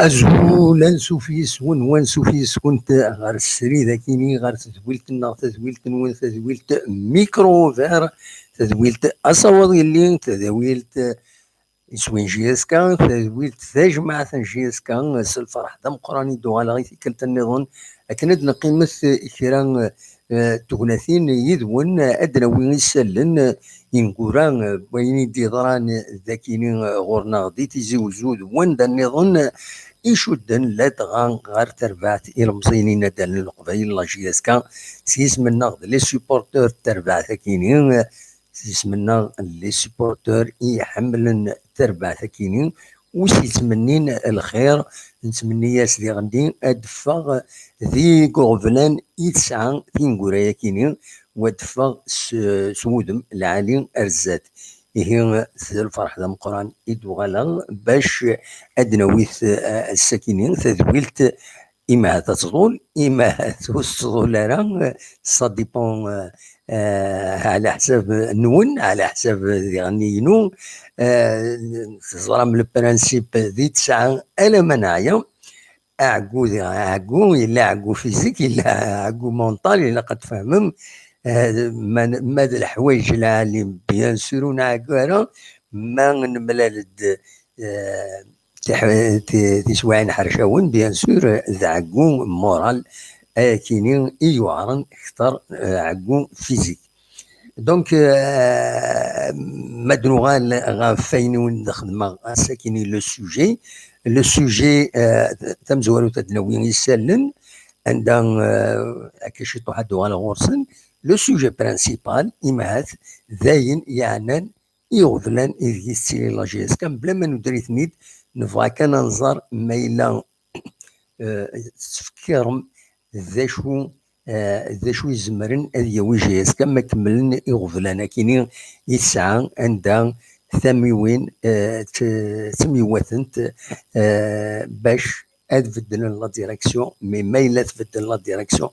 أزول سوفيس وان سوفيس كنت غير السري ذاكيني غير تزويلت تزويلت نون تزويلت ميكرو فير تزويلت أصوات اللي تزويلت يسوين جيسكا تزويلت تجمع جيسكا الفرح دم قراني دوغالا غي كلت النظن أكند نقيمة كيران تغناثين يذون أدنى وين يسلن ينقران وين ديضران ذاكيني غورنا غدي تيزوزود وين دا النظن يشدن لا تغان غير تربعت المصينين دال القبائل لاجياسكا سيسمنا لي سوبورتور تربع ثكينين سيسمنا لي سوبورتور يحملن تربع ثكينين وسيتمنين الخير نتمني ياس لي غندي ادفغ ذي غوفلان يتسعى في نقورايا كينين وادفغ سودم العالي ارزات هي الفرح ذا مقران إدوغالا باش أدنويث الساكنين تذويلت إما تطول إما توصل راه سا ديبون على حساب نون على حساب غنينو تزرم البرانسيب ذي تسعة ألا منايا أعقو إلا عقو فيزيك إلا عقو مونطال إلا قد فهمم ماذا الحوايج العالم بيان سور ونعقارا ما نملالد تسوعين حرشاون بيان سور ذا عقو مورال كينين يعرن اكثر عقو فيزيك دونك مدروغان غافين نخدم ساكني لو سوجي تمزوالو تدنوين يسالن عندنا كيشي توحدو على غورسن لو سوجي برانسيبال إمهات ذاين يعنان يغفلان إذ يستيلي لاجيس كان بلا ما ندري ثنيد نبغى كان ننظر ما إلا تفكيرهم ذا شو يزمرن أذ يوي جيس كان ما كملن يغفلان كيني يسعى عندها ثميوين تميوثنت باش تبدل لا ديريكسيون مي ما إلا تبدل لا ديريكسيون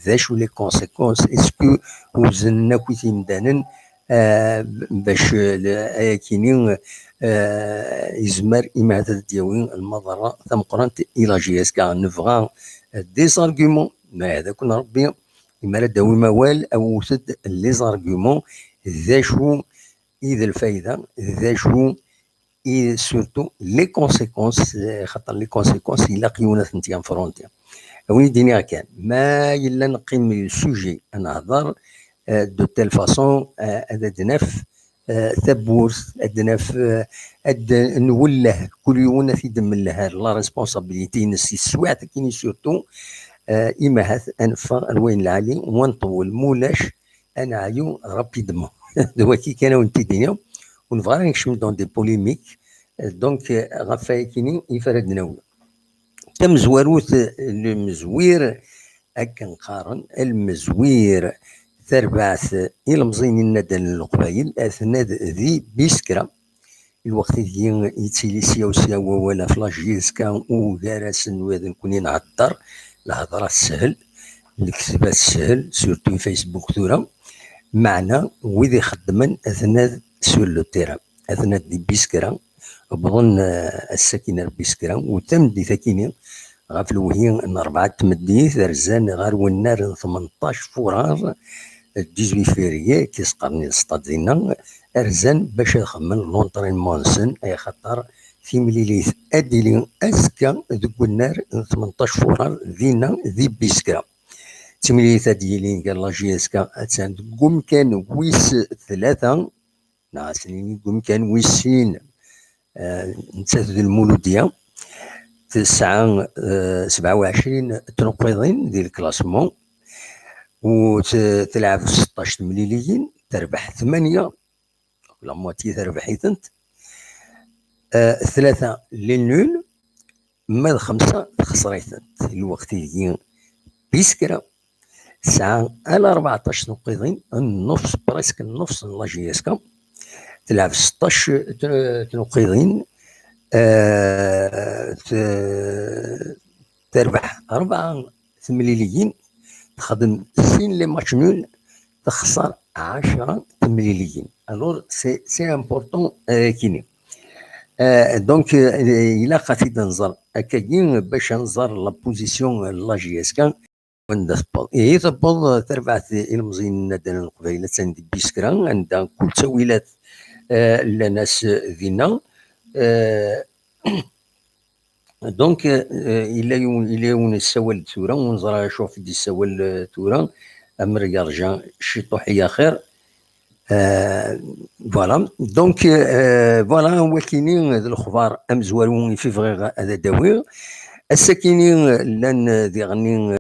ذا شو لي كونسيكونس اسكو وزننا كي تيمدانن باش كينين يزمر إما دياوين المضرة ثم قرنت إلى جياس كاع نفغا دي زارغيومون ما هذا كنا ربي إما داوي موال أو سد لي زارغيومون ذا شو إذا الفايدة ذا شو إي سورتو لي كونسيكونس خاطر لي كونسيكونس إلا قيونا ثنتيان فرونتيا وين ديني كان ما إلا نقيم السوجي نهضر دو تيل فاسون أدناف ثبورث أدناف نوله كل يوم في دم الله لا ريسبونسابيلتي نسي السواع كيني سورتو إما هاث أنفا الوين العالي ونطول مولاش أنا عيو رابيدمون دوكي كان ونتي دنيا ونبغى نكشم دون دي بوليميك دونك غفاي كيني يفرد ناول تم زواروت المزوير هكا نقارن المزوير تربعث إلمزين الندن القبايل أثناد ذي بيسكرا الوقت اللي يتسيلي سيا ولا فلاش جيسكا وغارسن وهذا نكوني نعطر الهضرة سهل الكتابات سهل سورتو فيسبوك ثورة معنا وذي خدمن أثناد سور لو تيران أثناد دي بيسكرا بظن الساكنة بيسكرا وتم دي ثاكيني غاف الوهي ان 4 تمديث رزان غار والنار 18 فورار 18 فيريي كيسقرني السطاد ديالنا رزان باش يخمن لونطرينمون سن اي خاطر في مليليث اديلي اسكا دوك النار 18 فورار دينا ذي بيسكرا تمليث ديالي قال لا جي اسكا اتسان قوم كان ويس 3 ناقصني قوم كان ويسين نتاث المولوديه 27 تنقيضين ديال الكلاسمون وتلعب 16 مليليين تربح 8 لا موتي تربح يثنت 3 للنول ما 5 خسريثنت الوقت اللي بيسكرا ساعة على 14 تنقيضين النص بريسك النص لا جي اس كا تلعب 16 تنقيضين تربح 4 مليليين تخدم 2 لي ماتش نول تخسر 10 مليليين الور سي امبورطون كيني دونك الا قاتي نزر هكاكين باش نزر لا بوزيسيون لا جي اس كان وندثبل هي تبل تربع المزين الندن القبيله تندي بيسكرا عندها كل تاويلات لناس ذينا دونك إلا يون السوال تورا ونزرا شوف دي السوال تورا أمر يرجع شي طوحية خير فوالا دونك فوالا هو كاينين هاد الأخبار أم زوارون في فغيغ هذا داوير الساكنين لان ذي غني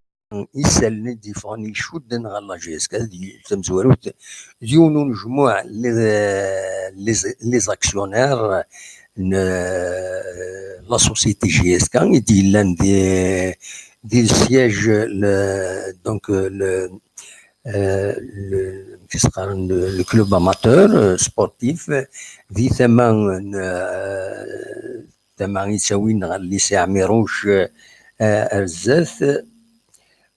يسال دي فاني شودن غالا جيسكا دي تمزوروت ديونو جموع لي زاكسيونير لا سوسيتي جي اس كان يدي لان دي السياج دونك كيسقارن لو كلوب اماتور سبورتيف ذي ثمان يساوين غير ليسي عميروش الزاث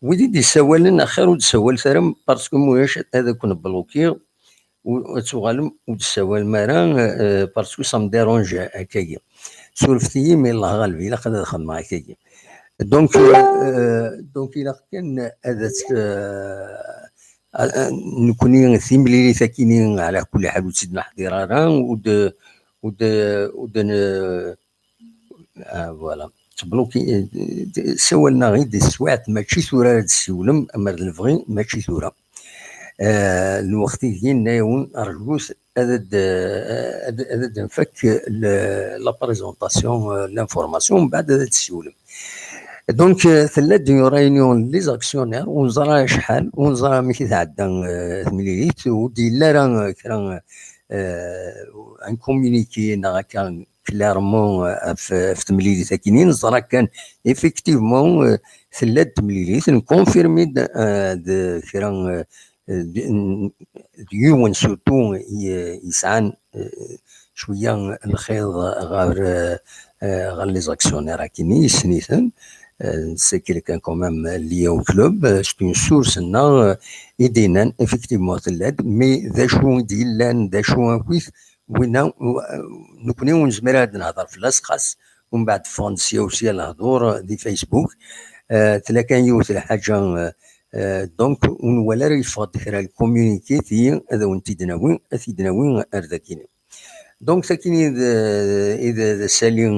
ودي دي سوالن اخر ودسوال ثرم باسكو موياش هذا كون بلوكي وتغالم ودسوال مران باسكو سام ديرونج هكايا سولفتي مي الله غالبي لا قد دخل معاك هكايا دونك الا كان هذا نكوني ثيملي ثاكينين على كل حال وتسدنا حضيرارا فوالا تبلوكي سوالنا غير دي السواعت ماشي ثورة هاد السولم اما الفغي ماشي ثورة الوقت اللي نايون ارجوس هذا نفك لا بريزونطاسيون لانفورماسيون بعد هذا السولم دونك ثلاث ديو ريونيون لي زاكسيونير ونزرا شحال ونزرا ماشي تعدى 8 ودي لا راه كرا ان كومونيكي كان كلارمون في تمليلي ساكنين زرا كان ايفيكتيفمون ثلاث تمليليت نكونفيرمي كرا ديون سورتو يسعان شويه الخير غير لي زاكسيونير كيني سنيثن سي كيلكان كومام ليا او كلوب سي اون سورس نا ايدينا افيكتيفمون ثلاث مي ذا شو ديلان ذا شو كويس وين نكوني ونزمر هاد نهضر في لاسقاس ومن بعد فرنسيا وسيا الهضور دي فيسبوك تلا كان يوث الحاجه دونك ولا يفضل كرا الكوميونيتي تي هذا وانت دناوين ارداكيني دونك ساكنين اذا سالين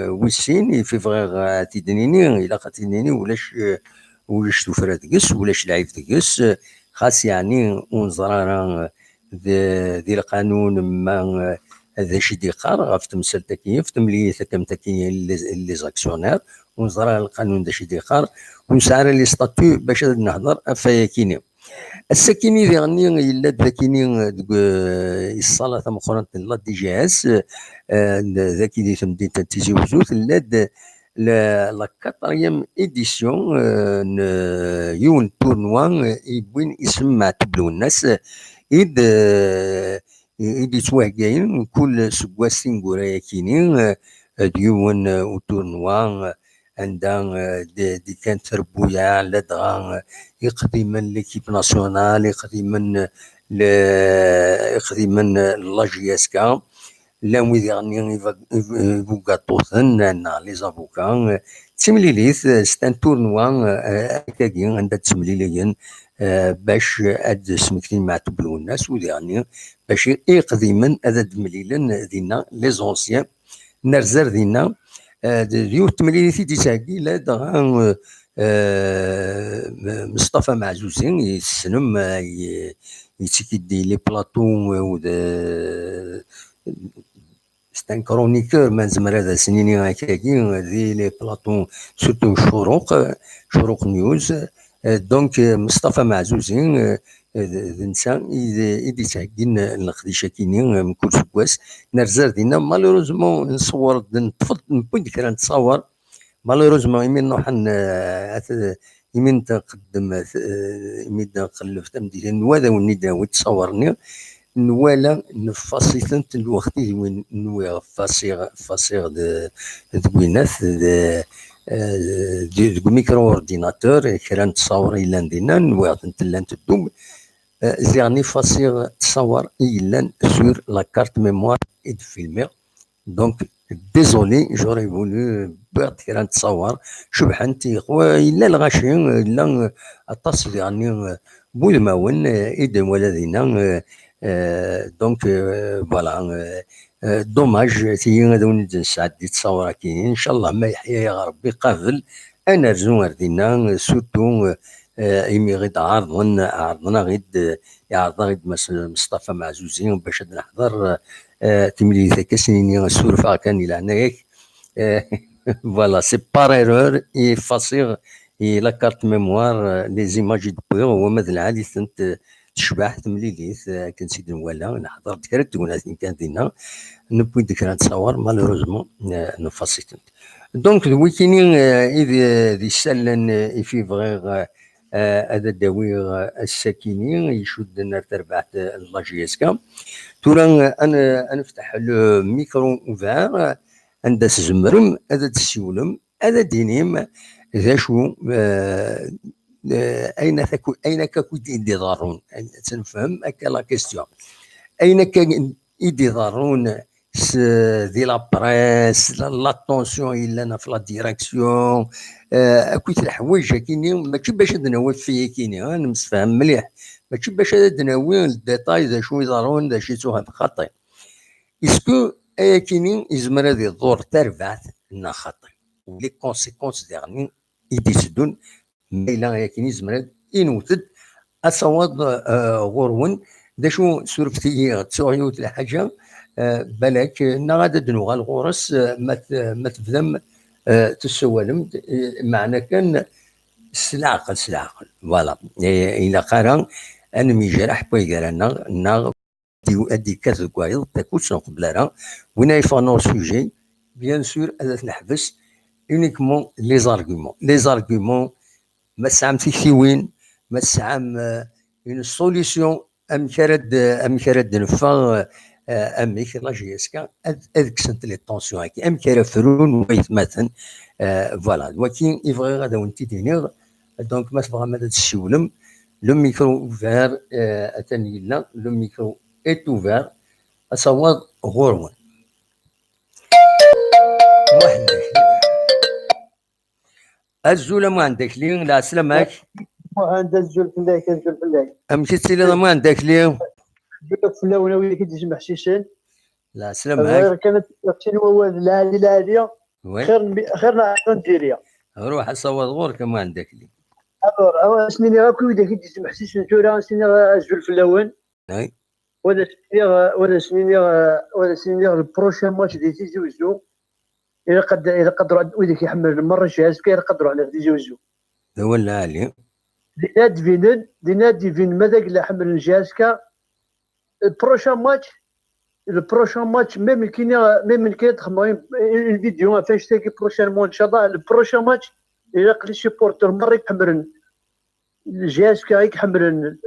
ويسين في فغير تيدنيني الى قاتينيني ولاش توفرات تقص ولاش لعيب تقص خاص يعني ونزرارا ذي القانون ما هذا شي ديقار غاف تمثل تكييف تملي كم تكييف لي زاكسيونير ونزرع القانون دا شي ديقار ونسعر لي ستاتيو باش نهضر افايا كيني السكيني اللي غني الا ذاكيني الصلاه مقرنه لا دي جي اس ذاك اللي تمدي تيزي وزوت لا كاتريام ايديسيون يون تورنوا يبوين اسم معتبلو الناس إذ يتواهقين كل سكواسين قرايا كينين ديون وتورنوا عندها دي كانت تربويا على دغا يقدما ليكيب ناسيونال يقدما لا جي اس كا لا ويدي غني فوكاتوثن لي زافوكا تمليليت ستان تورنوا هكاكي عندها تمليليين باش اد سمكتين مع تبلو الناس ودي غني باش يقدما هذا دمليلن دينا لي زونسيان نرزر دينا ديو تمليليتي ديساكي لا دغا مصطفى معزوزين يسنم يتكدي لي بلاطو ستان كرونيكور ما نزمر هذا سنيني هكاكي دي لي بلاطو سورتو شروق نيوز دونك مصطفى معزوزين الانسان يدي تهكين الخديشه كيني من كل سكواس نرزر دينا مالوروزمون نصور نطفل نبوي كرا نتصور مالوروزمون يمين نروح يمين تقدم يمين نقلب تمديد نواذا وني داوي تصورني نوالا نفاصيثنت الوقتي وين نوي فاسيغ دوينات دو ميكرو اورديناتور كرا نتصور إلا ندينا نواغ نتلان تدوم زيرني فاسيغ تصور إلا سور لا كارت ميموار إد فيلمير دونك ديزولي جوري فولو بغيت كرا نتصور شبحنت إلا الغاشي إلا أطاس يعني بولماون إدم ولا دينا دونك فوالا دوماج تي هذا نسعد تصور كاين ان شاء الله ما يحيى يا ربي قابل انا رزو ردينا سورتو ايمي غيد عرضنا غيد يعرضنا غيد مصطفى معزوزين باش نحضر تملي ذاك سنين سورفا كان الى هناياك فوالا سي بار ايرور اي فاسيغ اي لا كارت ميموار لي زيماج دو هو ماذا العالي سنت تشبح تمليليت كان سيدي نوالا نحضر ذكرى تكونات كان دينا نبوي ذكرى نتصور مالوروزمون نفاسيتنت دونك ويكيني إذا ذي سالن في فغيغ هذا داويغ الساكيني يشد نار تربعت لاجيسكا تورا انا نفتح الميكرو اوفار عند زمرم هذا تسيولم هذا دينيم ذا شو اين كاكو يدي ضارون تنفهم هكا لا كيستيون اين كان يدي ضارون دي لا بريس لاتونسيون الا في لا ديريكسيون اكويت الحوايج كاينين ماشي باش نوي فيه كاينين نمسفهم مليح ماشي باش نوي الديتاي ذا شو يضارون ذا شي توها خطي اسكو كاينين يزمر هذه الدور تربعت لنا خطي ولي كونسيكونس ديالني يدي تدون ميلا كاين يزمر ينوتد اصوات غورون دا شو سورفتي تسوعيوت الحاجه بالك غادا دنوغا الغورس ما تفهم تسولم معنى كان السلاقل فوالا الى قرا انا ميجرح بويغرانا نا دي كاز كوايض تاكوش قبل راه وين يفانو سوجي بيان سور هذا نحبس اونيكمون لي زارغومون ما سعام تكتيوين ما سعام اون سوليسيون ام كرد نفا اميك لا جي اس كا هذيك سنت لي طونسيون هاكي ام كرا فرون ويتمثل فوالا ولكن يبغي غادا وانت دينيغ دونك ما تبغى ما تسولم لو ميكرو اوفير اتاني لا لو ميكرو ايت اوفير اصوات غورون واحد الزوله ما عندك لي لا سلامك عند الزول فلاك امشي تسيلي ما عندك لي فلاونا وين كيتجمع حشيشان لا سلامك غير كانت تشيني وواد العادي خير نعطون ديريا روح اصوت غورك ما عندك لي الور سنيني هاكو وين كيتجمع حشيشان تورا سنيني الزول فلاون ولا سينيور البروشان ماتش ديزيزيو إلا قدروا ويدك يحمل المره الجهاز كاين قدروا على ديزيزيو هو العالي دي فين ماذاك اللي حمل الجهاز كا البروشان ماتش ميم كاين تخمم الفيديو فاش تاكي بروشانمون ان شاء الله البروشان ماتش إلا قلت سيبورتر مره يحمل الجهاز كا يحمل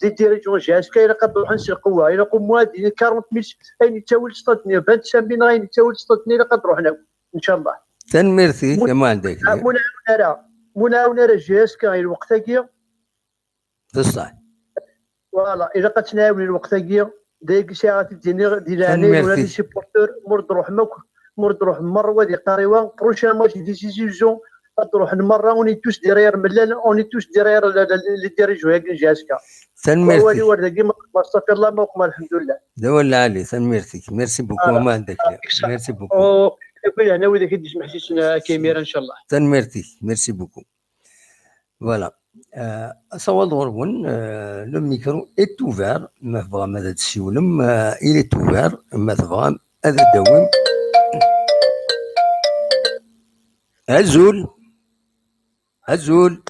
دي ديريجون جهاز كاين قدروا حنس القوه الى قوم 40 ميل اين يتاول سطني 25 بين غين يتاول سطني الى قدروا حنا ان شاء الله تنميرتي كما عندك مناونه الجهاز كاين الوقت كي بصح فوالا الا قتناول الوقت كي دايك ساعات ديالاني ولا دي سيبورتور مرد روح مره دي قريوه بروشان ماتش ديسيزيون تروح المره اوني توس ديرير ملال اوني توس ديرير اللي ديريجو هيك الجهاز كا تنميرتي ورد كيما استغفر الله ما وقما الحمد لله دوا العالي تنميرتك ميرسي بوكو ما عندك ميرسي بوكو انا وإذا كنت تسمح لي كاميرا ان شاء الله تنميرتك ميرسي بوكو فوالا أصوات غربون لو ميكرو est ouvert ما تبغى ماذا تسولم il est ouvert ما تبغى هذا الدوام أزول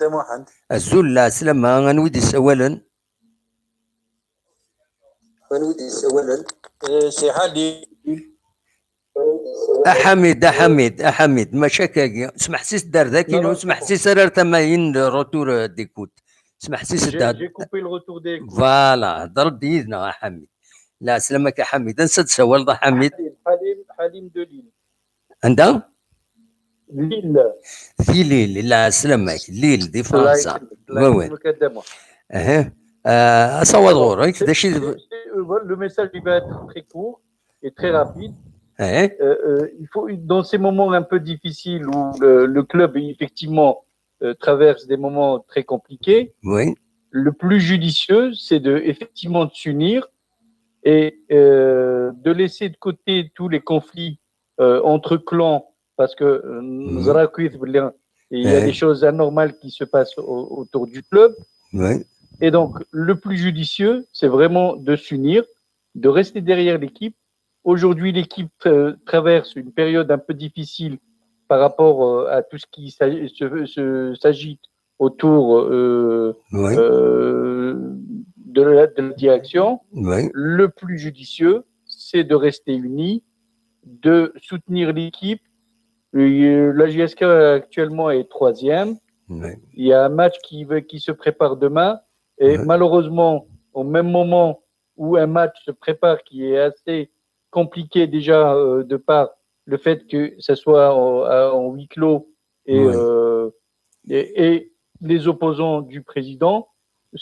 دموحن الزول لا سلامة غنودي اولا سي حالي أحمد ما شكاكي اسمح سيس دار ذاك اسمح سيس راه تماين روتور ديكوت اسمح سيس دار جي كوبي الروتور ديكوت فوالا ضرب يدنا حميد لا سلامك يا حميد انسى تسول ضا حميد حليم دو ليل عندها ليل في ليل لا سلامك ليل دي فرنسا وين أصوات غورك داشي le message il va être très court et très rapide. Il faut, dans ces moments un peu difficiles où le club effectivement traverse des moments très compliqués, oui. Le plus judicieux, c'est effectivement de s'unir et de laisser de côté tous les conflits entre clans, parce que il y a des choses anormales qui se passent autour du club. Oui. Et donc, le plus judicieux, c'est vraiment de s'unir, de rester derrière l'équipe. Aujourd'hui, l'équipe traverse une période un peu difficile par rapport à tout ce qui s'agite autour oui. De la direction. Oui. Le plus judicieux, c'est de rester unis, de soutenir l'équipe. La JSK actuellement est 3e. Oui. Il y a un match qui se prépare demain. Et malheureusement, au même moment où un match se prépare qui est assez compliqué déjà de par le fait que ça soit en huis clos et les opposants du président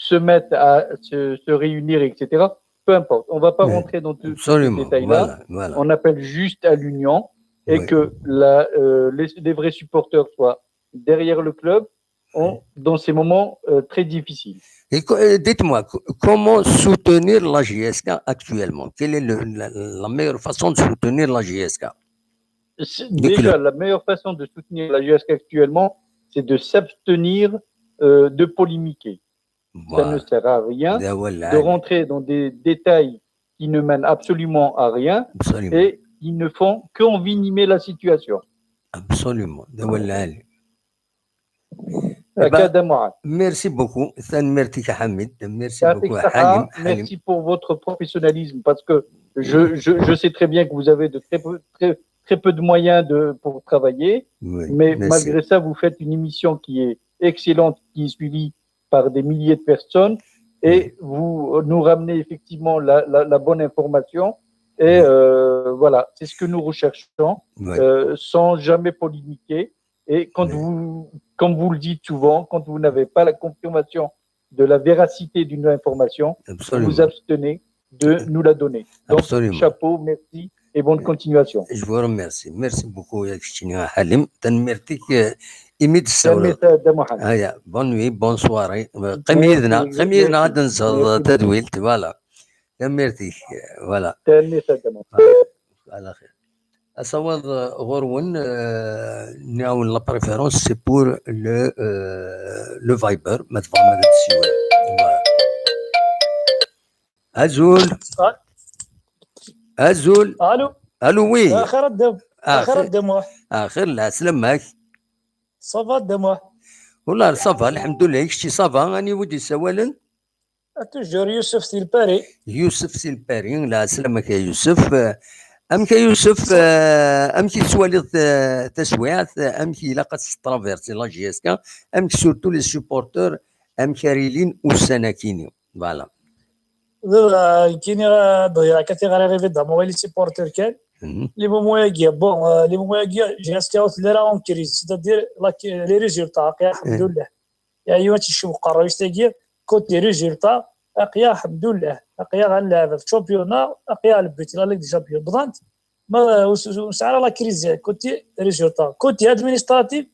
se mettent à se réunir, etc. Peu importe, on ne va pas rentrer dans tous ces détails-là. Voilà. On appelle juste à l'union et que les vrais supporters soient derrière le club dans ces moments très difficiles. Dites-moi, comment soutenir la JSK actuellement? Quelle est la meilleure façon de soutenir la JSK? Déjà, la meilleure façon de soutenir la JSK actuellement, c'est de s'abstenir de polémiquer. Voilà. Ça ne sert à rien de rentrer dans des détails qui ne mènent absolument à rien. Absolument. Et qui ne font qu'envenimer la situation. Absolument. Merci beaucoup. Merci pour votre professionnalisme parce que je sais très bien que vous avez de très peu de moyens pour travailler, mais malgré ça, vous faites une émission qui est excellente, qui est suivie par des milliers de personnes et vous nous ramenez effectivement la bonne information. Et voilà, c'est ce que nous recherchons, sans jamais polémiquer. Et comme vous le dites souvent, quand vous n'avez pas la confirmation de la véracité d'une information, vous vous abstenez de nous la donner. Donc, chapeau, merci et bonne continuation. Je vous remercie. Merci beaucoup, Halim. Bonne nuit, bonne soirée. قميدنا غادي نزهد تدويلت فوالا. Merci. Voilà. تهنيت على خير. Asawad Gorwin, la préférence c'est pour le Viber. Azul. Azul. الو Allô, oui. اخر الدم اخر الدم آخر لا سلامك. صافا الدم والله صافا الحمد لله كشتي صافا راني ودي سوالا. توجور يوسف سي الباري. يوسف سي الباري. لا سلامك يا يوسف. امك يوسف امك تسوالي تسويعات امك الا قد ترافيرسي لا جي اس كا امك سورتو لي سوبورتور امك ريلين والسناكيني فوالا كيني ضيع كثير غير فيدا موالي سيبورتور كان لي موموياكيا بون لي موموياكيا جي اس كا لا اون كريز سيتادير لي ريزولتا الحمد لله يعني ما تشوف قرايش تاعي كوتي ريزولتا اقيا الحمد لله اقيا غنلعب في الشامبيونا اقيا البيت لا ليغ دي شامبيون بضانت ما وسعر لا كريز كوتي ريزولتا كوتي ادمينستراتيف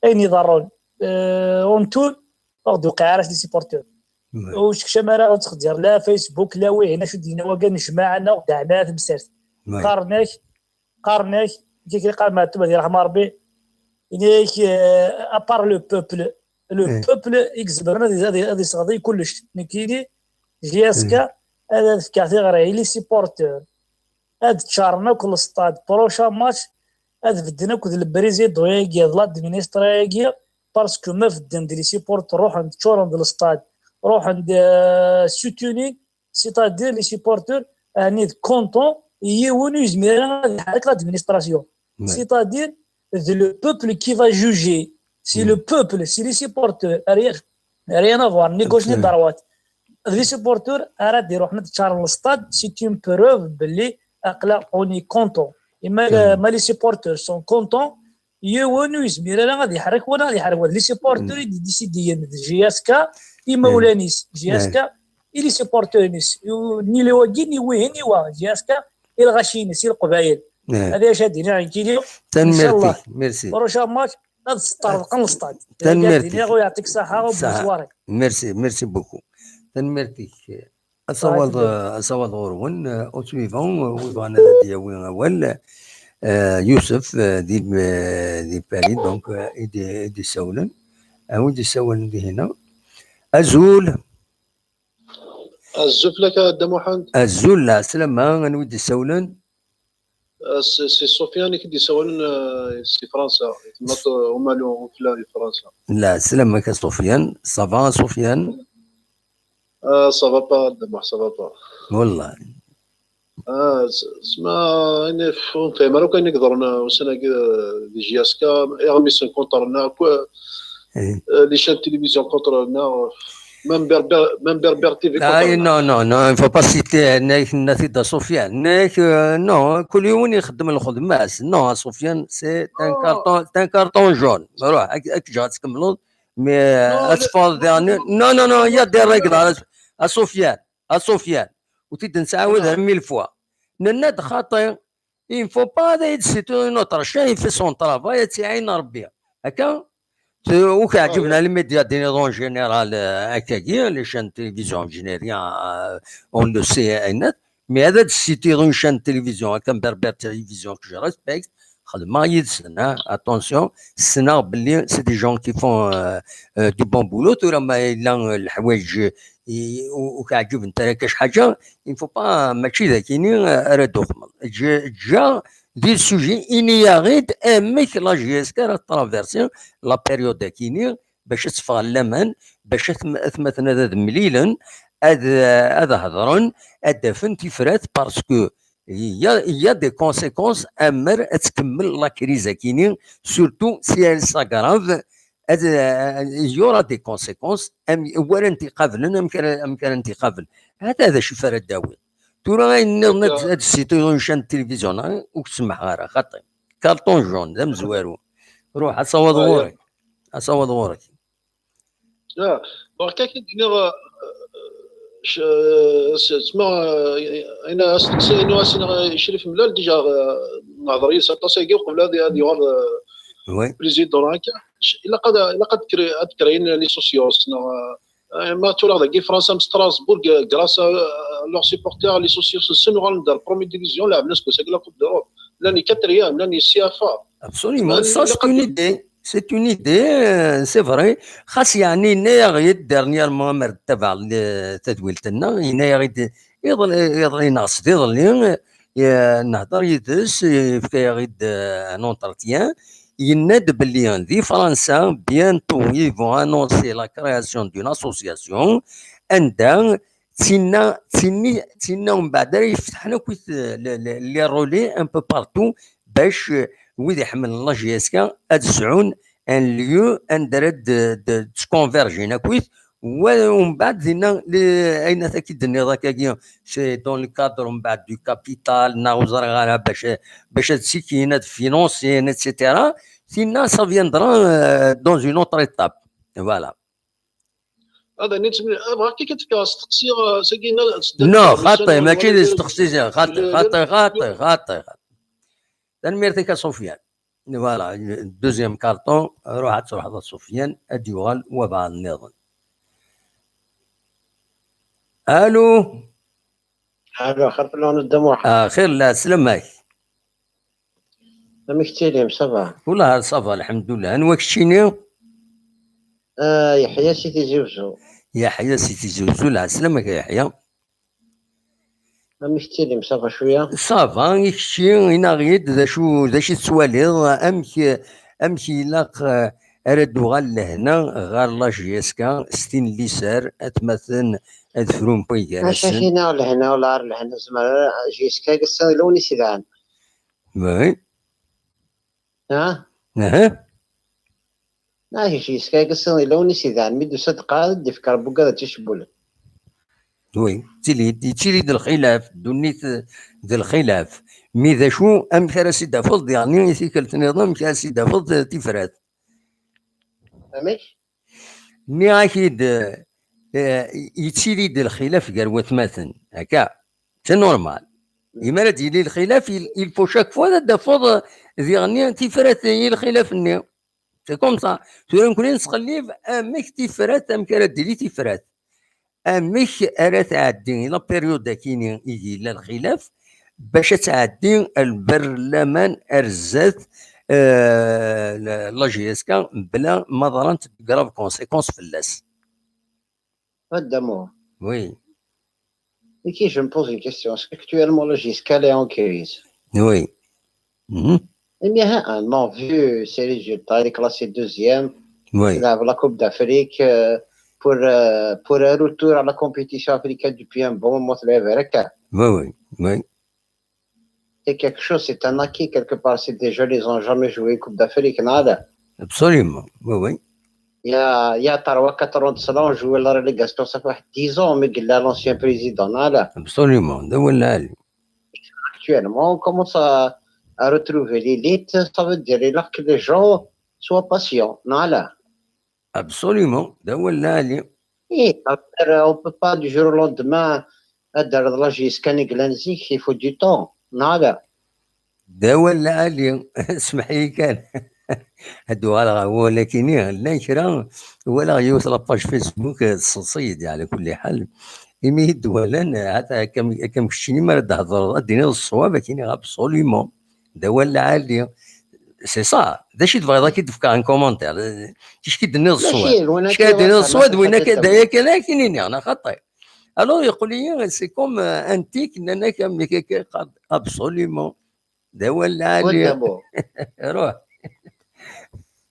اي نظارون اون تول دو قاعره دي سيبورتور واش كشمارا غتخدر لا فيسبوك لا وين شو دينا وكان نجمعنا ودعمات بسرت قارناك كي قال ما تبا يرحم ربي إنيك ابار لو بوبل اكزبرنا هذه صغدي كلش نكيني جياسكا هذا كاثي غير لي سيبورتور هاد تشارنا كل ستاد بروشا ماتش هاد بدنا كود البريزيد دويغي لا ادمينستراتيف باسكو ما فدن دي سيبورتور روح عند تشورن ديال الستاد روح عند سوتوني سيتادير لي سيبورتور اني كونطون يونو يزمير هذاك لادمينستراسيون سيتادير لو بوبل كي فا جوجي سي لو بوبل سي لي سيبورتور ريان افوار نيغوشني دروات لي سيبورتور اراد يروح نتشارل الستاد سي اون بروف باللي اقلا اوني كونطون ما لي سيبورتور سون كونطون يونو يزمير انا غادي يحرك وانا غادي يحرك لي سيبورتور ديسيديان جي اس كا مولانيس جي اس كا إلي سيبورتونيس ني لي واجي ني وين ني وا جي اس كا إلى غاشينيس إلى القبائل هذا شادينا عندي تنمرتي ميرسي بروشا ماتش هاد السطار الستاد تنمرتي ويعطيك الصحة وبونسوار ميرسي بوكو تنمرتي أصوات غورون أو سويفون ويبغانا دياوي أول يوسف دي باري دونك دي سولن أو دي سولن دي هنا أزول لك دموحان أزول لا سلامة أنا ودي سولن سي سفيان كي سولن سي فرنسا هما لو في فرنسا لا سلامة كسفيان صافا سفيان صافا با دموح صافا با والله اسمع انا فهمت ما كان نقدر وسنا دي جي اس كا اغميس كونترنا لي شان تيليفزيون كونترنا même Berber TV. Non, il ne faut pas citer Nathida Sofiane. Non, Koulioni يخدم الخدمات. Non, Sofiane, c'est un carton jaune. Alors, mais non, il y a des règles à Sofiane. وتقدر نساعدها 1000 fois. نناد خاطئ. Il ne faut pas c'est une autre chaîne, il fait son travail, تعين ربي. هكا وكيعجبنا الميديا دي نيزون جينيرال هكاكي لي شان تيليفزيون جينيريان اون لو سي اينات مي هذا سيتي اون شان تيليفزيون هكا بربر تيليفزيون كو جو ريسبكت خدمه يدسنا اتونسيون سنا بلي سي دي جون كي فون دو بون بولو تو لما الا الحوايج وكيعجب انت كاش حاجه il faut pas ماشي ذاكيني راه جا دي سوجي إني يغيد أمك لا جي اس كا راه ترافيرسي لا بيريود كيني باش تفغ اللمن باش مثلا هذا مليلا هذا هضرن هذا تيفرات باسكو يا دي كونسيكونس امر تكمل لا كريزا كيني سورتو سي ال ساغراف يورا دي كونسيكونس ولا انت قابل امكان انت قابل هذا شوف راه داوي تورا هاد السيتو شان التلفزيون وكتسمح غير خاطي كارطون جون ذا مزوارو روح اصوض غورك لا دونك كي دينا اسمع انا اسنا شريف ملال ديجا نهضر ساطاسيكي قبل هذه يوار بريزيدون هكا الا قد كريين لي سوسيوس ما تولى كي فرنسا ستراسبورغ غراس لور سيبورتور لي سوسيوس سنغال دار برومي ديفيزيون لعب ناس كوسا لا كوب دوروب لاني كاتريام لاني السيافه. Absolument, ça c'est une idée. C'est une idée, c'est vrai. خاص يعني ناغيد dernièrement مرتبع لتدويلتنا ناغيد يظل ينقص يظل نهضر يدس في غيد ان entretien يناد باللي في فرنسا bientôt ils vont annoncer la création d'une association عندها تسنا ومن بعد يفتحنا كويس لي رولي ان بو بارتو باش ويد يحمل لا جي اس كا ادسعون ان ليو ان درد تكونفيرجينا كويس ومن بعد زينا اين تاكيد النظام كاكيا سي دون لو كادر من بعد دو كابيتال ناوزر غالا باش تسيكينات فينونسيين اتسيتيرا سينا سا فيندرا دون اون اوتر ايتاب فوالا. هذا نيت بغا كي كتفكر تقصير ساكينا نو خاطي ما كاينش تقصير خاطي تنميرتك سفيان فوالا دوزيام كارطون روح تروح سفيان اديوغال وبعض النظام. الو خير لون الدموع. خير لا سلامك. مكتيليم صافا والله صافا الحمد لله. انواك كشيني؟ يحيى سيتي زوزو. يحيى سيتي زوزو. لا سلامك يا يحيى. مكتيليم صافا شويه. صافا يكشي هنا غيد ذا شي تسواليض امشي لاق اردو غال لهنا غار لا جيسكا ستين ليسار اتمثل ادفرون بويكا ماشينا لهنا ولا لهنا زعما جيسكا قصه لوني سيدان. وي ها هي جيسكا قصه لوني سيدان ميدو صدقه دفكر بوكا تشبول. وي تيلي الخلاف دونيت الخلاف مي ذا شو ام كرا سيدا فض يعني ثيكلت نظام كرا سيدا فض تفرات فهمت مي اكيد يتيلي الخلاف قال وثماثن هكا سي نورمال يمرد يلي الخلاف يلفو شاك فوا دا فض يعني تفرات الخلاف النيو سي كوم سا تورا نكون نسقليف امك تفرات ام كرا ديلي تفرات اميك ارا تعدي لا بيريود كاين يجي لا الخلاف باش تعدي البرلمان ارزات لا جي اس كا بلا ما ظلمت كراف كونسيكونس في اللاس. Adamo. Oui. Et qui je me pose une question. Est-ce qu'actuellement la JSK est en crise? Oui. Eh bien, vu ses résultats, il est classé deuxième. Oui. Il a la Coupe d'Afrique pour un retour à la compétition africaine depuis un bon moment. Oui. C'est quelque chose, c'est un acquis quelque part. C'est des jeunes, ils n'ont jamais joué Coupe d'Afrique, nada. Absolument. Oui. Il y a 3-4 ans de cela, on jouait la relégation, ça fait 10 ans, mais il a l'ancien président, nada. Absolument. Actuellement, on commence à retrouver l'élite, ça veut dire que les gens soient patients, nada. Absolument. Et on ne peut pas du jour au lendemain de la JSK il faut du temps, nada. اسمح لي كان هادو هو لكن لا كرا ولا يوصل باج فيسبوك الصيد على كل حال يمي دولا حتى كم كشيني ما تهضر دينا الصواب كاين ابسوليومون ولا عالي سي صا داش تبغي ذاك تفكر ان كومونتير كيش كيدني الصواب كيدني الصواب وين كدايا كاين انا خطي الو يقول لي سي كوم انتيك اننا كم ابسوليومون ولا عالي روح.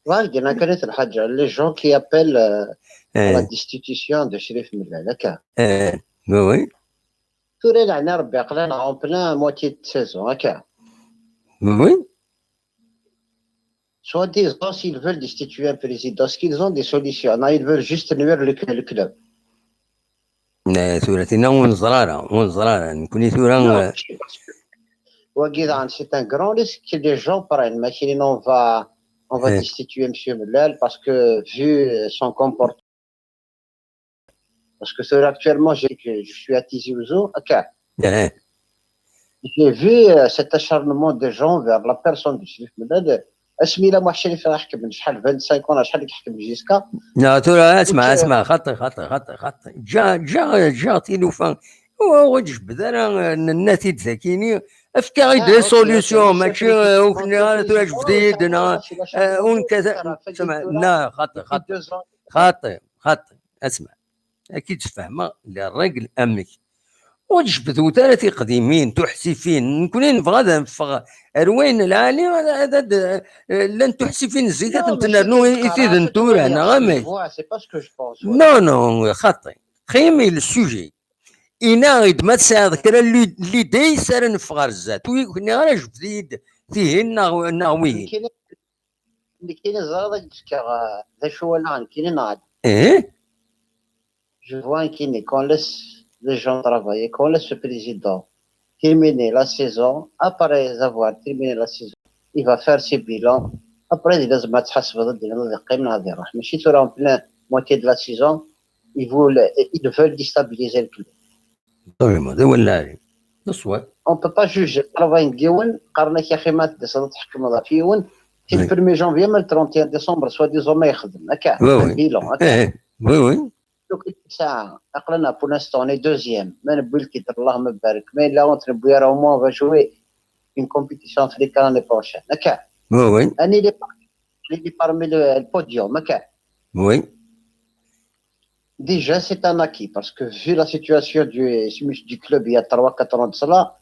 واجد كانت الحاجة les gens qui appellent à la destitution de Chérif Mellal هكا. Oui. توري لعنا ربي عقلنا en plein moitié de saison هكا. Oui. Soi-disant s'ils veulent destituer un président, est-ce qu'ils ont des solutions? Non, ils veulent juste nuire le club. ثورتنا ونزرارة نكوني ثورة. C'est un grand risque que les gens prennent. Mais on va destituer M. Mellal parce que vu son comportement. Parce que actuellement, je suis à Tizi Ouzou. Okay. J'ai vu cet acharnement des gens vers la personne de Chérif Mellal. اسمي لا محشري في نحكم من شحال 25 ولا شحال يحكم جيسكا. لا ترى اسمع خطي جا تيلوفان هو وجه بدل النتيجه ذاكيني افكاري دي سوليوشن ماشي وكنا تواجد جديد ونكذا سمع لا خاطئ اسمع اكيد فاهمه الراجل امك وجبت وثلاثي قديمين تحسفين نكونين نبغى نفغ اروين العالي هذا لن تحسفين الزيتات نتنرنو يفيد نتور انا غامي نو خاطئ خيمي السوجي إناغد ما تساعد كرا اللي داي سار نفغر الزات ويكون غير جديد فيه النغويين اللي كاين زرادة ذا شو ولا كاين نعد je vois qu'on laisse les gens travailler, qu'on laisse le président terminer la saison. Après avoir terminé la saison, il va faire ses bilans. Après, il va se mettre à se faire des bilans. Mais si tu es en plein moitié de la saison, ils veulent déstabiliser le club. On ne peut pas juger le travail de قرنا يا اخي ما تدس تحكم فيون في 1 janvier من 31 décembre soi-disant ما يخدم هكا بيلون هكا وي ساعة أقلنا pour l'instant on est deuxième ما نبوي الكتر اللهم بارك mais là on نبوي راه au moins on va jouer une compétition africaine l'année prochaine هكا وي أنا اللي parmi le podium هكا وي déjà c'est un acquis parce que vu la situation du club il y a 3-4 ans de cela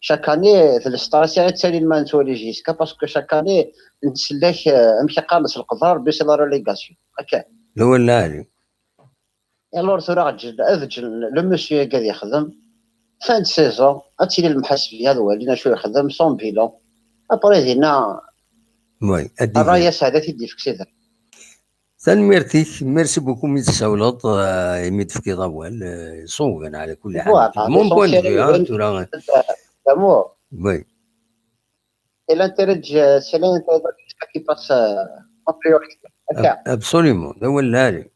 chaque année الستارسيا تسالي المانسولي جيسكا parce que chaque année نتسلاك نمشي قابس القدر باش لا ريليغاسيون هكا هو اللاعب الور اذجل لو مسيو قاعد يخدم فان سيزون غتسيلي المحاسبيه هذا هو اللي شو يخدم سون بيلون ابري دينا وي الرايه سعاده تدي في كسيدر تنميرتيك ميرسي بوكو ميت ساولط يميد في كيضاوال صوغن على كل حال مون بوين دو تورا d'amour. Oui. Et l'intérêt c'est l'intérêt qui passe en priorité. Absolument. ده هو اللي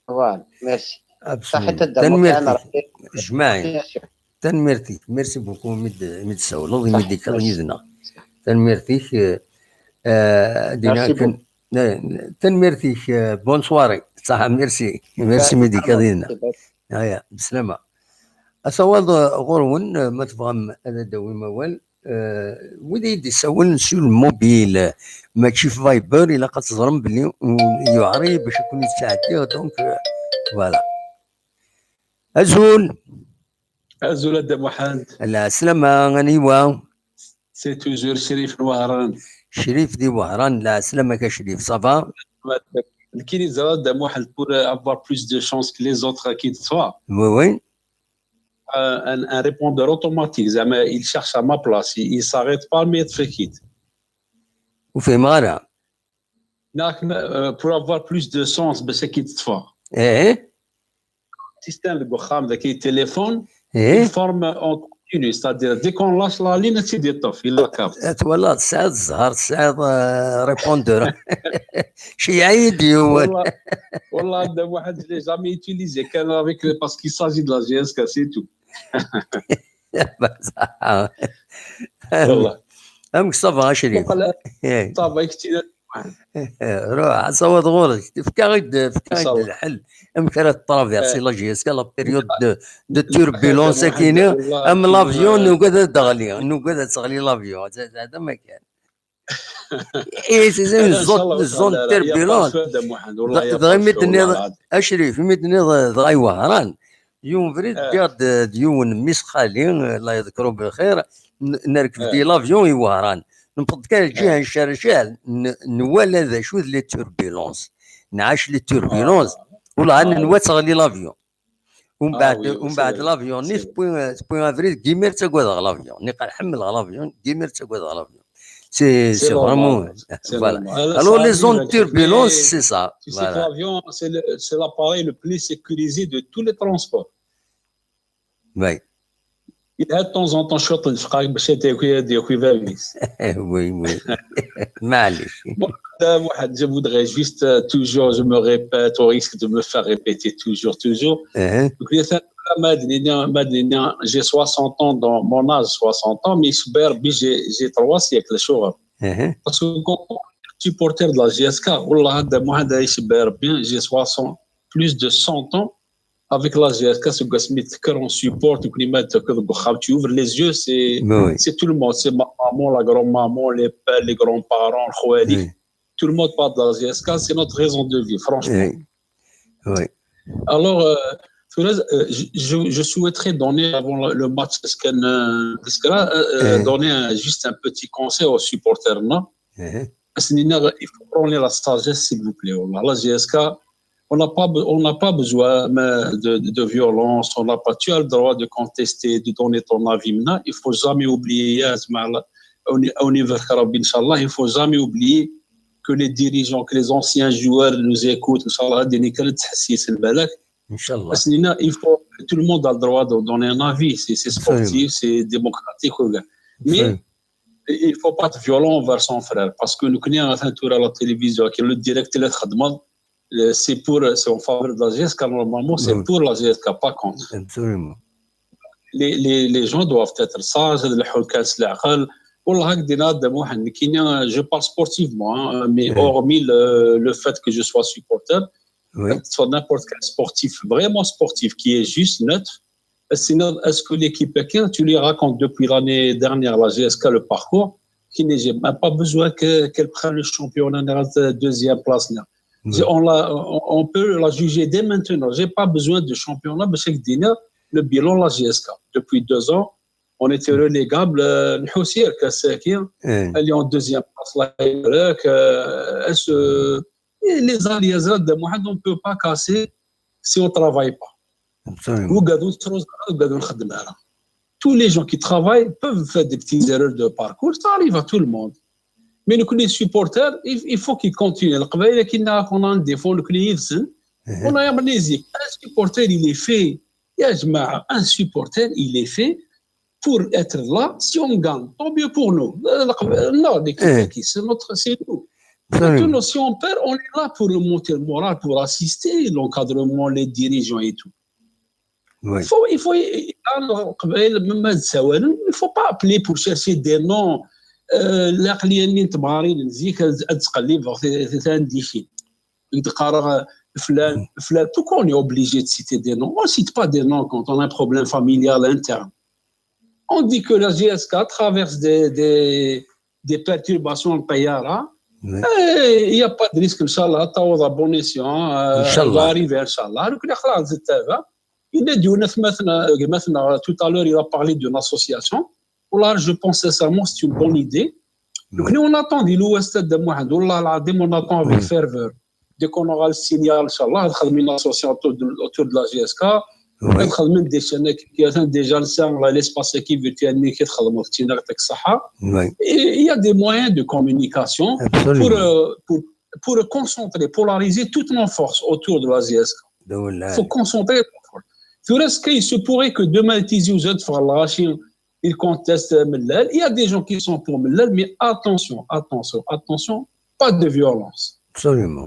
Voilà. Merci. جماعي تنميرتيك ميرسي بوكو ميد ساولط يميد كرنيزنا تنميرتيك دينا تنميرتيك بونسواري صح ميرسي ميدي كرنيزنا هيا بسلامة أصوات غرون ما تفهم هذا دوي موال ودي يسول سو الموبيل ماشي في فايبر إلا قد تظلم بلي يعري باش يكون يتساعد دونك فوالا أزول أزول محمد لا سلامة غنيوة سي توجور شريف الوهران شريف دي وهران لا سلامة شريف صافا كاين زراد محمد pour avoir plus de chance que les autres qui te soient وي un répondeur automatique il cherche à ma place il s'arrête pas mais il fait quitte وفي مغارة pour avoir plus de sens باش كي تطفى système البخام ذاك التليفون il forme en continu c'est-à-dire dès qu'on lâche la ligne تزيد يطفي الى كابت والله تسعد الزهر تسعد ريبوندور شي عيدي هو والله هذا واحد اللي جامي يوتيليزي كان افيك باسكو ساجي دو لا جي اس كا سي تو والله امك صافا شريف صافا كثير روح صوت غورك فكاغد الحل امك راه طرافيرسي لا جي اس كا لا بيريود دو توربولونس كاينه ام لافيون نوقد دغلي نوقد تغلي لافيون هذا ما كان اي سي زون توربولونس دغيا ميتني اشريف ميتني دغاي وهران يوم فريد قاد ديون مسخالي الله يذكره بالخير نركب دي لافيون يوهران نبقى كان جهه الشرشال نوالا ذا شو لي توربولونس نعاش لي توربولونس والله انا نواتغلي لافيون ومن بعد لافيون نيف بوين افريد كيمير تاكواد لافيون نقال حمل لافيون كيمير تاكواد لافيون سي فريمون فوالا الو لي زون توربولونس سي سا l'avion c'est l'appareil le plus sécurisé de tous les transports. Oui. Il a de temps en temps شوط الفقاك باش ياكل فاليس. Oui. معليش. واحد je voudrais juste toujours je me répète au risque de me faire répéter toujours. J'ai 60 ans dans mon âge 60 ans mais j'ai 3 siècles شغل. Parce que quand supporter de la GSK والله هذا واحد يشبه bien j'ai 60 plus de 100 ans avec la GSK, on supporte, tu ouvres les yeux, c'est tout le monde, c'est ma maman, la grand-maman, les pères, les grands-parents, tout le monde parle de la GSK, c'est notre raison de vie, franchement. Oui. Alors, je souhaiterais donner avant le match, donner juste un petit conseil aux supporters. Il faut prendre la sagesse, s'il vous plaît. La GSK, on n'a pas besoin de violence, tu as le droit de contester, de donner ton avis. Il ne faut jamais oublier, il ne faut jamais oublier que les dirigeants, que les anciens joueurs nous écoutent. Il faut, tout le monde a le droit de donner un avis, c'est sportif, c'est démocratique. Mais il ne faut pas être violent envers son frère, parce que nous connaissons un tour à la télévision, que le directeur c'est en faveur de la GSK, normalement, c'est pour la GSK, pas contre. Absolument. Les gens doivent être sages, je parle sportivement, mais hormis le fait que je sois supporter, soit n'importe quel sportif, vraiment sportif, qui est juste neutre. Est-ce que l'équipe Pékin, tu lui racontes depuis l'année dernière, la GSK, le parcours, qui n'a même pas besoin qu'elle prenne le championnat de deuxième place. On peut la juger dès maintenant. Je n'ai pas besoin de championnat, mais c'est le bilan de la GSK. Depuis 2 ans, on était relégable. Elle est en deuxième place. Les alliés de Mohamed, on ne peut pas casser si on ne travaille pas. Tous les gens qui travaillent peuvent faire des petites erreurs de parcours, ça arrive à tout le monde. Mais les supporters, il faut qu'ils continuent. On a un défaut, on a amnésique. Un supporter, il est fait. Un supporter, il est fait pour être là. Si on gagne, tant mieux pour nous. Non, c'est nous. Maintenant, si on perd, on est là pour remonter le moral, pour assister l'encadrement, les dirigeants et tout. Il ne faut pas appeler pour chercher des noms. Pourquoi on est obligé de citer des noms? On ne cite pas des noms quand on a un problème familial interne. On dit que la GSK traverse des perturbations en Payara. Il n'y a pas de risque, Inch'Allah, à bon escient, va arriver, Inch'Allah. Tout à l'heure, il a parlé d'une association. Je pense sincèrement que c'est une bonne idée. Donc, nous, on attend on attend avec ferveur. Dès qu'on aura le signal, Inch'Allah, une association autour de la GSK, des chaînes qui ont déjà l'espace qui veut il y a des moyens de communication pour concentrer, polariser toutes nos forces autour de la GSK. Il faut concentrer. Il se pourrait que demain, ils contestent Mellal. Il y a des gens qui sont pour Mellal, mais attention, pas de violence. Absolument.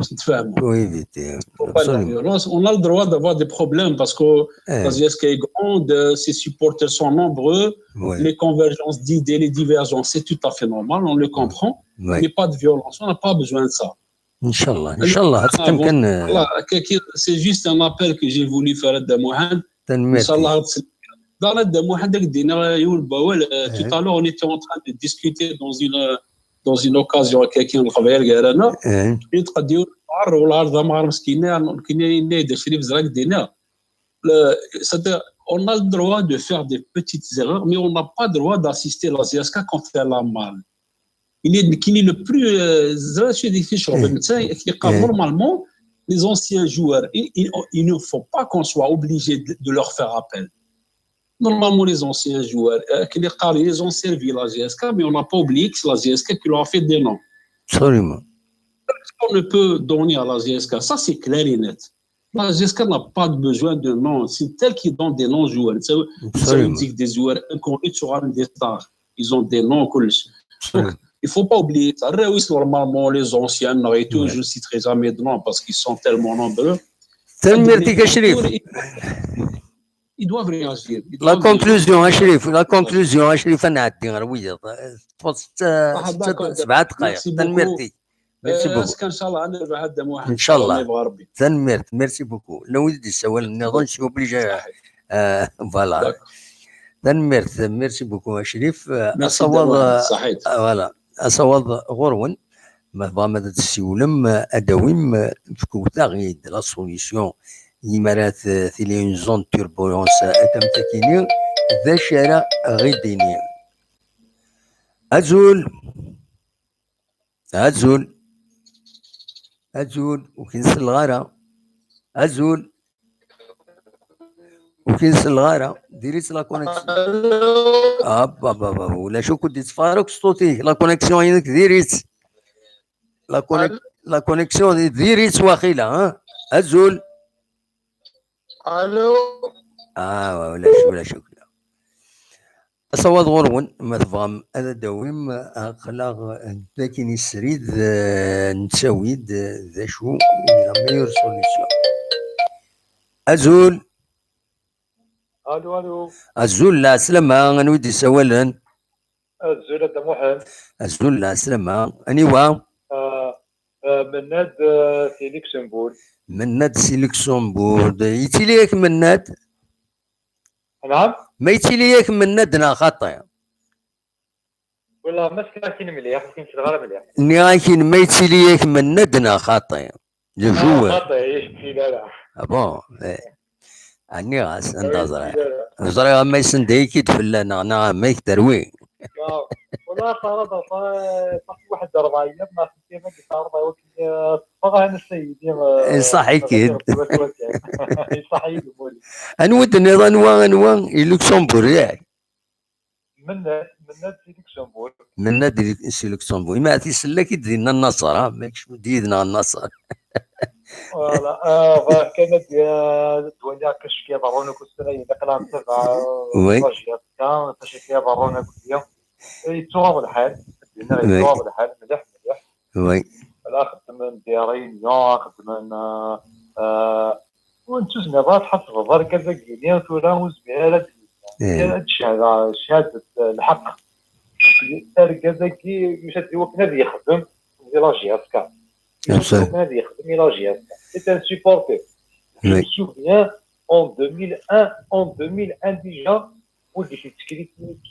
Pour éviter. Pas de violence. On a le droit d'avoir des problèmes parce que la GSK est grande, ses supporters sont nombreux, les convergences d'idées, les divergences, c'est tout à fait normal, on le comprend, mais pas de violence. On n'a pas besoin de ça. Inch'Allah. C'est juste un appel que j'ai voulu faire à Mohamed. Inch'Allah. Dans la tout à l'heure, on était en train de discuter dans une occasion avec quelqu'un qui travaillait à Garana. On a le droit de faire des petites erreurs, mais on n'a pas le droit d'assister à la GSK quand elle a mal. Il est le plus normalement les anciens joueurs. Il ne faut pas qu'on soit obligé de leur faire appel. Normalement, les anciens joueurs, ils ont servi la GSK, mais on n'a pas oublié que c'est la GSK qui leur a fait des noms. Absolument. On ne peut donner à la GSK, ça c'est clair et net. La GSK n'a pas besoin de noms, c'est tel qu'ils donnent des noms joueurs. Ça veut dire que des joueurs inconnus sur un des stars. Ils ont des noms. Donc, il ne faut pas oublier ça. Normalement, les anciens, et tout, je ne citerai jamais de noms parce qu'ils sont tellement nombreux. Ils doivent réagir. La conclusion, Achrif, نعدي غير ويا 7 دقائق. Merci بوكو ان شاء الله نربح هذا واحد ان شاء الله يبغى ربي. تنمرت ميرسي بوكو لو ودي السؤال النظام شي اوبليجا فوالا تنمرت ميرسي بوكو شريف اصوض فوالا اصوض غرون ما ضامن السيولم ادويم تكوتا غيد لا سوليسيون يمارات ثيلي زون توربولونس اتم تكيني ذا شارع غيديني أزول وكنس الغارة وكنس الغارة ديريت لا كونيكسيون ولا شو كنت تفارق صوتي لا كونيكسيون عندك ديريت لا كونيكسيون ديريت واخيلا ها أزول الو ولا شو أصوات غرون ما تفهم هذا دويم أخلاق لكن السريد نتساويد ذا شو لا ميور سوليسيون أزول لا سلامة أنا ودي سوالا الزول هذا محمد أزول لا سلامة أنيوا مناد في لوكسمبورغ مناد سي لوكسمبورغ يتيليك مناد نعم ما يتيليك مناد خاطئ والله ما سمعتني مليح يمكن تغير مليح لكن ما يتيليك مناد خاطئ جوا خاطئ يشتي لا بون اني غاس انتظر نظر ما يسنديك تفلان انا ما يكتروي والله صار واحد 4 ايام ما كنت ما قلت 4 وقت طبعا السيد صح اكيد صح يقول انود انوا لوكسمبورغ ياك من في لوكسمبورغ من سي لوكسمبورغ ما تيسلك دينا النصر ماكش ديدنا النصر فوالا كانت الدنيا كشكي ضرونك السنه اذا كلام تبع واجهات كان تشكي ضرونك اليوم يتواب الحال يتواب الحال مليح وي لا خدم ديارين يا خدم وانتو زعما حسب الظاهر كذا كينيا تراوز بها شهاده الحق كذا كي يشد وكنا يخدم لاجيات كان هذا يخدم لاجيات سي ان سوبورتور je me souviens en 2001 déjà ولدي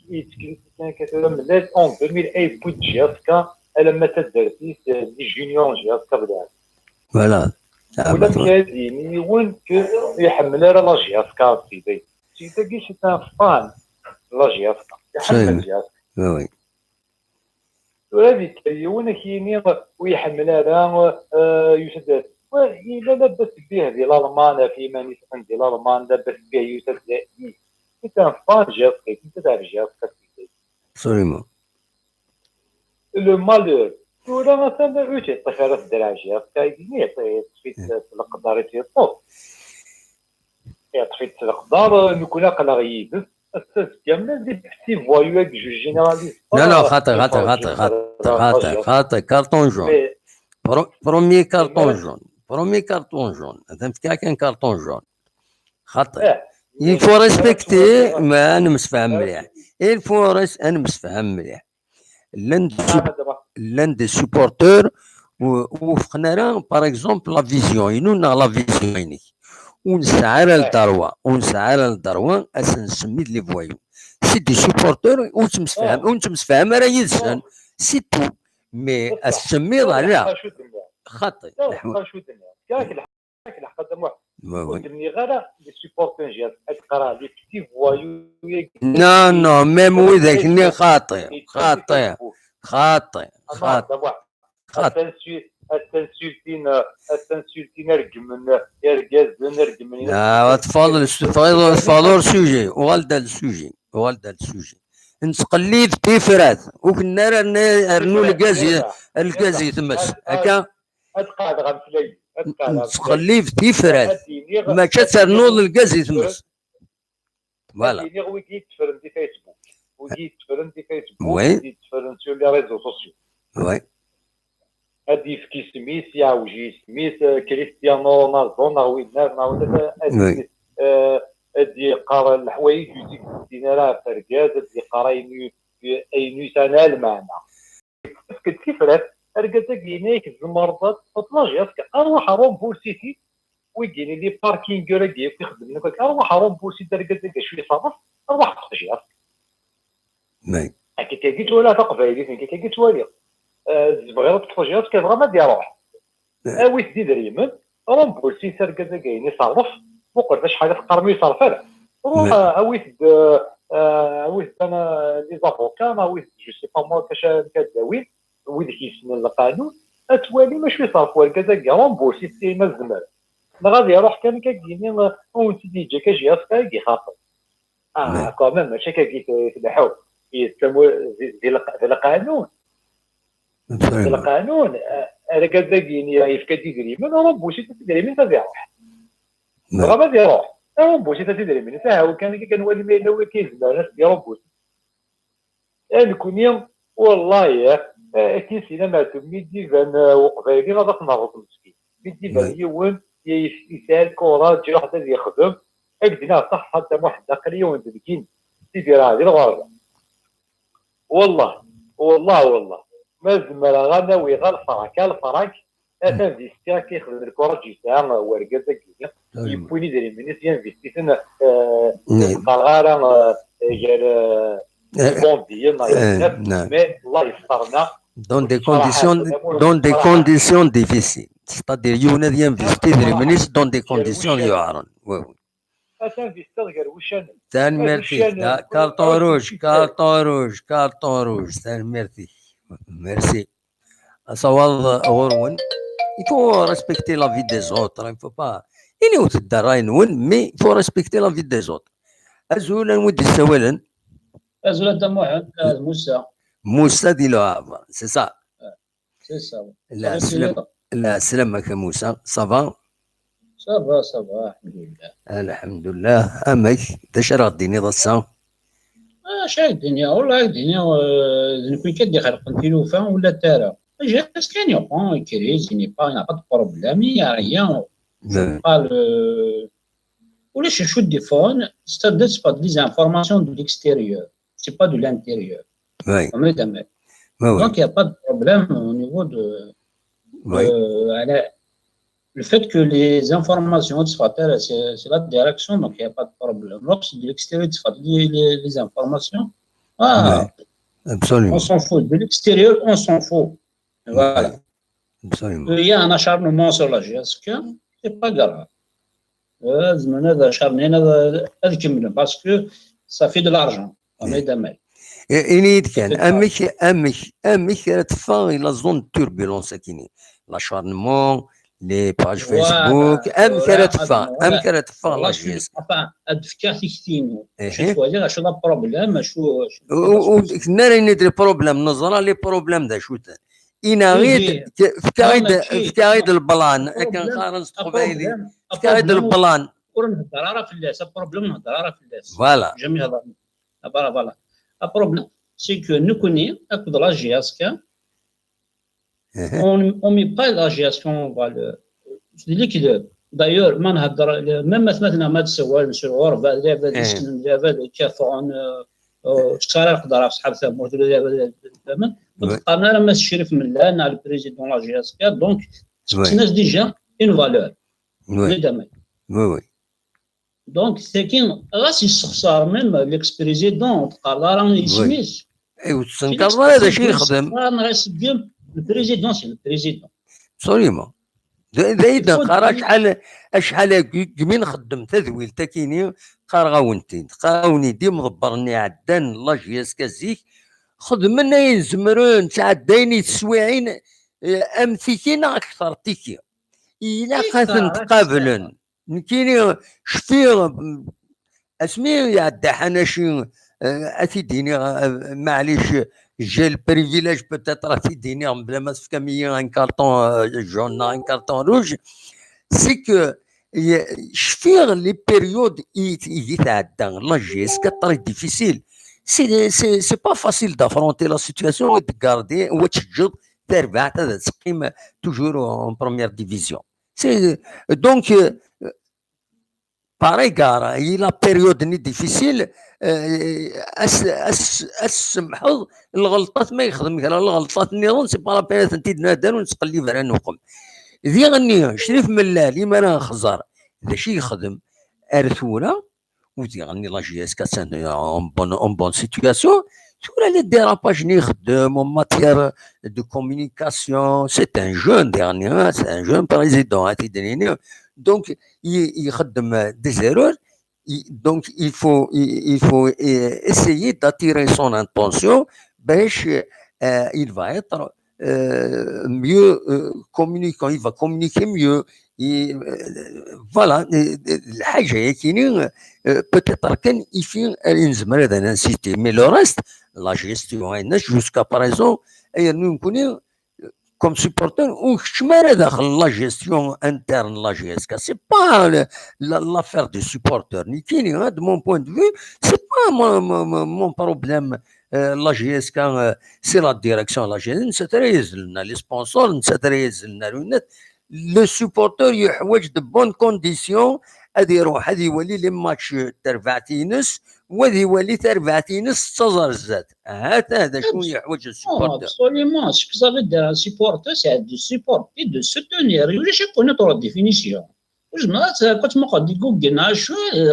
يتكلم كان ملات en 2001 بوت جياسكا لما تدرتي دي جونيور جياسكا بدات فوالا ولا كاديني وين يحمل راه لاجياسكا سيدي كي شي فان لاجياسكا يحمل جياسكا وي وهذه كيون كيني ويحمل هذا يسد إلا لاباس به ديال الألمان في مانيس عندي الألمان لاباس به يسد كان فان جاسكي كنت تعرف جاسكي absolument لو مالور ولا مثلا اوتي طفره في الدراجه كايني طفيت القدر تيطوف طفيت القدر نكون قلا غيب استاذ كامل دي بتي فوايو جو جينيراليست لا خاطئ كارطون جون بروميي كارطون جون فهمت كان كارطون جون خاطئ يفو ريسبكتي ما نمسفهم مليح يفو نمسفهم مليح لاند سوبورتور وفقنا راه باغ اكزومبل لا فيزيون ينونا لا فيزيون عينيك ونسعى للدروة اسنسمي لي فوايو سي دي سوبورتور ونتمسفهم راه يدسن سي تو مي اسمي لا خاطئ ودني غير لي سوبورتور جات تقرا لي بتي فوايو نو ميم وذاك اللي خاطئ التنسيلتين رقم يرقز تفضل سوجي وغالدا السوجي نتقليد تيفرات وكنا رنو الغاز يتمس هكا اتقاد غنسلي نتقليد تيفرات ما كترنو الغاز يتمس فوالا ويجي تفرن دي فيسبوك ويجي تفرن سور لي ريزو سوسيو وي هادي في سميث يعوجي سميث كريستيانو رونالدو ولا هادي قرا الحوايج يجيك دينارا فرقات هادي قرا اي نيسان المعنى كيف راه ارقد كينيك المرضى تطلع اروح رومبول سيتي ويجيني لي باركينغ ولا ديال يخدم لك اروح رومبول سيتي ارقد شويه صافط اروح تخرج نعم كي قلت ولا تقبايلي كي قلت ولي الزبغيره تفجيرات كيبغى ما ديروح اويت دي دريمن رومبول سيتي ارقد كاين يصرف وقلت شحال تقرمي يصرف هذا روح اويت انا لي زافوكا ما ويت جو سي با موا كداوي ويدك يسمى القانون اتوالي ماشي يصرف والكذا كاع رومبول سيتي ما الزمر غادي يروح كان كاينين اون سيدي جا كاجي كي خاطر كوميم ماشي كيتلحوا ديال القانون ديال القانون انا كداكيني يفكا تيدري من رومبول سيتي تدري من تدير روح ما ديروح رومبول سيتي تدري من حتى هو كنولي ما الا هو كيزبر ناس ديال رومبول انا كوني والله كيسينا ما تميدي بان وقبايلي غادا تنرض مسكين ميدي بان يوم يسال كره تجي واحد اللي يخدم اكدنا صح حتى واحد قريه وانت مسكين تيدير هذه الغرضه والله ما زمر غناوي غير الفراك اثا فيستيا كيخدم الكره جيتها ورقه داك يبوني ديري من سيان فيستيسن قال غير ديال mais Allah يفطرنا dans des conditions difficiles. C'est-à-dire يونا ينفيستي منيش dans des conditions يعرن. تان ميرسي كارتون روج تان ميرسي صوال غورون il faut respecter la vie des autres il faut pas il faut تدراي نون mais il faut respecter la vie des autres ازولا ودي سوالا أزول دموع موسى دي لو هافا سي سا سي سا لا سلامك موسى صافا صافا الحمد لله الحمد لله امك داش راه ديني ضسا شاي الدنيا والله الدنيا نكون كدي خلق التلوفون ولا تارا جالس كان يقون كريز ني با n'a pas de problème il y a rien قال ولا شو التليفون c'est pas des informations de l'extérieur c'est pas de l'intérieur. Oui. Donc, il n'y a pas de problème au niveau de... le fait que les informations c'est la direction, donc il n'y a pas de problème. Lorsque c'est de l'extérieur, les informations, absolument. On s'en fout. De l'extérieur, on s'en fout. Voilà. Absolument. Il y a un acharnement sur la GSK, c'est pas grave. Parce que ça fait de l'argent. إني كان أمك تفا إلى زون توربولونس كيني لاشارنمون لي باج فيسبوك أمك تفا لا جيس أدفكا تيكتينو شو هذا شو ذا بروبليم شو ناري ندري بروبليم نظرة لي بروبليم دا شو إنا غير فكايد البلان كان خارج قبايلي فكايد البلان ورا في اللاس بروبليم نهضر في اللاس فوالا جميع هذا voilà. Le problème, c'est que nous connaissons de la GSK. On ne met pas la GSK, on va le. C'est liquide. D'ailleurs, même maintenant, monsieur Orv, le président de la GSK, donc, c'est déjà une valeur. Oui. Donc, c'est qu'il y même l'ex-président, le président, c'est le président. Absolument. إذا قرا شحال كمين خدم تذويل تكيني قراونتي قراوني دي مضبرني عدان الله جياس كازيك خدم لنا يزمرون تعديني تسويعين امثيكينا اكثر تيكي الى قاثن تقابلن كيني شفير اسمي يعدى حناشي افيديني معليش جي البريفيليج بوتيتر افيديني بلا ما تفكمي ان كارطون جون ان كارطون روج سي كو شفير لي بيريود يتعدى لا جيس كطري ديفيسيل سي با فاسيل دافرونتي لا سيتوياسيون وتغاردي وتشجد تربع تقيم توجور اون بروميير ديفيزيون سي دونك par égard il a période ni difficile اسمحوا الغلطات ما يخدم مثلا الغلطات نيرون سي با لا بيريود انت نادر ونتقلب على نقم ذي غني شريف ملال لما انا خزر ذا شي يخدم ارثوله ودي غني لا جي اس كاسان اون بون سيتوياسيون سورا لي ديراباج ني يخدم اون ماتيير دو كومونيكاسيون سي ان جون ديرني سي ان جون بريزيدون تيدنيني دونك يخدم دي زيرور. Donc, il faut essayer d'attirer son attention. Il va être mieux communicant, il va communiquer mieux. Voilà, peut-être qu'il fait un incité, mais le reste, la gestion, jusqu'à présent, nous connaissons comme supporter ou la gestion interne la GSK. C'est pas l'affaire des supporters. De mon point de vue, c'est pas mon problème. La GSK, c'est la direction. La GSK, les sponsors, le supporter, il y a de bonnes conditions. هذه يروح هذه يولي لي ماتش تربعتي نص وهذه يولي تربعتي نص تزر الزاد هذا شنو يحوج السبورتر. Absolument, ce que ça veut dire un supporter, c'est de supporter, de soutenir. Je connais trop la définition. Quand tu m'as dit que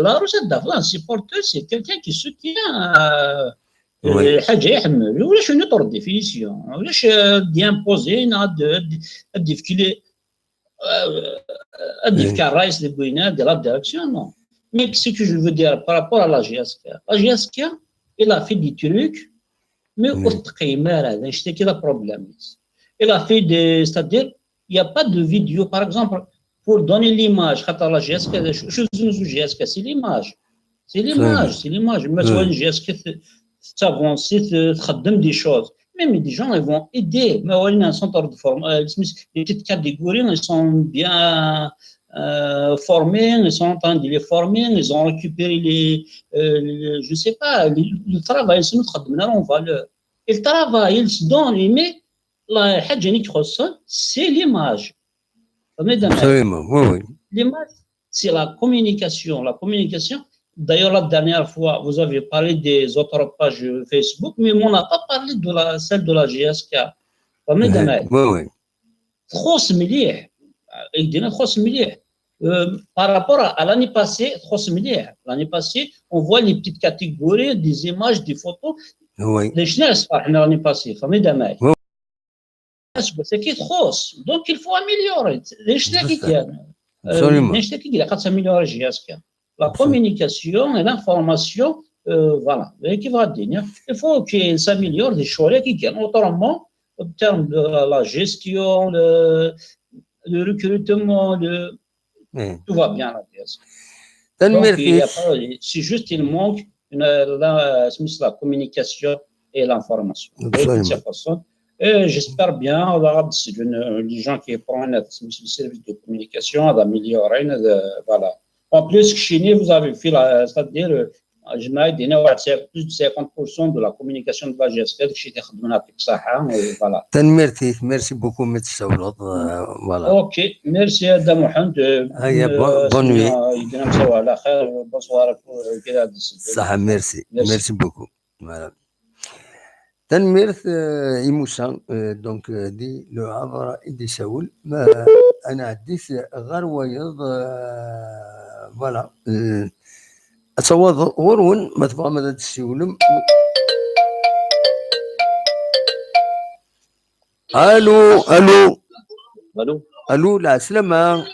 la recette d'un supporter, c'est quelqu'un qui soutient حاجة يحمل. ولا شنو طور définition. ولاش d'imposer qu'un race de Bouina de la direction, non. Mais ce que je veux dire par rapport à la GSK, elle a fait des trucs, mais c'est qui le problème. Elle a fait des, c'est-à-dire, il n'y a pas de vidéo, par exemple, pour donner l'image. La GSK, c'est l'image. C'est l'image, c'est l'image. Mais soit une GSK, ça avance, ça donne des choses. Même des gens, ils vont aider. Mais on a un centre de formation. Les petites catégories, ils sont bien formés, ils sont en train de les former, ils ont récupéré je ne sais pas, le travail, c'est notre en valeur. Et le travail, ils se donnent, mais la c'est l'image. Absolument, oui. L'image, c'est la communication. La communication. D'ailleurs, la dernière fois, vous avez parlé des autres pages Facebook, mais on n'a pas parlé de celle de la GSK. Oui. Trop مليح. Par rapport à l'année passée, trop مليح. L'année passée, on voit les petites catégories, des images, des photos. Oui. Les chenilles, l'année passée, c'est qui trop. Donc, il faut améliorer. Les chenilles qui tiennent. Les chenilles qui tiennent, s'améliorer GSK. La communication et l'information, voilà, qui va dire. Il faut qu'il s'améliore des choses qui gagnent. Autrement, en termes de la gestion, le recrutement, tout va bien. C'est juste qu'il manque la communication et l'information. Et j'espère bien, les gens qui prennent le service de communication d'améliorer, voilà. En plus, chez nous, vous avez fait, c'est-à-dire, je m'ai dit, plus de 50% de la communication de la GSK, voilà. Merci beaucoup, M. Saoulot. Voilà. Ok, merci, Adam Mohamed. Bonne nuit. Bonsoir. Merci beaucoup. Voilà. تنميرث إيموسا دونك دي لو عبر إدي ساول ما أنا عديت غير ويض فوالا أصوات غرون ما تبغى ماذا تسولم. ألو لا سلامة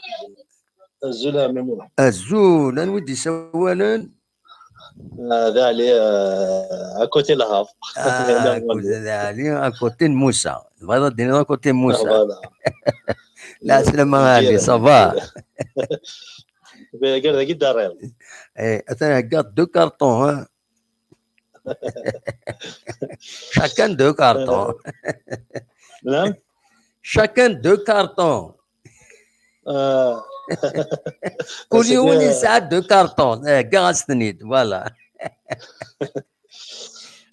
الزول أنا ودي سوالا هذا عليه اكوتي الهاف هذا عليه اكوتي موسى بغيت دينا اكوتي موسى لا سلامة غالي صافا قال لك داريل انا قاد دو كارطون ها شاكان دو كارطون نعم شاكان دو كارطون كل يوم يساعد دو كارطون كاع سنيد فوالا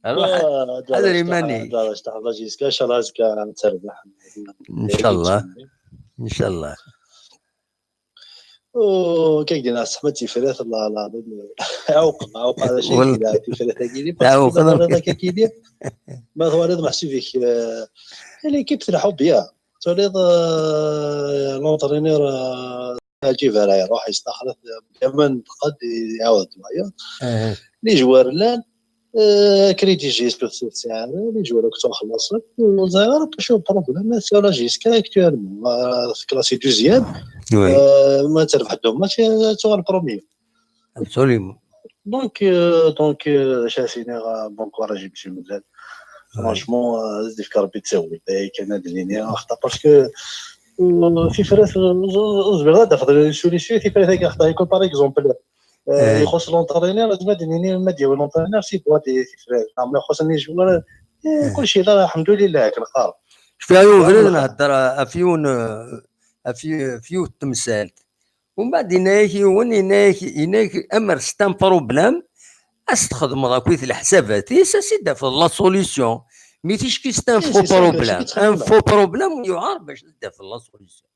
هذا ريماني ان شاء الله جيسكا ان شاء الله تربح ان شاء الله ان شاء الله وكي قلنا احمد تيفرات الله لا عوق هذا شيء كذا تيفرات كيدير عوق هذا كيدير ما هو هذا محسوب فيك اللي كيف تلعب بيا توليد لونترينير جي فراي يروح يستخلص كمان قد يعاود معايا لي جوار لان كريدي جيسكو ساعه لي جوار كنت نخلص وزاير باش بروبليم سالا جيسكا اكتوالمون في كلاسي دوزيام ما تربح دوما تو البروميير ابسوليومون دونك شاسيني بون كوراج باش مزال فرانشمون زيد في كربي تسوي كان هاد اللينيا اخطا باسكو في فرات زبر غادا فضل سوليسيون في فرات اخطا يكون باغ اكزومبل يخص لونترينير لازم ديني ما ديال لونترينير سي بواتي في فرات ما يخصني جوار كلشي لا الحمد لله كنقار شفاو غير نهضر فيو التمثال ومن بعد يناك امر ستان بروبليم استخدم ذاك الحسابات سيدا في لا سوليسيون مي تيشكي ستان فو بروبليم ان فو بروبليم يعار باش تدا في لا سوليسيون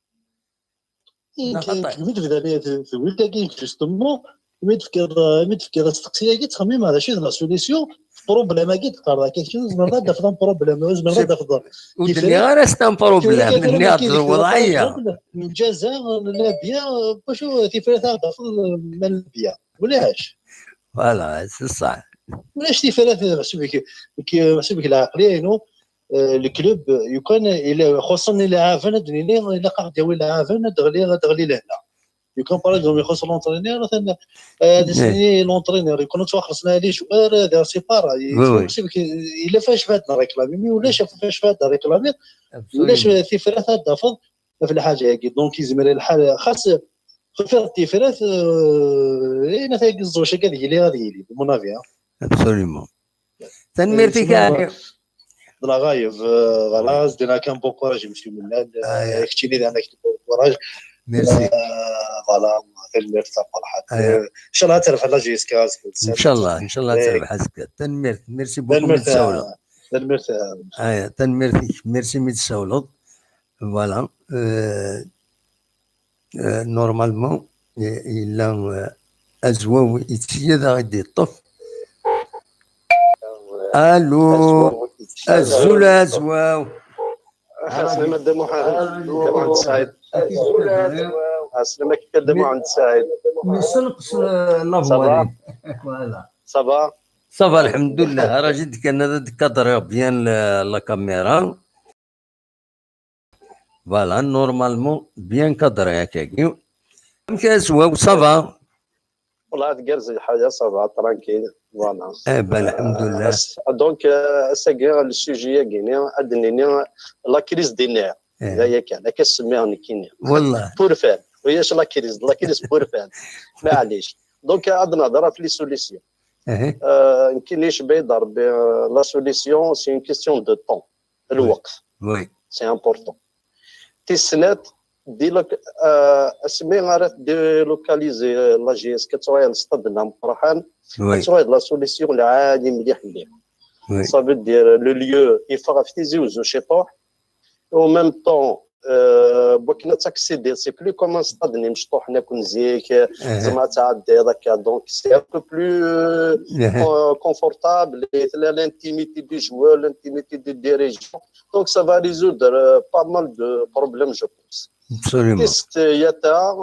كميت في ذلك في ولتاكين جوستومون متفكر تستقسي كي تخمم هذا شي لا سوليسيون بروبليم كي تقرا كيفاش مرات دافع بروبليم مرات دافع ودنيا غير ستان بروبليم مني هضر وضعيه الجزاء لا بيان باش تيفرات دافع من بيان ولاش فوالا سي صح ولاش تيفرات محسوبك العقليه انه الكلوب يكون الى خصوصا الى عافنا دنيا الى قاعد يولي عافنا دغلي لهنا يكون باغ اكزومبل يخص لونترينير مثلا ديسني لونترينير يكون توخصنا لي جوار دار سيبارا محسوبك الا فاش فاتنا ريكلامي ولاش فاش فاتنا ريكلامي ولاش تيفرات دافض في الحاجه هكي دونك يزمر الحال خاص في التيفرات انا تاع الزوج هكا اللي غادي مون افي ابسوليومون تنميرتي كاع لا غايب خلاص دينا كان بون كوراج مشي من هنا كتيني انا كتب كوراج ميرسي فوالا تنميرت فرحات ان شاء الله تربح لا جيسكا ان شاء الله تربح اسكا تنميرت ميرسي بوكو متساولة تنميرتي ميرسي متساولة فوالا نورمالمون الا ازواو يتسيد غادي يطف الو الزولا ازواو اسلم الدمو عند سعيد اسلمك الدمو عند سعيد نسنقص لافوالي فوالا صافا الحمد لله راه جد كان هذا كادر بيان لا كاميرا فوالا نورمالمون بيان كادر هكاكي كاسوا صافا والله تقرز الحاجه صافا ترانكيل فوالا الحمد لله دونك ساكي السوجي كيني ادنيني لا كريز دينير هي كان كنسميها كيني والله بور فان وياش لا كريز بور فان معليش دونك عاد نهضر في لي سوليسيون يمكنليش بيضر لا سوليسيون سي اون كيستيون دو طون الوقت وي سي امبورطون تيسنات ديلوك اسمي غير ديلوكاليزي لا جي اس كتوعي ستادنا مطرحان كتوعي لا سوليسيون العالي مليح صافي دير لو ليو يفغفتيزي وزو شيطوح او ميم طون بوكنا تاكسيدي سي بلو كوم ستادني مشطوح ناكل زيك زعما تعدي هذاك دونك سي ان بو بلو كونفورتابل لانتيميتي دي جوار لانتيميتي دي ديريجون دونك سا فا ريزودر با مال دو بروبليم جو بونس تيست يتا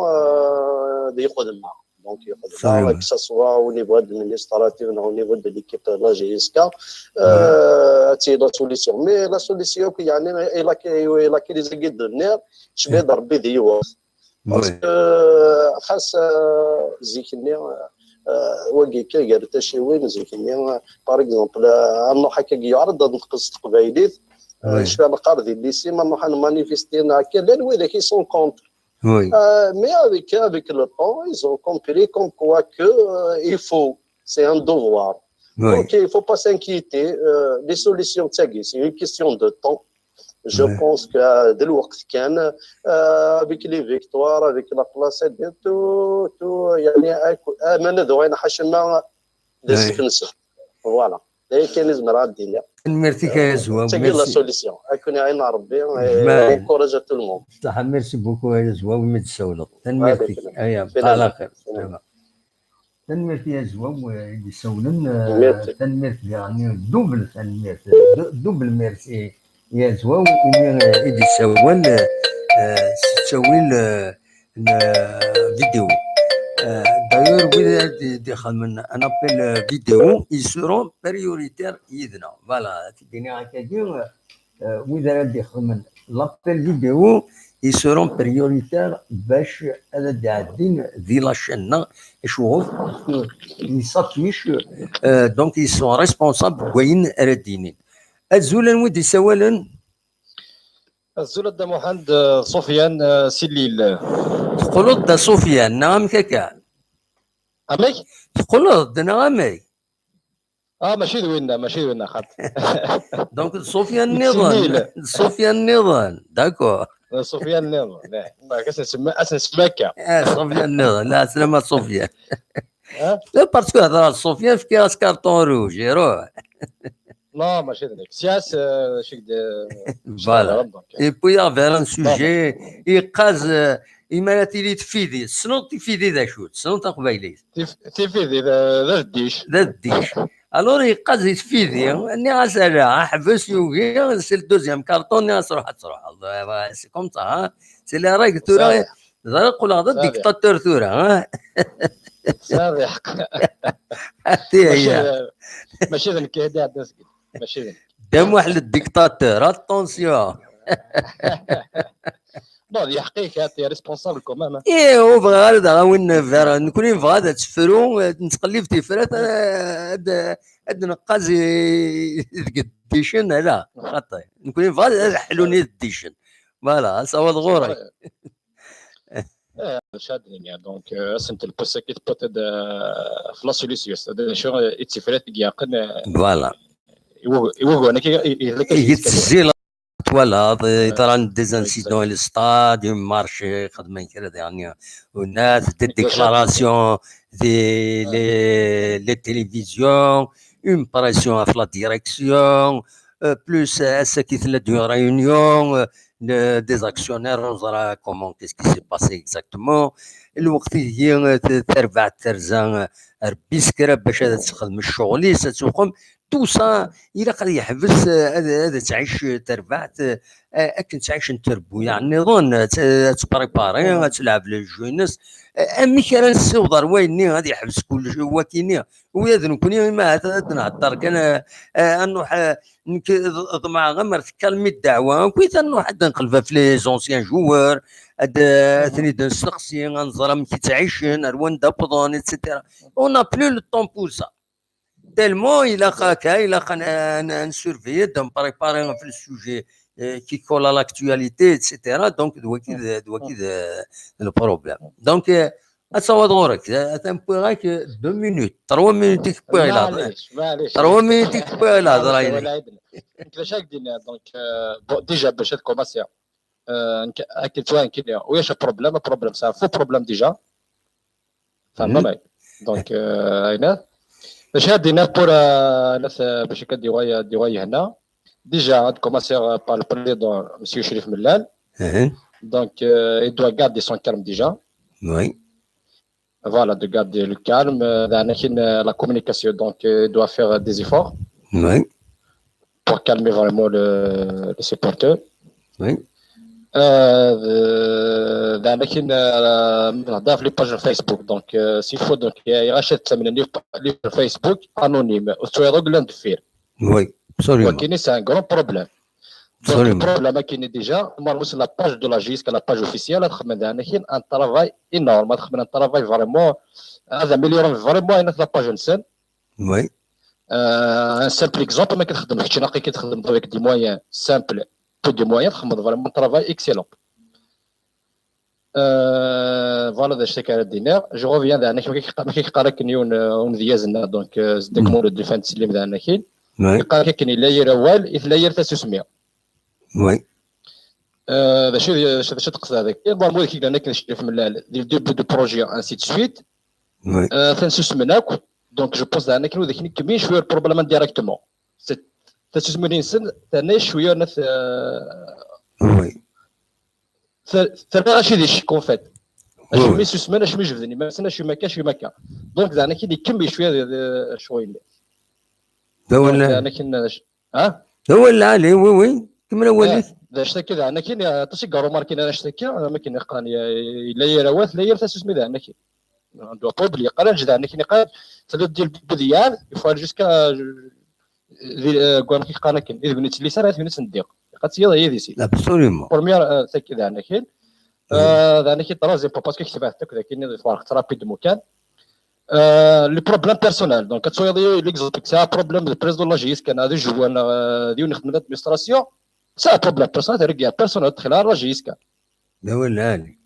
دي يخدمها دونك يخدمها كو سوا او نيفو ادمينستراتيف او نيفو دو ليكيب لا جي اس كا تي لا سوليسيون مي لا سوليسيون يعني الا كريز قد النير شبيه ضربي ديوا باسكو خاص زيكني وكي كير تاشي وين زيكني باغ اكزومبل انو هكا يعرض نقص قبايليت شفنا القرض الليسي ما نروح مانيفيستينا هكا لا ولا كي سون كونتر Oui. Mais avec le temps, ils ont compris comme quoi que il faut, c'est un devoir. Oui. Donc il ne faut pas s'inquiéter. Les solutions, c'est une question de temps. Je pense que dès le temps, avec les victoires, avec la place, tout, يعني أمانة دوين حشنا دسكنسة. Voilà. ده كان لازم نراد الدنيا. ميرسي كا زوا تاقي لا سوليسيون اكون عين ربي انكوراج تو الموند صح ميرسي بوكو يا زوا وما تسولط ميرسي ايا على خير تنميرتي يا زوا اللي سولن تنميرتي يعني دوبل تنميرتي دوبل ميرسي يا زوا اللي سول تسويل فيديو d'ailleurs دي خمن انا ابل فيديو ils seront prioritaires يدنا فوالا تديني هكاكي واذا دي خمن لابل فيديو ils seront prioritaires باش هذا داعدين ذي لاشين شوف يصافيش دونك ils sont responsables وين ردينين الزولان ودي سوالن الزولة دا محمد سفيان سليل تقولوا دا سفيان نعم كاكا أمي تقولوا دا نعمي ماشي دوينا خاط دونك سفيان النظام سفيان النظام داكور سفيان النظام لا اسم سماكة سفيان النظام لا سلامة سفيان لا باسكو هضر سفيان في كاس كارطون روج يروح Non, ماشي هذاك سياس شي فوالا اي بوي افير ان سوجي يقاز اما تيلي تفيدي سنو تفيدي ذا شوت سنو تقبايلي تفيدي ذا الديش الور يقاز يتفيدي اني غاسالا حبس يوغي سي الدوزيام كارطون ني غتروح الله سي كوم سا سي لي راك تورا نقول هذا ديكتاتور تورا صافي حتى هي ماشي ذاك هذا ماشي ذاك دام واحد الديكتاتور اتونسيون نو دي حقيقة تي ريسبونسابل كومام هو بغا هذا وين فير نكون بغا هذا تفرو نتقلب تيفرات هاد نقاز الديشن لا خاطر نكون بغا حلوني الديشن فوالا صواد غوري شادني دونك اسنت البوسكيت بوتد فلا سوليسيوس هذا شو اتفرات يقن فوالا يوغو انا يتسجل voilà طبعا ديزانسيدون للستاد مارشي خدمه كذا يعني والناس دي ديكلاراسيون دي لي تيليفزيون اون بريسيون في لا ديريكسيون بلوس اساكيت لا دو ريونيون des actionnaires نظرا كومون كيس كي سي باسي اكزاكتومون الوقت هي تربع ترزان ربي سكره باش تخدم الشغل تقوم تو سا الى قد يحبس هذا تعيش تربعت اكن تعيش نتربو يعني نظن تبريباري تلعب للجوينس امي كان السودر ويني غادي يحبس كل شيء هو كيني وياذن كوني ما نهضر كان انه مع غمر كلمه الدعوه كويت انه حد نقلبها في لي زونسيان جوار ثاني نسقسي نظرا كي تعيشن رواندا بضون ايتترا اون بلو لو طون بور سا تالمون الى خاكا الى خانا نسورفي دون بريباري في السوجي كي كولا لاكتواليتي ايتترا دونك دوكي البروبليم دونك اتصور غورك تنبغيك 2 مينوت 3 مينوت تكبر معليش 3 مينوت تكبر الهضره كيفاش قلنا دونك ديجا باش تكوماسي اكيد شويه كده ويش بروبليم سا فو بروبليم ديجا فهمنا دونك هنا باش هادينا بور ناس باش كديوي هنا ديجا عند كوماسي با لو بريزيدون مسيو شريف ملال دونك il doit garder son calme déjà oui voilà de garder le calme la communication donc il doit faire des efforts oui pour calmer vraiment les supporters oui لكن نهضر في لي باج فيسبوك دونك سي فو دونك يراشد من لي فيسبوك انونيم وتويروغ لاندفير وي ابسوليومون ولكن سي ان غران بروبليم البروبليم كاين ديجا مرموس لا باج دو لا جيسك لا باج اوفيسيال تخدم عندنا كاين ان طرافاي انورم تخدم ان طرافاي فريمون هذا مليون فريمون انا لا باج نسن وي ان سامبل اكزومبل ما كتخدمش كي ناقي كتخدم افيك دي مويان سامبل peu de moyens تخدم فريمون طرافاي اكسيلون فوالا هذا الشيء كان دينار جو روفيان دانا ما كيقرا نيون ديازنا دونك زدك مولد دو فان تسليم دانا كاين يقرا كاين لا يرى وال لا يرى تسميه وي هذا شو تقصد هذاك المهم كي انا كنشرف من ديال ديبو دو بروجي انسي دو سويت تنسوس مناك دونك جو بوز دانا كاين كمين شويه البروبليم ديريكتومون 83 سنه ثاني شويه ناس وي ثاني غاشي دي الشك اون فيت اش مي سمانه اش مي جبدني ما سنه شي مكا دونك زعما كي يكمل شويه شويه هو ولا انا كنا هو ولا علي وي كمل اول ذا اشتكي ذا انا كاين تشكا روماركي انا اشتكي ما كاين قاني لا يروات لا يرث اسمي ذا انا كاين دو بوبلي قال جدا انا كاين قال تلد ديال بديان يفال جوسكا كون كي قال كاين اذا بنيت لي سنه بنيت نديق قالت هي دي سي ابسوليومون بروميير تاكي ذا انا كاين ذا انا كاين ترازيم باسكو كتبها حتى كذا كاين فرق رابيد مكان لي بروبليم بيرسونيل دونك كتصوي ليكزومبل سا بروبليم دو بريزيدون لا جيس كان هذا جو انا ديو نخدم لادمينستراسيون سا بروبليم بيرسونيل ترقى بيرسونيل تدخل على جيس كان لا ولا علي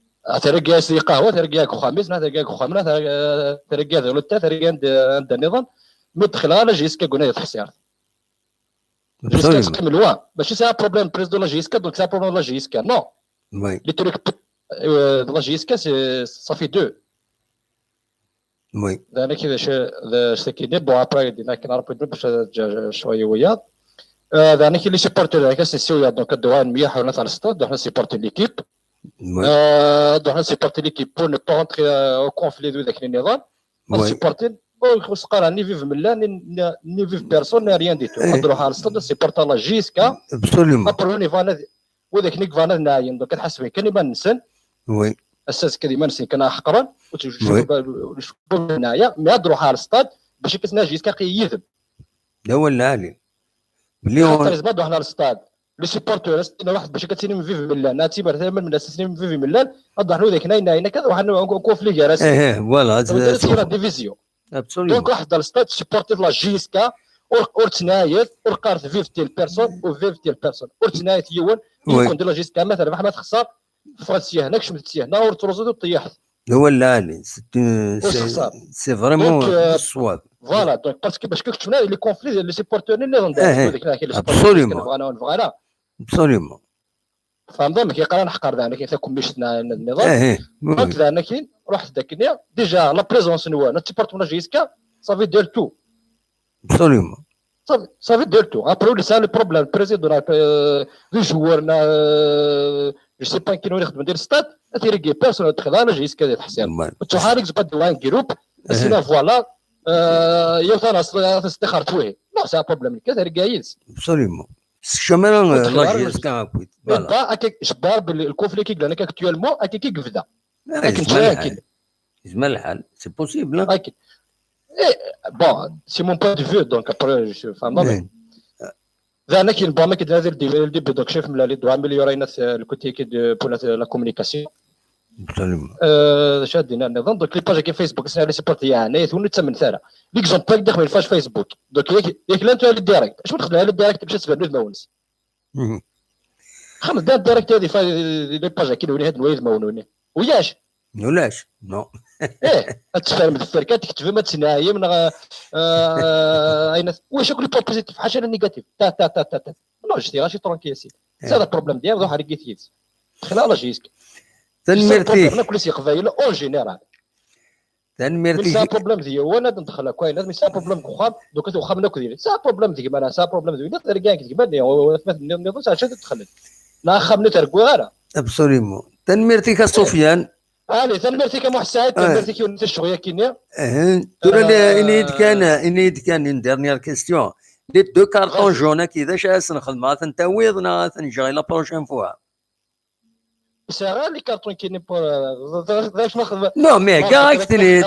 ترقى سي قهوه ترقى خميس ترقى خمنا ترقى ذولتا ترقى عند النظام مدخل على جيس كان قلنا تحسير جيس كان ملوا ماشي سا بروبليم بريزيدون لا جيس كان دونك سا بروبليم لا جيس كان نو وي لي تروك لا جيس كان صافي دو وي انا كذا شتكيني بو ابري دينا كنعرفوا باش شويه ويا انا كي لي سيبورتور هكا سيسيو دونك الدوان 100 حنا تاع الستاد دوحنا سيبورتي ليكيب دوحنا سيبورتي ليكيب بور نو با اونتري او كونفلي دو ذاك النظام سيبورتي خص قرا ني فيف ملا ني فيف بيرسون ني ريان دي تو نروح على الستاد سيبورتا لا جيسكا ابسوليومون ابروني فانا وذاك نيك فانا نايم دونك كنحسب كان ما نسن وي اساس كلمه نسي كان حقرا وتشوف هنايا ما تروح على الستاد باش كتنا جيسكا كيذب لا ولا علي بلي حتى لازم نروح على الستاد لي سيبورتور استنا واحد باش كتسيني من فيفي ميلان ناتيبر ثمن من السيني من فيفي ميلان نروحوا ذاك ناينا كذا واحد كوفلي جالس فوالا هذا ديفيزيون دونك واحد على الستاد سيبورتي لا جيسكا اور تنايت اور قارت فيفتي البيرسون وفيفتي البيرسون اور تنايت يون يكون دير لا جيسكا مثلا واحد ما تخسر فرنسيه هناك شمتيه هنا ورتروزو طيحت هو لا علي سي فريمون الصواب فوالا دونك باسكو باش كنت لي كونفلي لي سيبورتور اللي ندير هذيك ابسوليومون ابسوليومون فهمت كيقرا نحقر انا كيف كوميشنا النظام دونك انا كاين رحت ذاك النيا ديجا لا بريزونس نوا تيبورتمون جيسكا صافي دير تو ابسوليومون صافي دير تو ابرو لي سا لو بروبليم بريزيدون لي جوورنا جو سي با كي يخدم ديال ستاد تيريكي بيرسون دخل على جيسكا ديال حسين تحارك زبد وان جروب سينا فوالا يوثنا استخرتوه نو سا بروبليم كذا رجايز ابسوليومون شمال لا جيسكا كويت فوالا اكيك جبار بالكونفلي كي لانك اكطوالمون اكيك كفدا يزمل الحال سي بوسيبل اكيد بون سي مون بوان دو فيو دونك ابري جو فهمت انا كاين بون ما كيدير دي دونك شاف ملي لي دو اميليورينا الكوتي كي بور لا كومونيكاسيون شادينا النظام دونك لي باج كي فيسبوك سنا لي سيبورتي يعني ثوني تمن ثاره ليكزومبل داخل الفاش فيسبوك دونك ياك لا انت على الديريكت اش تدخل على الديريكت باش تبان ما ونس خمس دار الديريكت هذه لي باج كي نوري هاد الوالد ما ونوني وياش ولاش نو تفهم الفركات تكتب ما تنايم اين واش كل بوزيتيف حاجه نيجاتيف تا تا تا تا نو جيتي غاشي ترونكيسي هذا البروبليم ديال روح ريكيت يدز دخل على جيسك تنمرتي انا كل شيء قبايل اون جينيرال تنمرتي سا بروبليم ديال وانا ندخل كوين لازم سا بروبليم خام دوك تو خام ناكل ديال سا بروبليم ديال انا سا بروبليم ديال رجعك تقبل نظام عشان تدخل لا خام نتركوا غير ابسوليومون تنمرتي كسفيان allez تنمرتي كمحسن تنمرتي كي انت شويه كينيا ترى انيد كان une dernière question les deux cartons jaunes كيفاش نخدم تنتويضنا تنجي لا بروشين فوا سي غير لي كارطون كاينين باش ناخذ نو مي كاع تنيد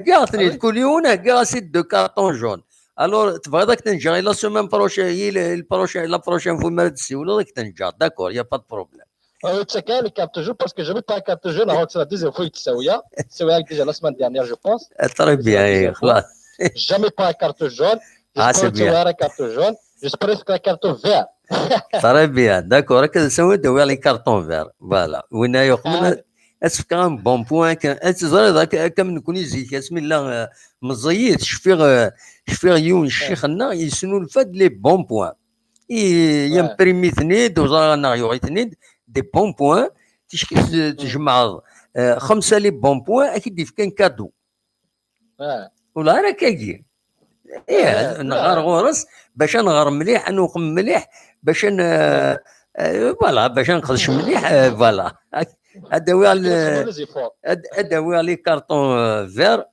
كاع تنيد كل يوم كاع سي دو كارطون جون الور تبغى داك تنجي لا سيمين بروشين هي البروشين لا بروشين فوا مرتسي ولا داك تنجا داكور يا با دو بروبليم تسكا لي كارت جو باسكو جابي با كارت جو لا هوك سا دوزيام فوا تساويه تساويها ديجا لا سمان ديرنيير جو بونس تري بيان خلاص جامي با كارت جون سي بيان كارت جون جيسبريس كارتون فير تري بيان داكور هكا نسوي دوي لي كارطون فير فوالا وين يقوم اسف كان بون بوان كان اتزار ذاك كم نكون يزيك بسم الله مزيت شفيغ يون الشيخنا يسنو الفاد لي بون بوان يمبريمي ثنيد وزارنا يوعي ثنيد دي بون بوان تجمع 5 لي بون بوان اكيد كان كادو ولا راه كاكي نغار غورس باش نغار مليح نوقم مليح باش فوالا باش نقدش مليح فوالا هذا هو لي كارطون فير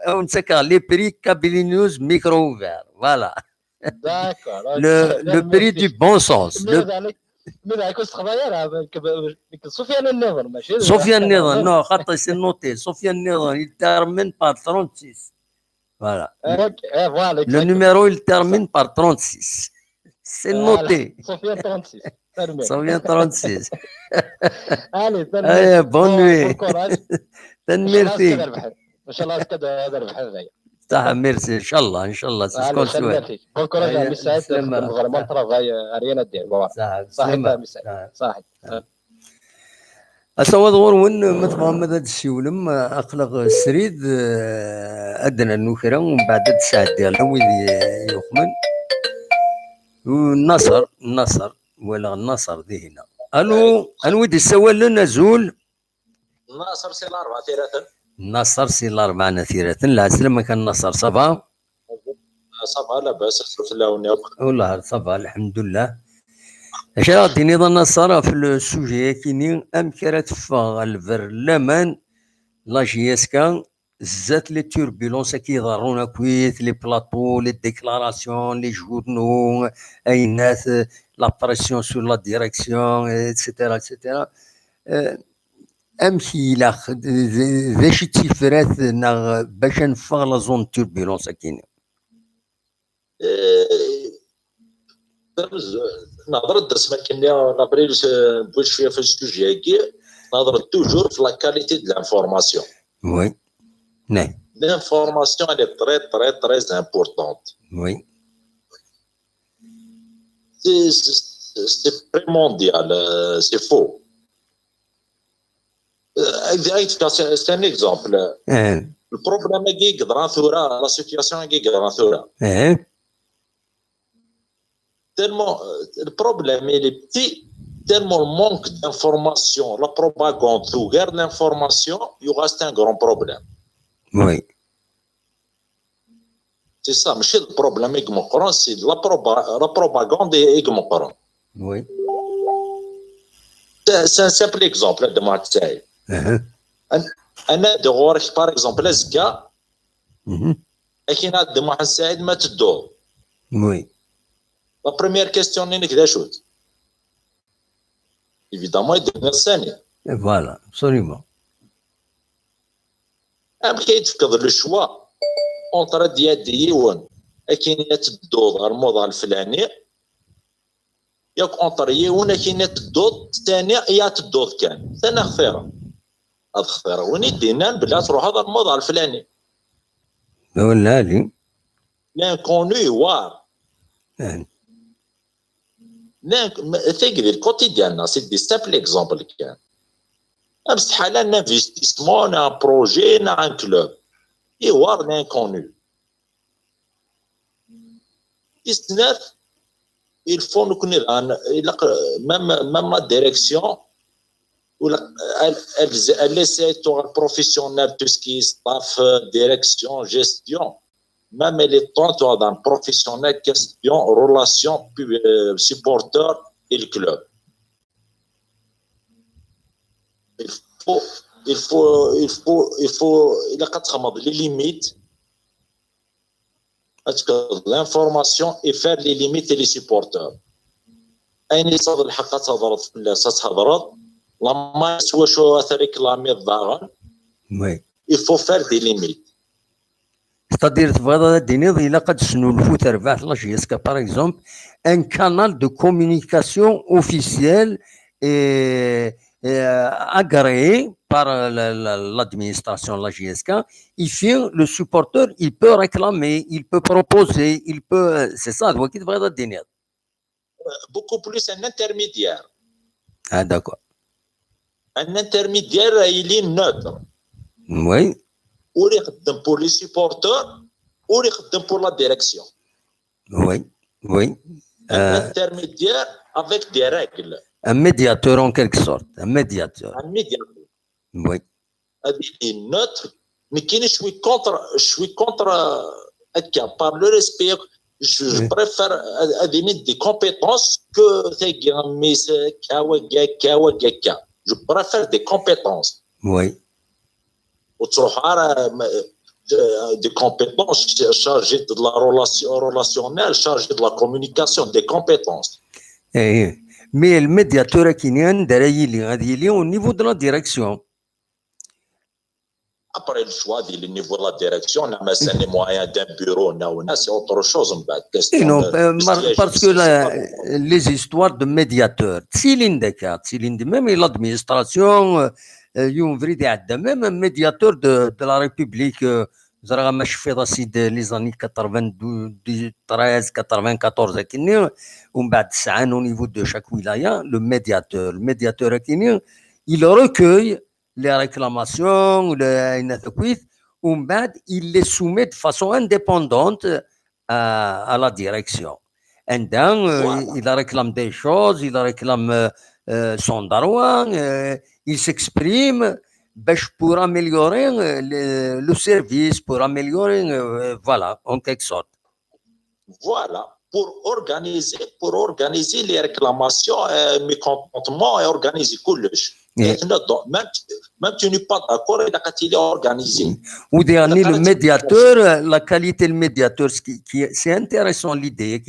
او نسكر لي بري كابيلي نيوز ميكرو فير فوالا le prix du bon sens. Sofiane Nidal, ماشي Sofiane Nidal, non, خاطر c'est noté. Sofiane Nidal, il termine par 36. Voilà. Le numéro, il termine par 36. C'est noté. Sofiane 36. Sofiane 36. Allez, bonne nuit. Bon courage. Merci. ان شاء الله هذا الربح هذايا صح ميرسي ان شاء الله ان شاء الله سي سكول سويت بون كوراج على مساعد تخدم فريمون طرافاي ريان دير صحيح مساعد صحيح أصوات غور وين مثل محمد هاد السيولم أقلق السريد أدنى النكرة ومن بعد الساعة ديالهم يخمن والنصر ولا النصر دي هنا ألو أنويد السوال لنا زول النصر سي الأربعة ثلاثة النصر سي الأربعة نثيرة لا سلم كان النصر صبا صبا لا بأس الحمد لله ونيوك والله صبا الحمد لله اش غادي نظن النصارى في السوجي كاينين امكره تفاغ البرلمان لا جيسكا زات لي توربولونس كيضرونا كويت لي بلاطو لي ديكلاراسيون لي جورنو اي ناس لا بريسيون سور لا ديريكسيون ايتترا ايتترا امشي لا ذا شي تيفرات باش نفاغ لا زون توربولونس كاينين نهضر الدرس ما كاين نابري نبغي شويه في السوجي هكي نهضر توجور في لا كاليتي دو لانفورماسيون وي نعم لانفورماسيون elle est très très très importante oui c'est primordial c'est faux c'est un exemple le problème هكي يقدر ثوره لا سيتياسيون هكي يقدر ثوره tellement le problème il est petit tellement le manque d'information la propagande ou guerre d'information il reste un grand problème oui c'est ça mais le problème c'est la propagande et oui c'est un simple exemple de ma taille انا دغور par exemple ازكا اكينا د محمد سعيد ما تدو oui la première question نينك دا شوت évidemment يدير الثانية voilà absolument كي يتفقد الشوا اونطرا ديال ديوان اكاين تدوض الموضوع الفلاني ياك اونطرا يوان اكاين تدوض الثاني يا تدوض كان ثاني خطيرة هاد خطيرة وين يدينا بلا تروح هذا الموضوع الفلاني ولا لي لانكوني وار تقري الكوتي ديالنا سي دي سامبل اكزومبل كان بصح لا انفستيسمون ان بروجي نا ان كلوب يوار لانكوني استناف il faut نكون même la direction elle essaie de professionnel tout ce qui est staff direction gestion même les temps d'un professionnel question relation supporter et le club il faut il a quatre les limites l'information et faire les limites et les supporters اين يصدر الحق تهضرت في الاساس هضرت لما سوا شو اثرك لامي الضاغن وي il faut faire des limites c'est-à-dire تبغى دينيض الا قد شنو الفوت ربع لا جيسكا باغ اكزومبل ان كانال دو كومونيكاسيون اوفيسيال agréé par l'administration la JSK, le supporter, il peut réclamer, il peut proposer, il peut, c'est ça, donc il devrait donner. Beaucoup plus un intermédiaire. Ah d'accord. Un intermédiaire, il est neutre. Oui. Ou il est pour les supporters, ou il est pour la direction. Oui, oui. Un intermédiaire avec des règles. Un médiateur en quelque sorte, un médiateur. Un médiateur. Oui. Il est neutre, mais qui je suis contre par le respect, je préfère des compétences que je préfère des compétences. Oui. Des compétences chargées de la relation relationnelle, chargées de la communication, des compétences. Mais le médiateur au niveau de la direction. Après le choix du niveau de la direction, on a les moyens d'un bureau, c'est autre chose. Non, parce que les histoires de médiateurs, même l'administration, même un médiateur de la République, les années 93, 94, au niveau de chaque wilaya, le médiateur, il recueille les réclamations, il les soumet de façon indépendante à la direction. Il réclame des choses, il réclame son droit, il s'exprime pour améliorer le service, pour améliorer, voilà, en quelque sorte. Voilà, pour organiser les réclamations, mécontentements et organiser tout le même tu n'es pas d'accord, il est organisé. Ou dernier, le médiateur, la qualité du médiateur, c'est intéressant l'idée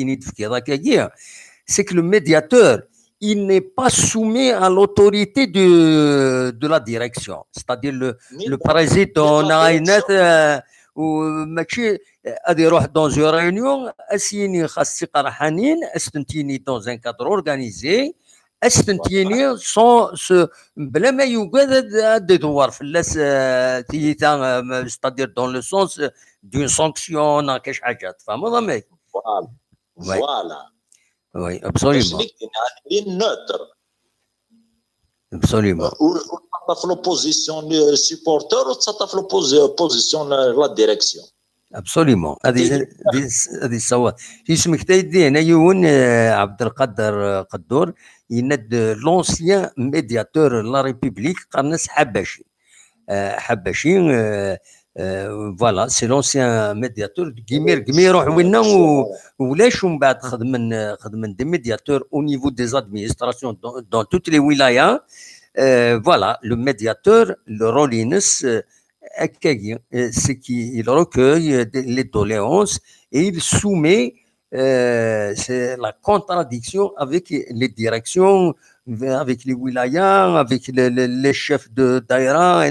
c'est que le médiateur, il n'est pas soumis à l'autorité de la direction. C'est-à-dire le président ou dans une réunion, dans un cadre organisé, بلا ما يوجد devoir c'est-à-dire dans le sens d'une sanction كاش حاجات فاهم ضمك voilà oui absolument absolument وتصطف l'opposition supporter وتصطف l'opposition la direction absolument هذه سوا اسمك تيدي انا يون عبد القادر قدور يند l'ancien médiateur de la République قرنس حباشي voilà c'est l'ancien médiateur قمير يروح وينا ولاش من بعد خدم des médiateurs au niveau des administrations dans toutes les wilayas voilà le médiateur le rôle c'est qu'il recueille les doléances et il soumet c'est la contradiction avec les directions, avec les wilayas, avec les chefs de daïra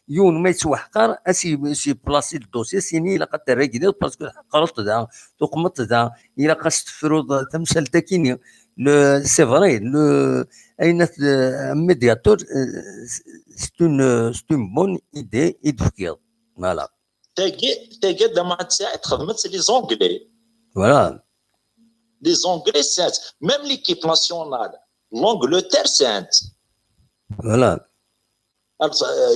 يون ما يتوحقر اسي بلاصي الدوسي سيني الا قد الرجل باسكو قررت ذا تقمت ذا الا قصت تفرض تمثل تكيني سي فري اين ميدياتور c'est une bonne idée يدفكيض voilà تاكي ما تساعد خدمت لي زونغلي voilà les Anglais c'est même l'équipe nationale l'Angleterre c'est voilà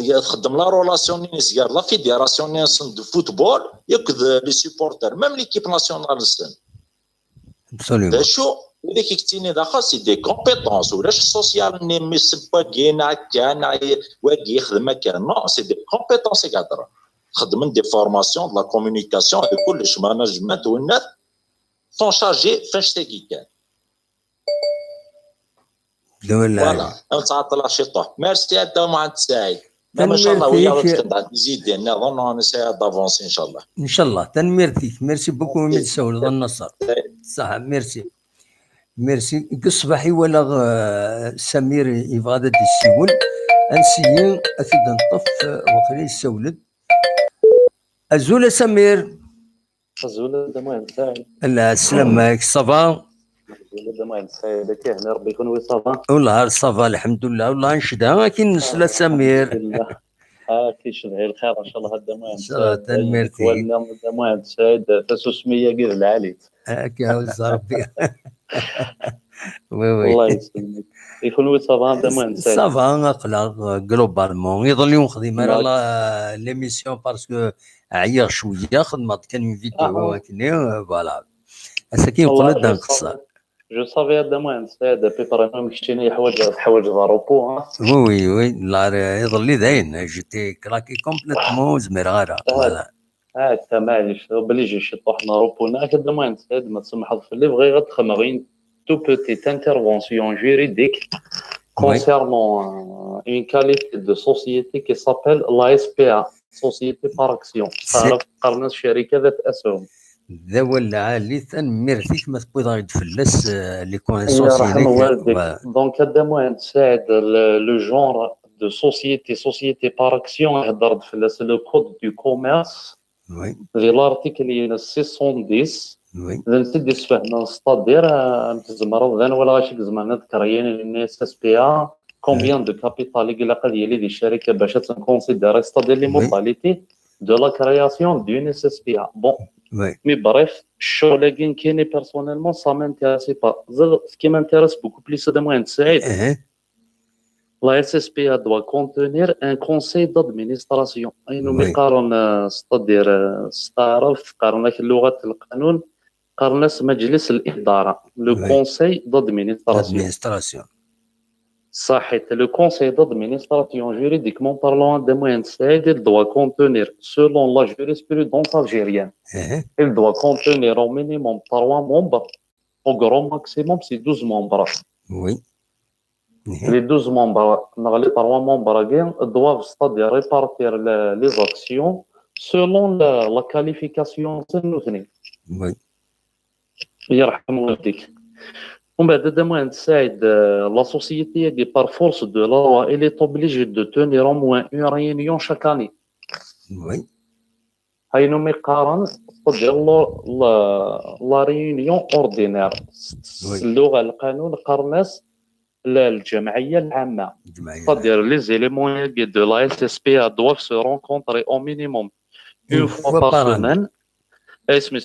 يخدم لا رولاسيون نيزيار لا فيدراسيون دو فوتبول ياخذ لي سيبورتر ميم ليكيب ناسيونال سن absolument شو اللي كيكتيني داخل سي دي كومبيتونس ولاش السوسيال ني مسبا كينا كان واقي يخدم كان نو سي دي كومبيتونس كادر خدمن دي فورماسيون دو لا كومونيكاسيون كلش مانجمنت والناس سون شارجي فاش تاكي كان فوالا نتعطل شي طوح ميرسي هذا مع سعيد ما شاء الله وياك تزيد نظن نساعد دافونسي ان شاء الله ان شاء الله تنميرتيك ميرسي بوكو من السول ظن النصر صح ميرسي قصبحي ولا سمير يبغى دي السول انسيين اثيد نطف وخلي السولد الزول سمير الزول دموع سعيد لا السلام صافا دموع سعيد كيهنا ربي يكون وي صافا والله صافا الحمد لله والله نشدها كاين نسلا سمير كيشبه الخير ان شاء الله الدموع ان شاء الله تنميرتي ولنا دموع سعيد تسوسميه كيف العالي هكا وز ربي وي الله يسلمك يكون وي صافا دموع سعيد صافا قلق جلوبالمون يظل يوم خديم على ليميسيون باسكو عيا شويه خدمت كان فيديو كني فوالا اسكي وقلت نقصر جو سافي هذا موان سعيد بيبريمون كشتيني حوايج ضروبو وي لا يظل لي داين جيتي كراكي كومبليتمون زمير غادا فوالا هكا معليش بليجي شي طوحنا روبونا هكذا ما نتساعد ما تسمح في اللي بغي غتخمم غير tout petite intervention juridique concernant une qualité de société qui s'appelle la SPA, Société par Action. تعرف قرنا الشركة ذات أسهم. ذا ولا عالي ميرتيك ما تبغي غير تفلس لي كونيسونس يا رحم والديك. دونك هذا ما نتساعد لو جونر de société par action هضر تفلس لو كود دو كوميرس. في الارتيكل اللي 610 اذا نسيت تفهمنا ستادير نتزمر انا ولا غاشي زعما نذكر يعني اس اس بي ا كومبيان دو كابيتال اللي قال ديالي دي الشركه باش تنكونسيدير ستادير لي موطاليتي دو لا كرياسيون دون اس اس بي ا بون مي بريف الشغل اللي كاين بيرسونيلمون سا مانتيريسي با سكي مانتيريس بوكو بليس هذا موان سعيد. La SSPA doit contenir un conseil d'administration. أينو مقارن ستادير ستعرف قارنا في لغة القانون قارنا مجلس الإدارة لو conseil d'administration. صحيت le conseil d'administration juridiquement parlant de moyen de il doit contenir selon la jurisprudence algérienne il doit contenir au minimum 3 membres au grand maximum c'est 12 membres. Oui. Les 12 membres, les 3 membres doivent c'est-à-dire répartir les actions selon la qualification. Oui. يرحم والديك. ومن بعد دائما تساعد la société qui par force de la loi elle est obligée de tenir au moins une réunion chaque année. Oui. هاينو مقارن c'est-à-dire la réunion ordinaire. اللغة القانون قرناس الجمعية العامة. C'est-à-dire les éléments de la SSPA doivent se rencontrer au minimum une fois par semaine.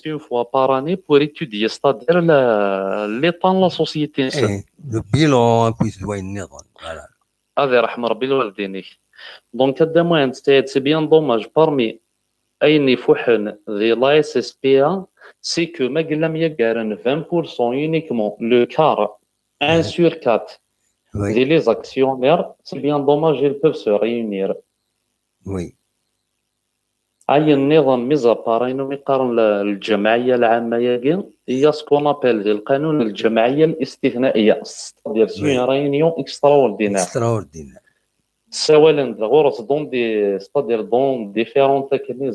Une fois par année pour étudier, c'est-à-dire l'état de la société. Le bilan كويس دواء النظام. هذا رحم ربي الوالدين. Donc c'est bien dommage parmi أي فحن de la SSPA c'est que ما قلنا يقارن 20% uniquement le quart 1 sur 4 les actionnaires c'est bien dommage ils peuvent se réunir. Oui. أي النظام ميزابار إنه مقارن الجمعية العامة ياكي هي سكون أبل القانون الجمعية الاستثنائية c'est-à-dire c'est une réunion extraordinaire. سواء غرس دون دي c'est-à-dire dans différentes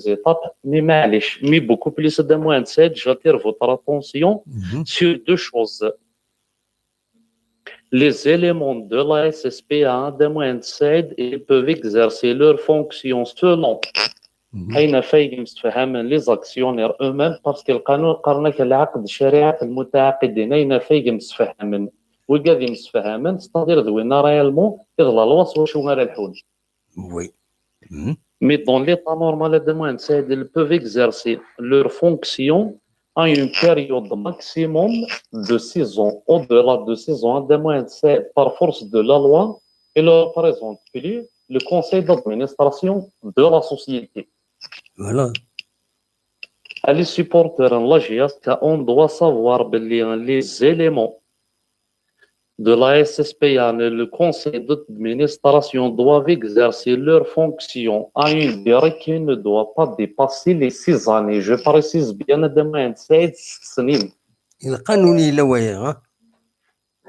étapes mais معليش mais beaucoup plus de moins de j'attire votre attention sur deux choses. Les éléments de la SSPA de moins de ils peuvent exercer leurs fonctions selon أين فايق مستفهم les actionnaires eux-mêmes parce que القانون قرنك العقد شريعة المتعاقدين أين فايق مستفهم وقاذي مستفهم c'est-à-dire ذوينا réellement يغلى الوصف وشو غير الحول. Oui. Mais dans l'état normal de moins de ils peuvent exercer leurs fonctions à une période maximum de 6 ans. Au-delà de 6 ans, de moins par force de la loi, il ne représente plus le conseil d'administration de la société. Voilà. Les supporters en l'AGIAS, on doit savoir les éléments de la SSPA, le conseil d'administration doivent exercer leurs fonctions à une durée qui ne doit pas dépasser les 6 années. Je précise bien demain, 7 سنين. القانوني لويا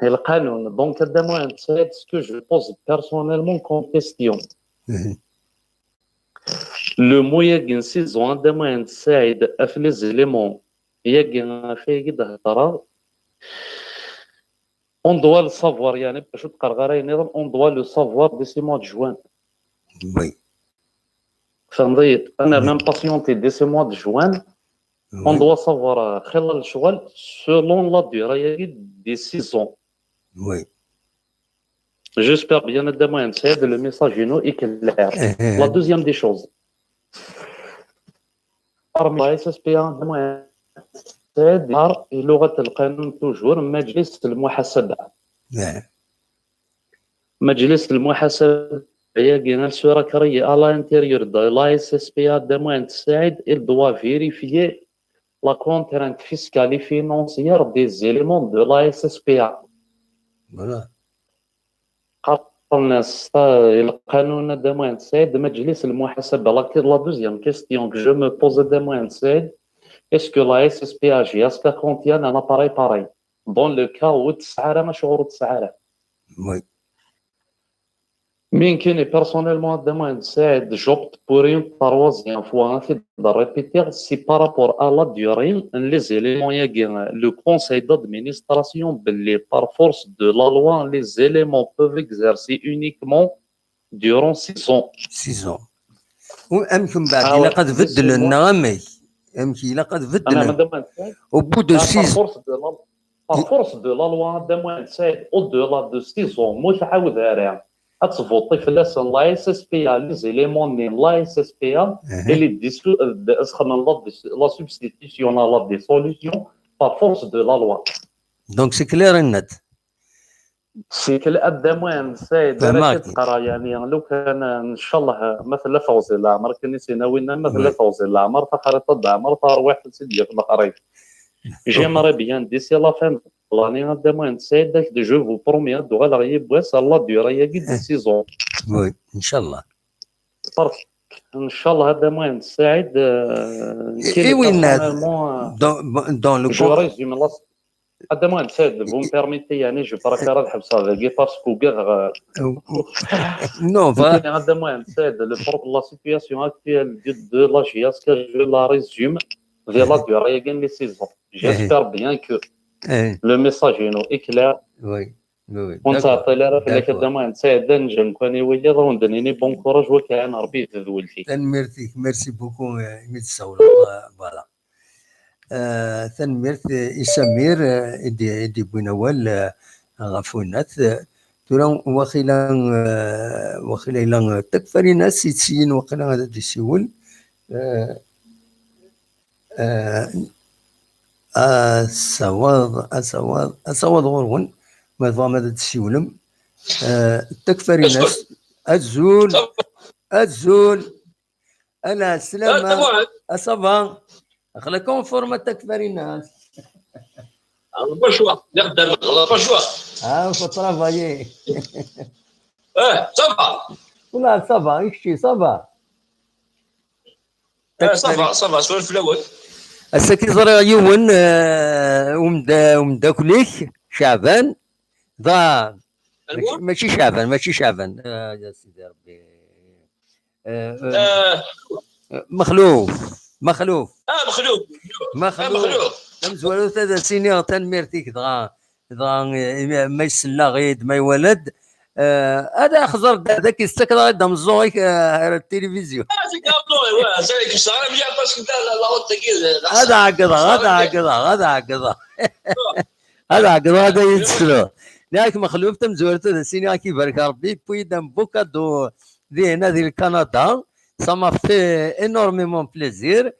القانون. Donc demain, c'est ce que je pose personnellement comme question. Le moyen 6 ans demain, c'est les éléments. يجي في كده on doit le savoir يعني باش تقرقر النظام on doit le savoir d'ici mois de juin. Oui. فنضيط انا même patienté d'ici mois de juin on doit savoir خلال الشغل selon la durée des 6 ans. Oui. J'espère bien demain c'est le message est clair. La deuxième des choses parmi la SSPA demain لغة القانون توجور مجلس المحاسبة. مجلس المحاسبة يجينا الشركائية à l'intérieur de la SSPA de moins de il doit vérifier la contrainte fiscale et financière des éléments de la SSPA. Voilà. القانون de Mohamed Saïd, مجلس المحاسبة. La deuxième question que je me pose de Mohamed Saïd, est-ce que la SSPA GSK contient un appareil pareil dans le cas où التسعارة ما شعور التسعارة؟ Oui. Mais personnellement, de Mohamed Saïd, j'opte pour une troisième fois, de répéter, c'est par rapport à la durée, les éléments, le conseil d'administration, par force de la loi, les éléments peuvent exercer uniquement durant 6 ans. 6 ans. وأمكن بعد إلا قد بدل النغمي أمكن إلا قد بدل au bout de 6 par force de la loi de Mohamed Saïd au-delà de 6 ans مش عاود راه غتفوتي في لا اس اس بي لي زيليمون ديال لا اس اس بي اللي اسخنا لا سبستيتيسيون لا دي سوليسيون par force de la loi. Donc c'est clair et net. سي كل موين سيد راه كتقرا يعني لو كان ان شاء الله مثلا فوزي العمر كني سيناوينا مثلا فوزي العمر فخريطه العمر تروح سيدي في القريب j'aimerais bien d'ici la fin de l'année de موين سيد je vous promets de غير بس الله durée de 6 ans. Oui, ان شاء الله. ان شاء الله هذا موين سعيد كي وين dans le je résume هذا موين سعيد vous me permettez يعني je préfère الحبس هذا parce que non va هذا موين سعيد la situation actuelle de la GSK je la résume vers la durée de 6 ans. J'espère bien que le message est clair. Oui. Oui. ونتعطي لها في هذا موين سعيد نجم كوني ويا وندنيني بون كوراج وكان ربي تذولتي. تنمرتيك ميرسي بوكو ميت ساول فوالا. تنمرت إسامير إدي بوينوال غفونات ترى واخيلا إلا تكفري ناس سيتسين وقيلا هذا دي سيول أصوات غرون ما ضام هذا تسيولم تكفري ناس أزول أنا السلامة أصبا أخلا كونفورم تكفري ناس با شوا نقدر با شوا faut travailler صافا ولا صافا يكشي صافا صافا سؤال في الاول السكي زرا يون ومداكليك شعبان ضا ماشي شعبان يا سيدي ربي مخلوف مزوالو 3 سنين تنميرتيك ضغا ما يسلا غيد ما يولد هذا خزر هذاك يستكر غدا مزوغيك التلفزيون هذا عقضة هذا يتسلو لكن مخلوف تمزوالو 3 سنين كي بارك ربي بويدم بوكا دو هنا ديال كندا ça m'a fait énormément plaisir.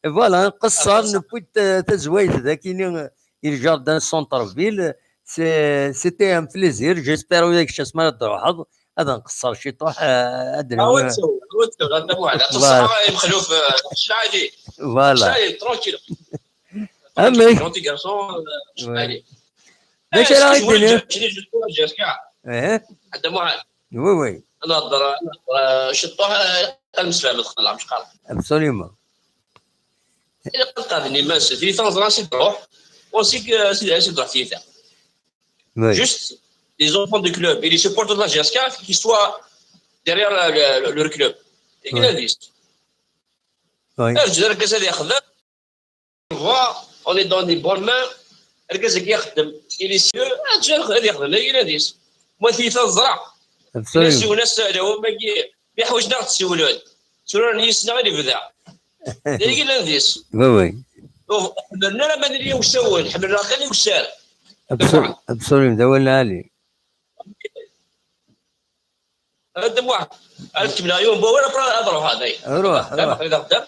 Et voilà, قصة نبوي تزويت ذاكيني الجاردن سونترفيل سيتي ان بليزير جيسبير وياك شي اسمها تروح هذا نقصر شي طوح ادري وتو غدا واحد قصة مخلوف شادي فوالا شادي ترونكيل امي جونتي غارسون شادي باش راه الدنيا ايه هذا واحد وي نهضر شطوها المس فيها بالخلا مش قال ابسوليومون إذا قلقاني ما سيدي راسي تروح وسيك سيدي تروح تيتا juste les enfants du club et les supporters de la GSK qui soient derrière leur club et qui disent الجزائر الكاس هذا يخدم on est dans des bonnes mains الكاس يخدم il est sûr الجزائر هذا يخدم هي ديس ما ثيثا الزرع الناس وناس هما بيحوجنا تسولون سولون يسنا غير بدا دايرين لنديس وي حضرنا لا ما ندري واش سوون حضرنا غير وسال ابسوليوم دولنا علي هذا واحد 1000 مليون بو ولا اضرب هذا روح اذا غدا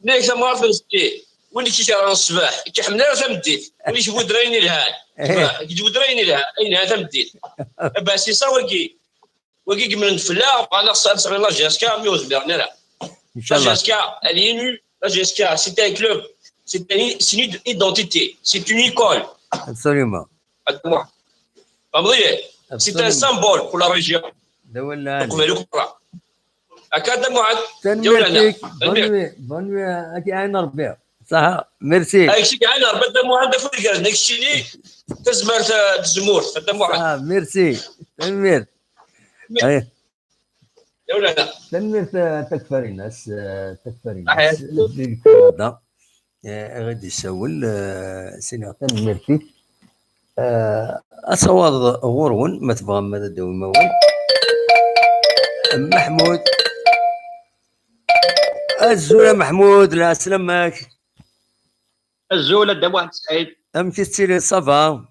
ليش ما عرف نسقي واللي كيشرى الصباح كيحملنا تمديت واللي يشوفوا دريني لها كيجيبوا دريني لها اين هذا تمديت بس يساوي وكي من الفلا انا صار لا جاسكا ميوز بيرنا لا ان شاء الله la GSK elle est nue la GSK c'est un club c'est une identité c'est une école absolument فهمتي C'est un symbole pour la région. هكذا معد تنميتك بونوي اكي عين ربيع صح ميرسي هاكشي كاع انا ربيت معد في قال داكشي اللي تزمر الزمور هذا معد ميرسي تنمير اي يا ولاد تنمير تكفري ناس اللي كندا غادي يسول سيني تنميرتي اصوات غورون ما تبغى ما تداوي ما محمود الزولة محمود لا سلامك الزولة دموع سعيد امشي تسيري صافا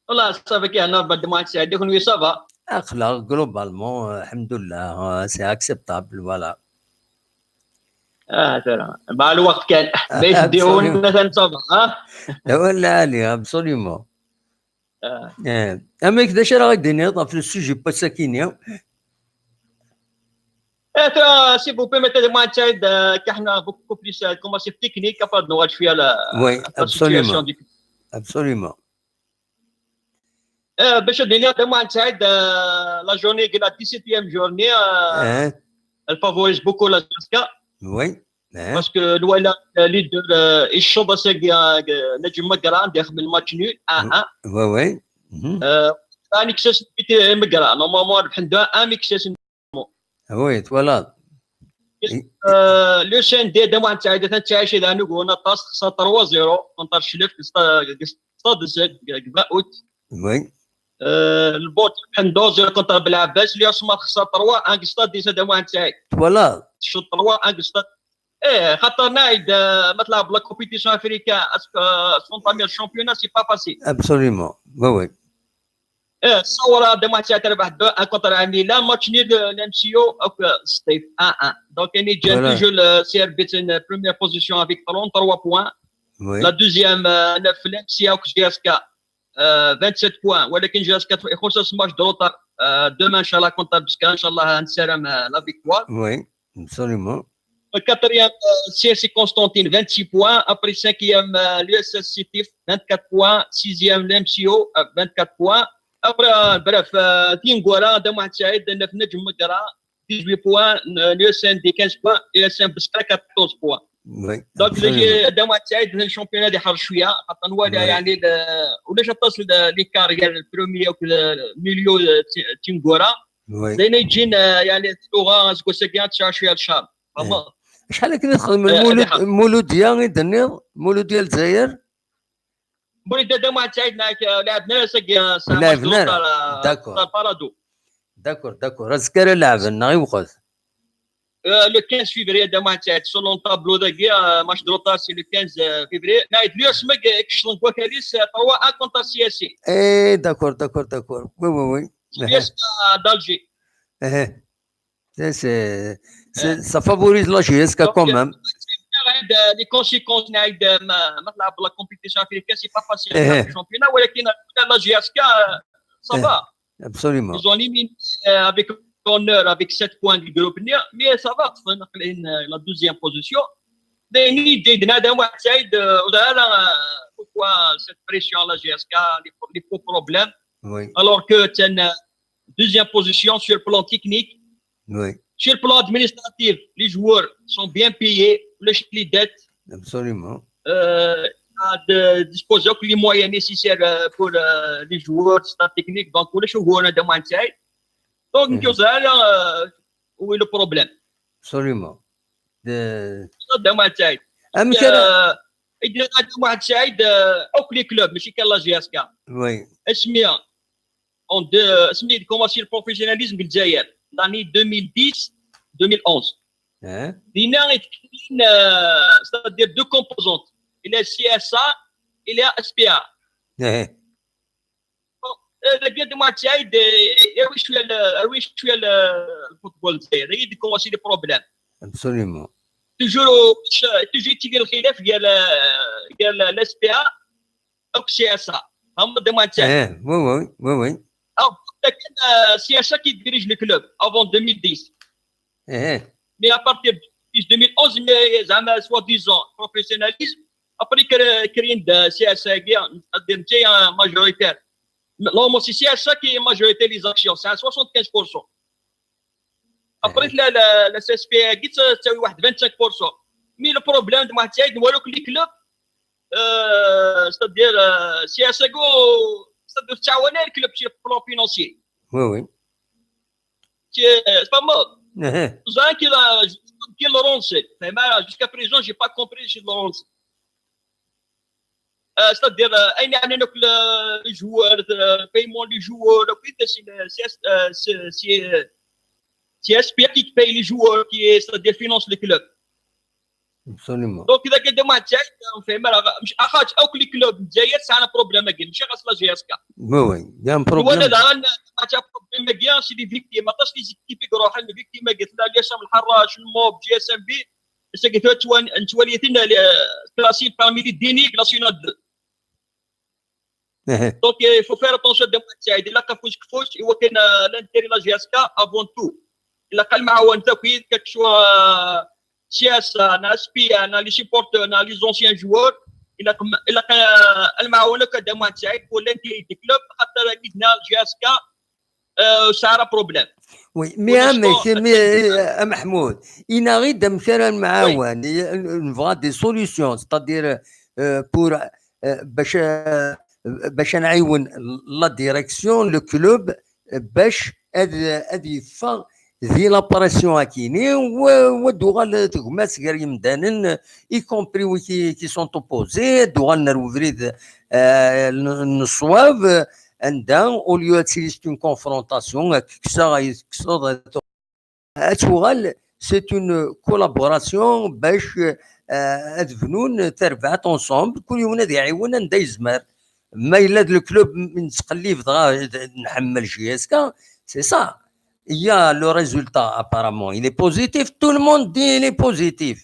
والله صافا كي هنا دموع سعيد يكون وي صافا اخلاق جلوبالمون الحمد لله سي اكسبتابل فوالا ترى مع الوقت كان باش ديون مثلا صافا لا ولا علي ابسوليومون اما كذا شرا غادي نهضر في السوجي باساكينيا si vous permettez de moi كحنا beaucoup plus commencer technique après نوض فيها la situation du absolument باش الدنيا دابا نساعد la journée de la 17e journée elle favorise beaucoup la Jaska oui parce que الولا leader الشوبه نجم مقران داخل الماتش نول 1-1 oui ثاني كساس مقران نورمالمون ربح 1 ميكساس oui voilà le CND دابا نتاعي تنتعايش اذا نقولنا طاس خصها 3-0 كونتر شلف قصاد الزاد باوت oui البوت حندوز كونتر بالعباس اللي اسمر خصها 3-1 قصاد ديسا دابا نتاعي voilà شوط 3-1 قصاد خاطر نايد ما تلعب لا كومبيتيسيون افريكان سونطامي الشامبيونا سي با فاسيل absolument oui الصوره دابا نتاعي تربح 2-1 كونتر ميلان ماتش نيل الام سي او ستيف 1-1 دونك يعني جا toujours سي ار بيت ان بروميير بوزيسيون افيك 33 بوان لا دوزيام في الام سي او جياسكا 27 بوان ولكن جياسكا يخص ماتش دروتر دوما ان شاء الله كونتر بسكا ان شاء الله نسالم لا فيكتوار oui absolument le quatrième CSC Constantine 26 points après cinquième l'USS Citif 24 points sixième l'MCO 24 points après bref Tingora دابا نتاعي درنا في نجم مقرا 18 points l'USN 15 points l'USN بسكا 14 points oui دونك دابا نتاعي درنا الشامبيون هذه حر شويه خاطر نوالي يعني ولاش تصل ليكار ديال البروميير ميليو تينغورا لين يجينا يعني اللغه سكوسكيان تشا شويه الشهر شحال كنا نخدم المولوديه غيدني المولوديه الجزائر مولود دابا نتاعنا لعبنا لعبنا داكور داكور الزكريا لعبنا غير وقت le 15 février دابا نتاعي سولون طابلو داكيا ماتش دروطار سي لو 15 février نايد اليوم ماك كشلون كوكاليس 3-1 كونتر سي اس سي اي داكور وي وي سي اس دالجي ça favorise la GSK quand même. Les conséquences de la compétition africaine, c'est pas facile. Le championnat, la GSK, ça va. Absolument. Ils ont éliminé avec honneur, avec 7 points du groupe, mais ça va. La deuxième position. Pourquoi cette pression à la GSK, les faux problèmes, alors que c'est une deuxième position sur le plan technique. Oui. Sur le plan administratif, les joueurs sont bien payés, les dettes. Absolument. De disposer les moyens nécessaires pour les joueurs, staff technique. Donc, pour les joueurs de Manchester. Donc, où est le problème? Absolument. De Manchester. Il y a de Manchester, tous les clubs, mais c'est qu'à la GSK. Oui. Est-ce qu'il commence le professionnalisme du Zaire? L'année 2010-2011. C'est-à-dire deux composantes. Il y a CSA, il y a SPA. Le bien de moitié, le football, il commence les problèmes. Absolument. Toujours utilisé le khilaf, il y a l'SPA ou CSA. Oui. C'est ça qui dirige le club avant 2010. Mais à partir de 2011, mais soi-disant professionnalisme, après créer de CSA majoritaire. Non, moi, c'est ça qui est majorité les actions, c'est à 75%. Après, la CSP, c'est 25%. Mais le problème de Mathieu, c'est que les clubs, c'est-à-dire, c'est-à-dire, تعاونوا الكلوب sur le plan financier. Oui. C'est pas mal. Vous savez qu'il le rance. Jusqu'à présent, je n'ai pas compris ce qu'il le rance. C'est-à-dire, il y a les joueurs, le paiement des joueurs, c'est SPA qui paye les joueurs, c'est-à-dire finance le club. Absolument. Donc, إذا كان ماتش مش أخاج أو كل كلوب جاية سانا بروبليم أجين مش غسلا جياسكا. Oui, il y a un problème. وأنا الآن أجا بروبليم أجين سي دي فيكتيم ما تاش لي زيكيبي يروح عند فيكتيم أجين لا ليش من الحراش الموب جي اس ام بي بس أجين تواليتنا كلاسيك فاميلي ديني كلاسينا دو. Donc il faut faire attention de ماتش إلا كفوش هو كان لانتيري لا جياسكا افون تو. إلا قال معاون تاكيد كتشوا سياسه انا سبي انا لي سيبورتور انا لي زونسيان جوور الا المعاونه كدما تاعك ولا انت كلوب خاطر كيدنا جاسكا سارا بروبليم. وي مي محمود إنا غير دمشرا المعاون نفغا دي سوليسيون ستادير بور باش نعاون لا ديريكسيون لو كلوب باش ادي فا ذي لاباراسيون كاينين ودوغال تغماس غير يمدانن اي كومبري كي سون اوبوزي دوغال نروفريد نصواف عندها او ليو تسيست اون كونفرونطاسيون كسا اتوغال سي اون كولابوراسيون باش ادفنون تربعات اونصومبل كل يوم نادي يعاون ندا يزمر ما الا الكلوب نتقليف نحمل جياسكا سي سا. Il y a le résultat apparemment, il est positif, tout le monde dit il est positif.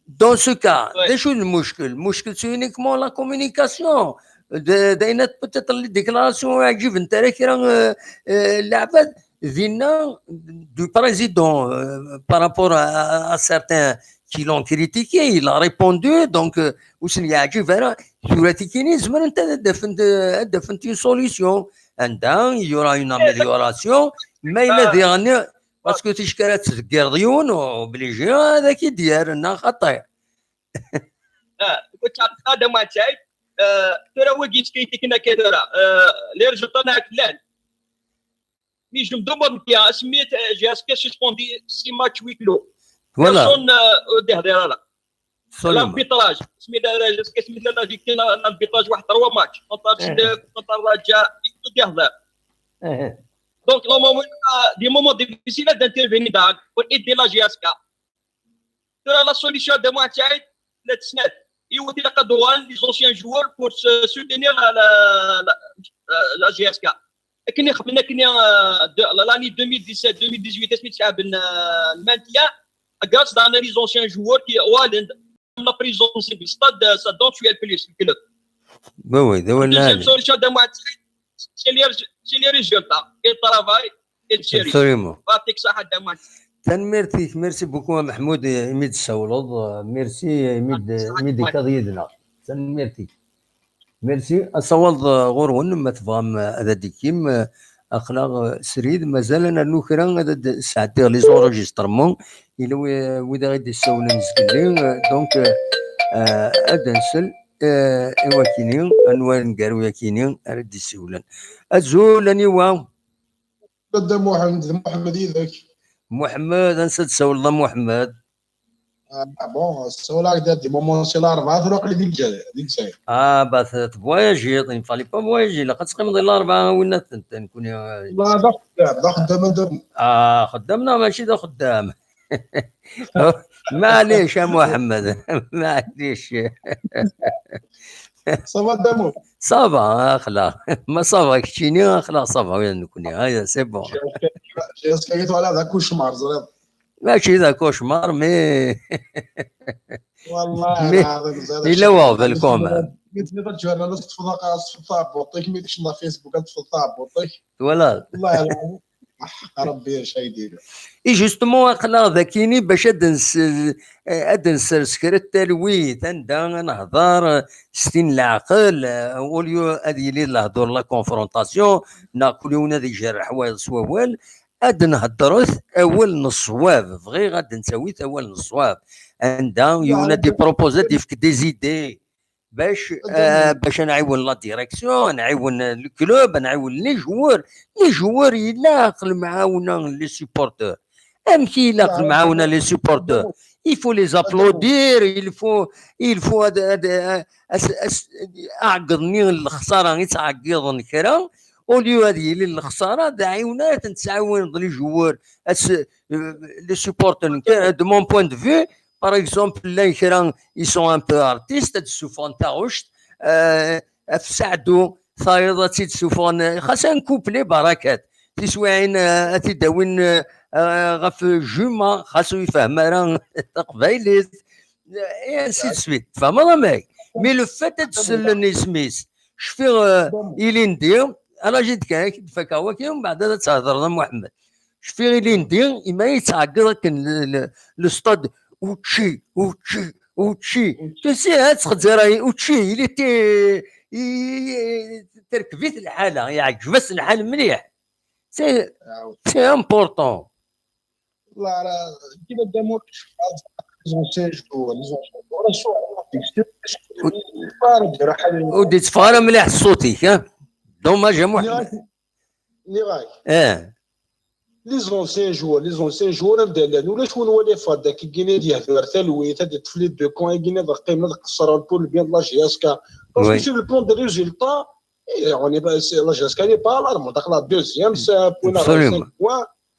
Dans ce cas, c'est uniquement la communication. Peut-être les déclarations du président par rapport à certains qui l'ont critiqué, il a répondu, donc il y a une solution. Il y aura une amélioration. ما إلا ديرنا باسكو تشكالات تقرضيون وبليجي هذاك يدير لنا خطير. كنت هذا ما تعب ترى وقيت كيتكنا كثرة اللي رجعتنا كلان مي جو مدوب كيا سميت جاسكا سيسبوندي سي ماتش ويكلو فوالا دير الاربيطراج سميت جاسكا سميت لنا فيكتينا الاربيطراج واحد 3 ماتش كونتر الرجاء يدير. Donc, des moments difficiles d'intervenir pour aider la GSK. La solution de moitié, il y a les anciens joueurs pour soutenir la GSK. L'année 2017-2018, le maintien, grâce à les anciens joueurs qui ont la prison du stade, ça donne le plus. Oui, deuxième solution de moitié, c'est les résultats et le travail et le service. Absolument. Merci. Merci beaucoup محمود يميد السولض ميرسي يميد كضيدنا ميرسي السولض غورون ما تفهم هذا ديكيم اخلاق سريد مازال انا نوكرا هذا ساعتي لي زونجسترمون الى ودا غادي يسولنا مسكلين دونك هذا نسل ايوا كاينين انواع نقالوا كاينين راه يسولن ازول اني واو بدا محمد يذاك محمد نسد سول الله محمد بون سولاك دار دي مومون سي الاربعه تروح لي ديك الجزائر باث تفواياجي il fallait pas voyager لا قد تقيم الاربعه ولا نكون لا دا خدام خدامنا ماشي دا خدام معليش يا محمد معليش صافا دامو صافا اخلاق ما صافا كشيني اخلاق صافا وين نكون هاي سي بون جاسكا قلت على هذا كوشمار زريب ماشي ذا كوشمار مي والله الا واو بالكومان قلت لي رجع انا تفضل طابوطيك ميديش الله فيسبوك تفضل طابوطيك ولا والله ربي اش يدير. اي جوستومون اقلا ذاكيني باش اد نسرسكر التلويث عندها نهضر ستين العقل اوليو هذه اللي الهضر لا كونفرونطاسيون ناكلون هذه جرح حوايج صوال اد نهضروث اول نصواب فغي غاد نسوي اول نصواب عندها يونا دي بروبوزات يفك دي زيدي باش نعاون لا ديريكسيون نعاون الكلوب نعاون لي جوار يلاق المعاونه لي سيبورتور كي يلاق المعاونه لي سيبورتور il faut les applaudir il faut اعقدني الخساره يتعقدني كرا اوليو هذه الخساره عاونات نتعاون لي جوار لي سيبورتور دو مون بوين دو في par exemple là ils sont un peu artistes تسوفون تاعوش فساعدوا صايده تسوفون خاصها كوبلي بركات تسواعين تداوين غف جمعه خاصو يفهم راه قبايليت اي سي سويت فما ماك مي لو فات تسلني سميث شفي الي ندير انا جيت كان كيف هو كي ومن بعد تهضر محمد شفي الي ندير ما يتعقد لو اوتشي تسي تخزراي اوتشي اللي تركبيت الحاله يعجبس الحال مليح سي امبورطون والله راه كيما دامو ودي تفارم مليح صوتي دوماج يا محمد اللي راك لي زونسيان جوار نبدا ولا شكون هو اللي فاد كي كاين يهدر تلويت هاد التفليت دو كون كاين هاد القيمه القصر البول بيان لا جي اس كا باسكو سي لو بلون دو ريزولتا اوني با لا جي اس كا ني با لارمون داك لا دوزيام سا بوين 5 بوين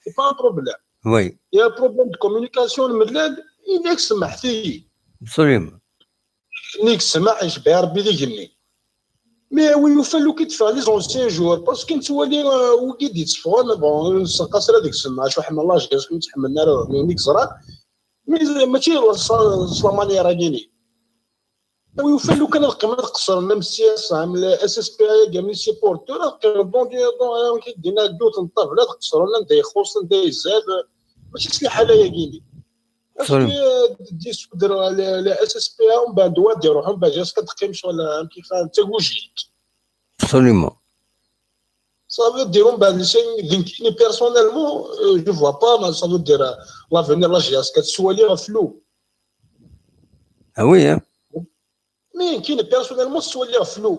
سي با ان بروبليم وي يا بروبليم دو كومونيكاسيون الملال ينك سمح فيه سليم نيك سمح يشبه ربي ذيكني مي وين يفلو كيدفع لي زونسيان جوار باسكو نتولي وكي يتصفون بون قاصر هذيك السمعه شو حمل الله جاز نتحملنا راه نيك زرا مي ماشي سلاماني راه كاينين ويفلو كان القيمه تقصر ميم السياسه عامل اس اس بي اي كاع من سيبورتور دون كيدينا دوت نطاف لا تقصر ولا نتا يخص نتا يزاد ماشي سي حاله كاينين باسكو دي سودر لا اس اس بي اي ومن بعد دوات يروحوا من بعد جاس كتقيم شغل كيف انت وجيت absolument ça veut dire on ben c'est personnellement je vois pas mais ça veut dire l'avenir là j'ai que soit les flou ah oui hein mais qui personnellement soit les flou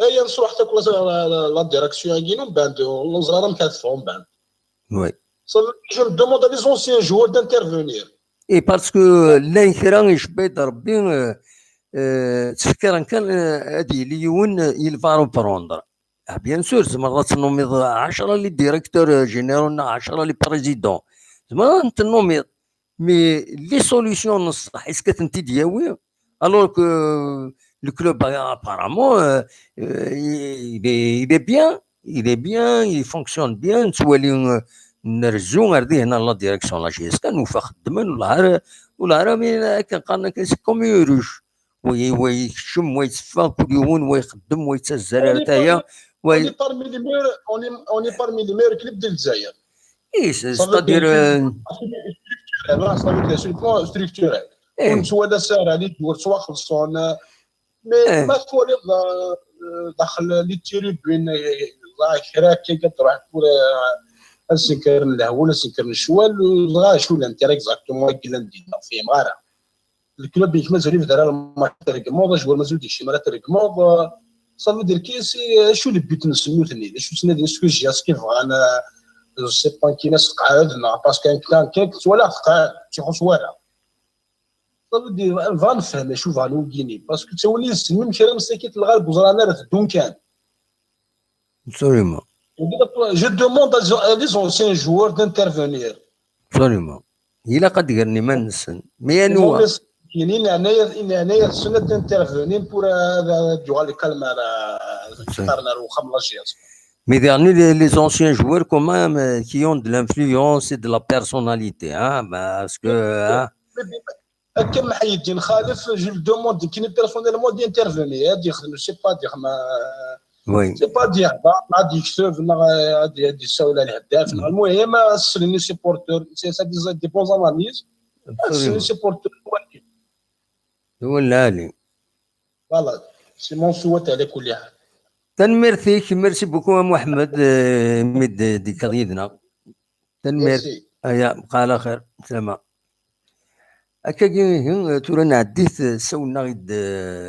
اي نصح حتى كل لا ديريكسيون كاين بعد الزراره مكتفهم بعد oui ça je me demande à les anciens joueurs d'intervenir et parce que l'enquérant يشبه ربي تفكر كان هذه ليون يلفارو بروندر بيان سور زعما تنوميض 10 لي ديريكتور جينيرال 10 لي بريزيدون زعما تنوميض مي لي سوليسيون نصح اسكت انت دياوي الوغ كو لو كلوب apparemment il est bien il fonctionne bien تولي نرجو غادي هنا لا ديريكسيون لا جي اس كان وفا خدمن ولا راه مين كنقارن كوم يروج ويشم ويتصفى كل يوم ويخدم ويتزرر حتى هي on est parmi les meilleurs clubs de l'Algérie. اي c'est-à-dire sur le plan structurel. On soit سعر عليك سواء خلصون مي ما تولي داخل لي تيريبين الله كراك كي كتروح السكر الهول السكر الشوال غا شو الانتير اكزاكتومون كي ندير فيه غارة الكلوب اللي مازال يدير الماتش تريكمون جوار مازال ديك شي مرات تريكمون صافي دير كيسي شو اللي بيت نسميو ثاني شو سنادي سكو جياس كيف انا سي با كي ناس قعدنا باسكو كان ولا قاعد تيخص ولا صافي دير فان فهم شو فانو كيني باسكو تولي السنين كرا مساكيت الغالب وزرانا راه تدون كان absolument je demande à les anciens joueurs d'intervenir absolument il a قد قرني ما نسن مي انو كاينين هنايا السنه d'intervenir pour jouer les calmar اختارنا وخم لا جياس mais dernier les anciens joueurs quand même qui ont de l'influence et de la personnalité hein parce que كم محي الدين خالف جو دوموند كاين بيرسونيلمون دي انترفوني يخدم سي با دير ما وي سي با دي هذا غادي يكتب ولا غادي يساول على الهداف. المهم السلني سيبورتور سي سا دي بون اناليز. السلني سيبورتور هو العالي. فوالا سي مون سوات على كل حال. تنميرتيك ميرسي بوكو محمد مد دي كريدنا تنمير يا بقى على خير سلامة. هكاكي تورا نعديت سولنا غيد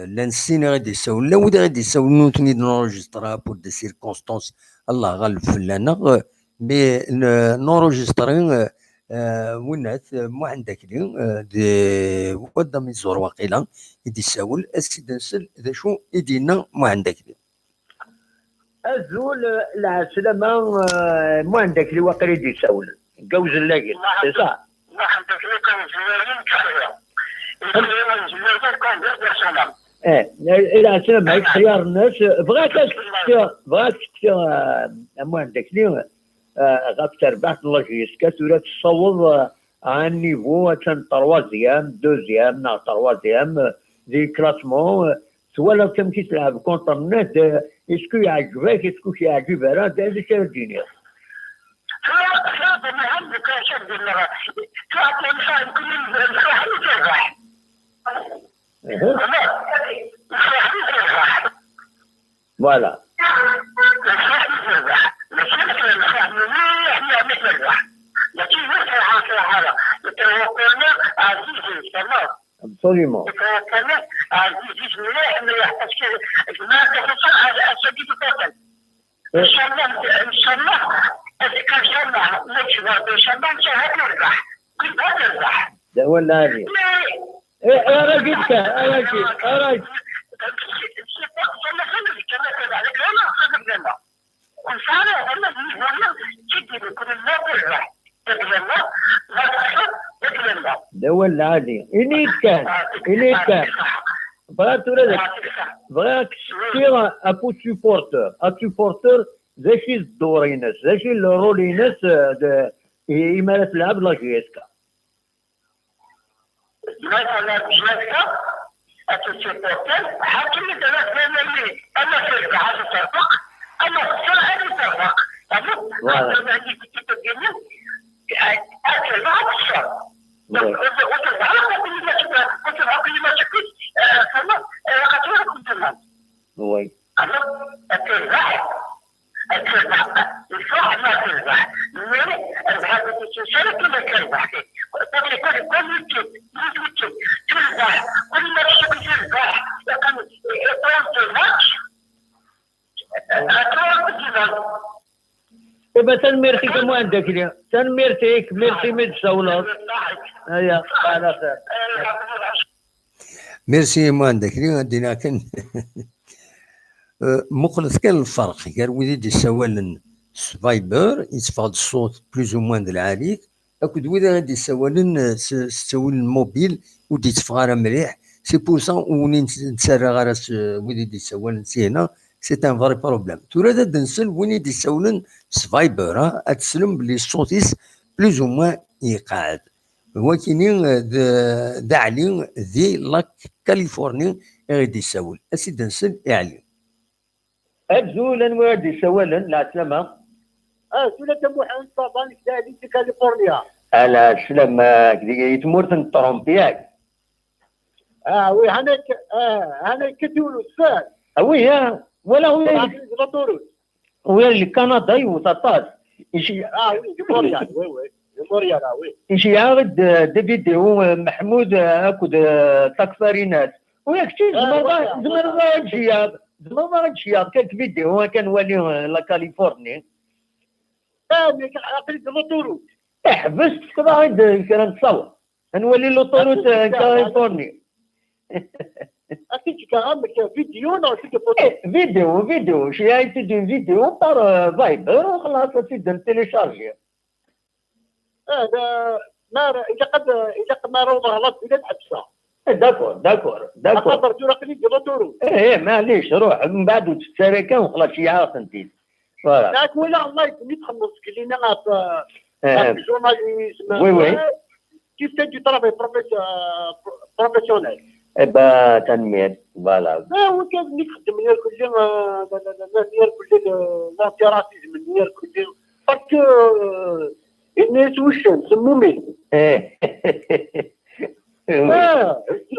لانسينا غادي يسول لا ودا غادي يسول نوتني نورجسترا بور دي سيركونستونس الله غالب فلانا مي نورجسترين ونات مو عندك لي دي ودا ميزور واقيلا يدي يسول اسيد نسل ذا شو يدينا مو عندك لي الزول العسلامة مو عندك لي واقيلا يدي يسول جوز اللاقي سي صح. الى سلام عليك خيار الناس بغاك تكتير مو عندك لي غاب تربح الله يسكت ولا تصوض عن نيفو كان تروازيام دوزيام نا تروازيام دي كلاسمون سوا لو كان كي تلعب كونتر الناس اسكو يعجبك اسكو يعجب راه هذا اللي كيرديني. فوالا absolument. ده هو اللي هذه راجلك راجل ده هو العادي إنيت كان بغات تشتير أبو سيبورتور زاشي الدورينس زاشي الرولينس إمارة العاب لاجيسكا وي إبا تنميرتي كم عندك اليوم تنميرتيك ميرسي من السولات هيا على خير ميرسي ما عندك اليوم عندنا كان مخلص كان الفرق قال ودي يسوالن سفايبر يتفقد الصوت بلوز او موان العاليك اكو ودا غادي يسوالن تسول الموبيل ودي يتفقر مليح سي بور سا وني نتسرى غير ودي يسوالن سي هنا سي ان فري بروبليم تورا دا نسل وين يدي يسولن سفايبر اتسلم بلي الصوتيس بلوز او موان يقعد هو كاينين دا علي ذي لاك كاليفورني غادي يسول اسيد نسل يعلي أبزولا وادي سوالا لا سلامة سولا محمد طبعا كتابي في كاليفورنيا لا سلامة يتمرت الطرومبياك وي هنا كتولو السال وي ولا هو وي اللي كندا يوطاطاس يشي موريال وي موريال وي يشي عاود دي فيديو محمود اكو تكفارينات وياك زمر جياب زمان شياب كان فيديو كان والي لا كاليفورنيا مي عقلت لوطوروت حبست كذا كان نتصور نولي لوطوروت كاليفورنيا اكيد كان فيديو ولا فيديو شي تدي فيديو بار فايبر وخلاص تقدر تيليشارجي هذا ما اذا قد ما روض غلط الى الحبسه داكور خاطر تراقني ديرو معليش روح من بعد وتتساركا وخلاص يعرف انت فوالا ياك ولا الله يتخلص كلينا جورناليزم وي كيف تجي طرابي بروفيسيونيل با تنمير فوالا هو كان يخدم نير كل نير كل لانتيراتيزم نير كل فك الناس وش سمومي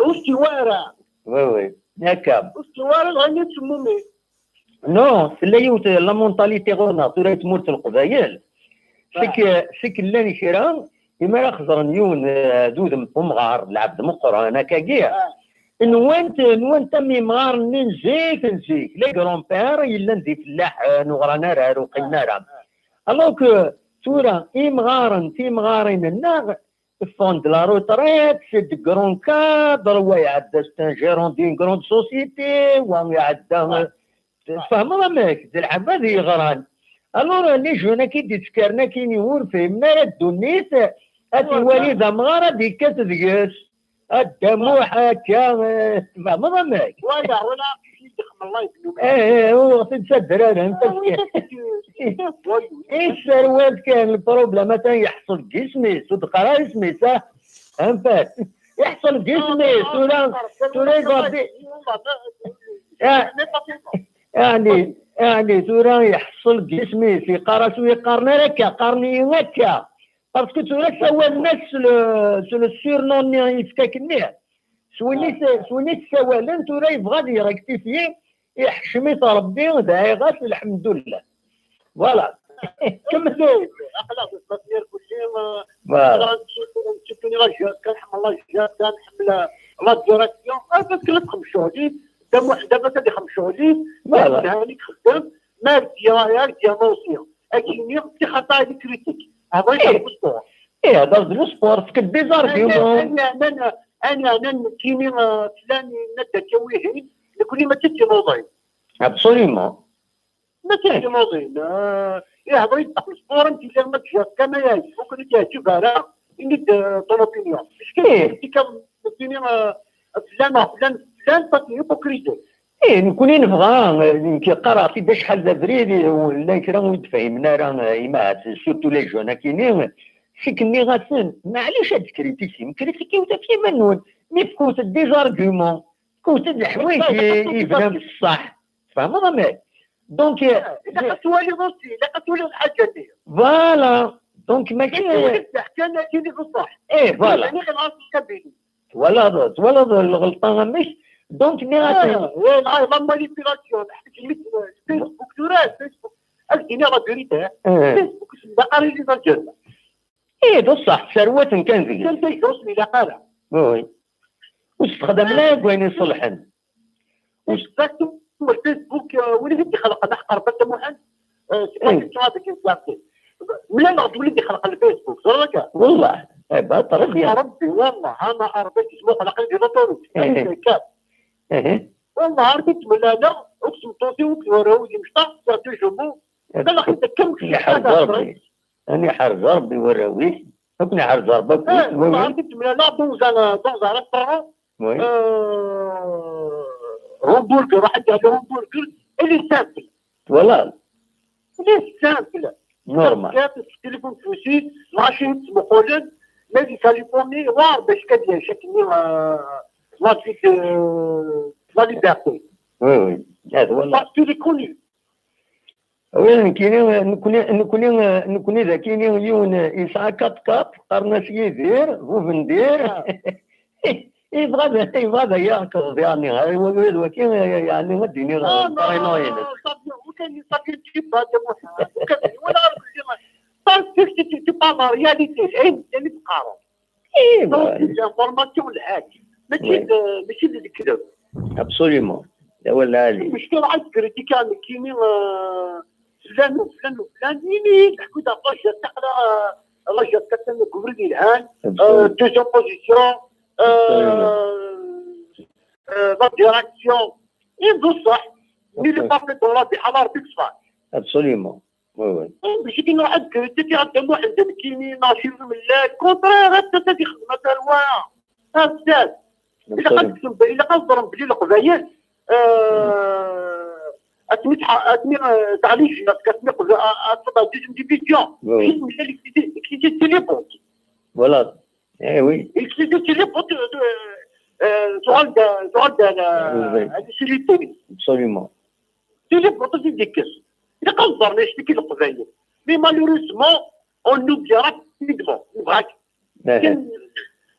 استوارة وي هكا استوارة غني سمومي نو لا يوت لا مونتاليتي غورنا طوري تموت القبايل فيك لاني كرا إما راه خزر نيون دود مغار العبد مقرا انا كاكيا نوانت مي مغار نزيك لي كرون بير يلا ندي فلاح نغرانا راه وقلنا راه الوغ تورا مغارين الناغ فون لا روتريت سي دي كرون كادر ويعدى ستان جيرون دين كرون سوسيتي ويعدى فهمنا ماك دي العباد يغران الوغ لي جونا كي تسكرنا كي يور في ما الدنيت هاتي والدة مغارة دي كاس دقاس الدموع هكا فهمنا ماك ولا يدخل الله يبنو هو تتصدر انا انت ايش السروال كان البروبليم مثلا يحصل جسمي صدق راه اسمي صح فهمت يحصل جسمي تورا يقضي يعني تورا يحصل جسمي في قرص ويقارنا لك قارني هكا باسكو تورا سوا الناس سو السيرنون يفكاكنيه سويني سوالا تورا يبغى يركتيفي يحشمي ربي وداعي غاس الحمد لله فوالا كملوا اخلاق التصوير كل شيء تشوفوني راه كنحمل الله جاب كنحمل لا ديريكسيون بس كنت خمشولي دابا كندي خمشولي هانيك خدام ما ديال موسيون اكيني في خطا دي كريتيك هذا يحب السبور هذا دو سبور فك ديزارغيومون انا كيني فلان ندى كويهين لكل ما تجي موضوعي ابسوليومون ما تجي موضوعي يهضر يطلق السبور انت الا ما تجي كما يعجب ممكن تعجب راه اني طون اوبينيون اش كاين كاين فلان باسكو هيبوكريتي نكوني نبغى كيقرا في شحال د بريدي ولا كرا يتفهمنا راه ايما سورتو لي جون كاينين سيكني غاسن معليش هاد كريتيسي وتا في منون مي فكوت ديزارغيومون كوت الحوايج يبان بصح فهمنا ماك دونك الا قتولي روسي الا قتولي الحاجه دي فوالا دونك ماشي كان كاين بصح فوالا يعني غير عارف كبيري ولا الغلطان مش دونك مي غاسن لا مانيبيلاسيون فيسبوك تراث فيسبوك اكيد راه فيريتي فيسبوك باقي لي رجال بصح ثروة كان ذيك كان يوصل الى قالع وي واستخدم لا وين يصلحن واستخدم الفيسبوك وليدي خلق نحقر بدا محن ولا نعرف وليدي خلق الفيسبوك صراحه والله طرف يا ربي والله انا عرفت اسمه خلق لي نطور كاب والله عرفت ولا لا اقسم طوسي وراوي مشطح صارت جمو قال لك انت كم أنا حرز ربي وراويه أكني حرز ربك عرفت ولا لا دوزان ريستورون همبرجر واحد قال همبرجر اللي سامبل والله اللي سامبل نورمال كانت التليفون فوسي ماشين مقولن نادي كاليفورني وار باش كدير شكلني لا فيك لا ليبرتي وي هذا والله باسكو لي كوني وين نكوني ذاكيني يون إسعى كات قرنا سيدير وفندير يبغى ياكل يعني هاي وكين يعني مديني طاينوين وكان صافي تجيب هذا ولا عرفت تي با رياليتي عين يعني تقارن الانفورماسيون الحاجه ماشي اللي الكذب ابسوليومون لا ولا علي المشكله عاد كريتيكال كاينين فلان يني تحكوا دا فاش تقرا الله جات كتسمى كوفري الهان دوزيام بوزيسيون لا ديراكسيون بصح اللي بافي دورا بحال ربي صفات ابسوليومون وي ماشي كاين واحد كريتيكي غادي واحد كاينين ناشير من الكونترير حتى تدي خدمه الواع استاذ الا قدروا بلي القبايل اتمي تعليش كتمي اصلا ديزم ديفيزيون ماشي كليتي تيليبون فوالا وي كليتي تيليبون هذا الشيء اللي التونس ابسوليومون تيجي بروتوسي ديكس اللي قدرنا نشتكي القبائل مي مالوريسمون اون نوبلي رابيدمون نبغاك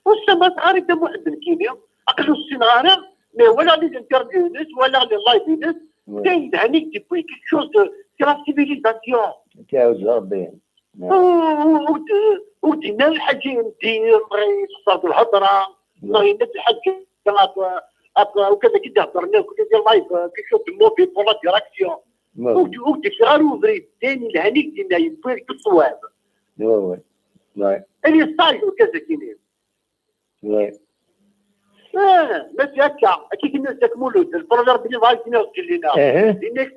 والسما عارف واحد الكيمياء اقلو السيناريو مي ولا لي انترفيونس ولا لي لايفينس كاين هانيك ديبوي كيك شوز دو سي لا سيفيليزاسيون تعاود ربي ودينا الحاجه ندير بغي يخسر الهضره بغي ندير الحاجه وكذا كي هضرنا كنت ندير لايف كي شوز دو موفي بور لا ديراكسيون ودي فرارو فري الثاني الهنيك دينا يبوي الصواب وي وي اللي ستايل وكذا كاينين وي ماشي هكا كي كنا نستكملوا البروجرام بلي بغا ينزل لنا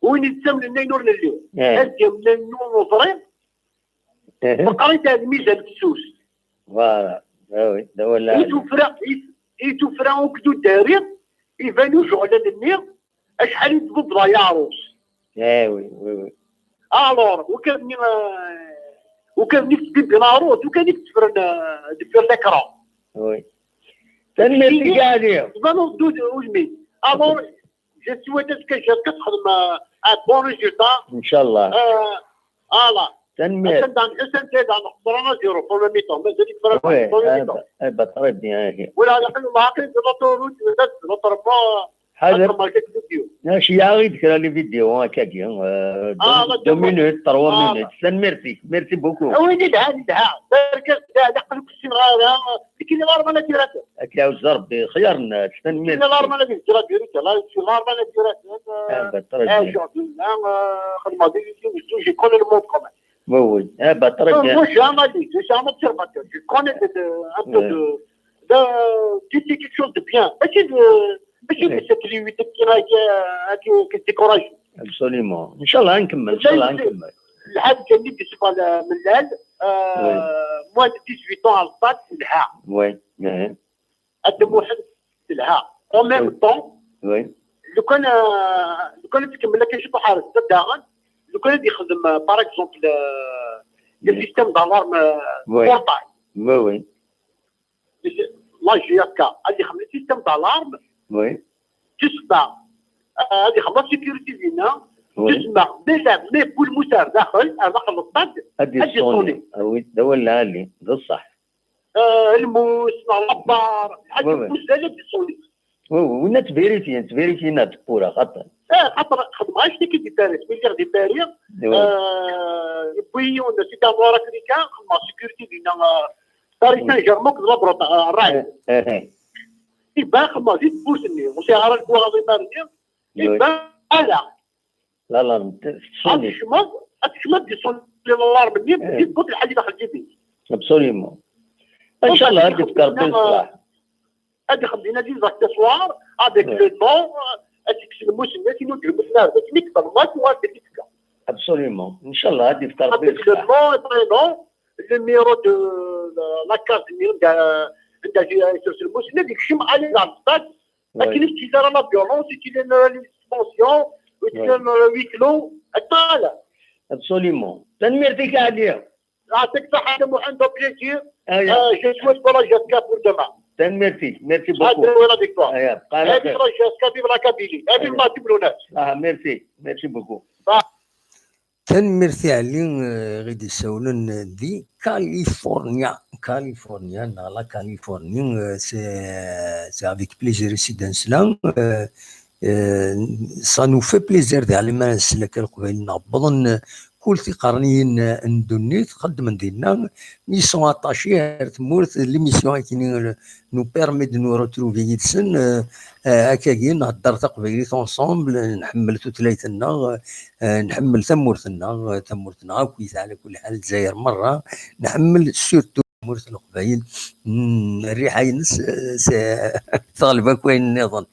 وين يتسمى لنا ينور لليوم هادي من النور وفريم وقريت هذه الميزان السوس فوالا وي ولا ايتو فرا وكدو دارين يبانو شغل النير اشحال يدبو بلا يعروس وي وي الور وكان نكتب بلاروت وكان يكتب دبر الاكران وي تنمي تقالير زعما دود وجمي الور جا سويت كتخدم بون ريزولتا ان شاء الله تنمي حسن تيدا نخسرنا زيرو في الميتون مازال يكبر في بطريق ديالي ولا نحن باقي بطروت بطربا حاجه ماشي يا غير كرا لي فيديو هكاكيا 2 مينوت 3 مينوت ميرسي بوكو وين يدها بركز دقلك السنغاره كاين اللي غير ما ديرات كاوز ربي خيرنا تنمير كاين اللي غير ما ديرات لا شي غير ما ديرات خدمه ديالي جي كون الموت كومون وي بطريق واش ما ديتش ما تشربت جي كون ان بو دو تي كيك شوز دو بيان ماشي سيكريتي كي ديكوراج ابسوليومون ان شاء الله نكمل الحاج كان يدي سبال من الليل موان 18 على الطاط لها وي قدم واحد لها او ميم طون وي لو كان تكمل لك شي حارس داغن لو كان يخدم باغ اكزومبل لي سيستيم دالارم بورتاي وي لا جي اس كا اللي يخدم سيستيم دالارم وي تسمع هذه خلاص سيكيورتي ديالنا تسمع ديجا مي بول موتور داخل داخل الطاد هادي صوني وي هو اللي بصح الموس العبار هادي الموس هذا دي صوني وين تفيريتي نات بورا خاطر خدم غاش كي دي باريس مليار دي باريس بوي اون سي دافوار افريكان خدم سيكيورتي ديالنا باريس سان جيرمان كضرب الراي يبان خما زيد بوسني وسي عرا الكوا غادي يبان يبان لا صوني شمال دي صوني الله مني زيد قلت الحاجه داخل جيبي ابسوليومون ان شاء الله غادي تفكر بالصلاح هادي خدينا دي زاكسيسوار افيك لو نون هاديك الموسم اللي نوديو مثلا هذاك اللي كبر مات وغادي تفكر ابسوليومون ان شاء الله غادي تفكر بالصلاح لو ميرو دو لا كارت عندها سيرس الموسم هذيك الشيء على الطاق ما كاينش تيدار لا فيولونس تيدار لي سبونسيون وتيدار ويكلو الطالع ابسوليومون تنميرتك عليا يعطيك الصحة محمد بليزير جو سويت بور جاسكا بور دوما تنميرتي ميرسي بوكو هذا ولا فيكتوار هذه جاسكا في براكابيلي هذه ما تبلوناش ميرسي بوكو تنميرتي علي غادي يسولون دي كاليفورنيا لا كاليفورنيا سي افيك بليزير سيدانس لا سا نو في بليزير ديال ما نسلك القبيل نعبضن كل قرنيين ندوني تقدم نديرنا ميسيون اتاشي تمورت لي ميسيون كي نو بيرمي دو نو روتروفي يدسن هكاكي نهضر تقبيلي اونصومبل نحمل ثلاثنا نحمل ثمورتنا كويس على كل حال الجزائر مره نحمل سورتو مورت القبايل الريحه ينس تغلبها كوين نظن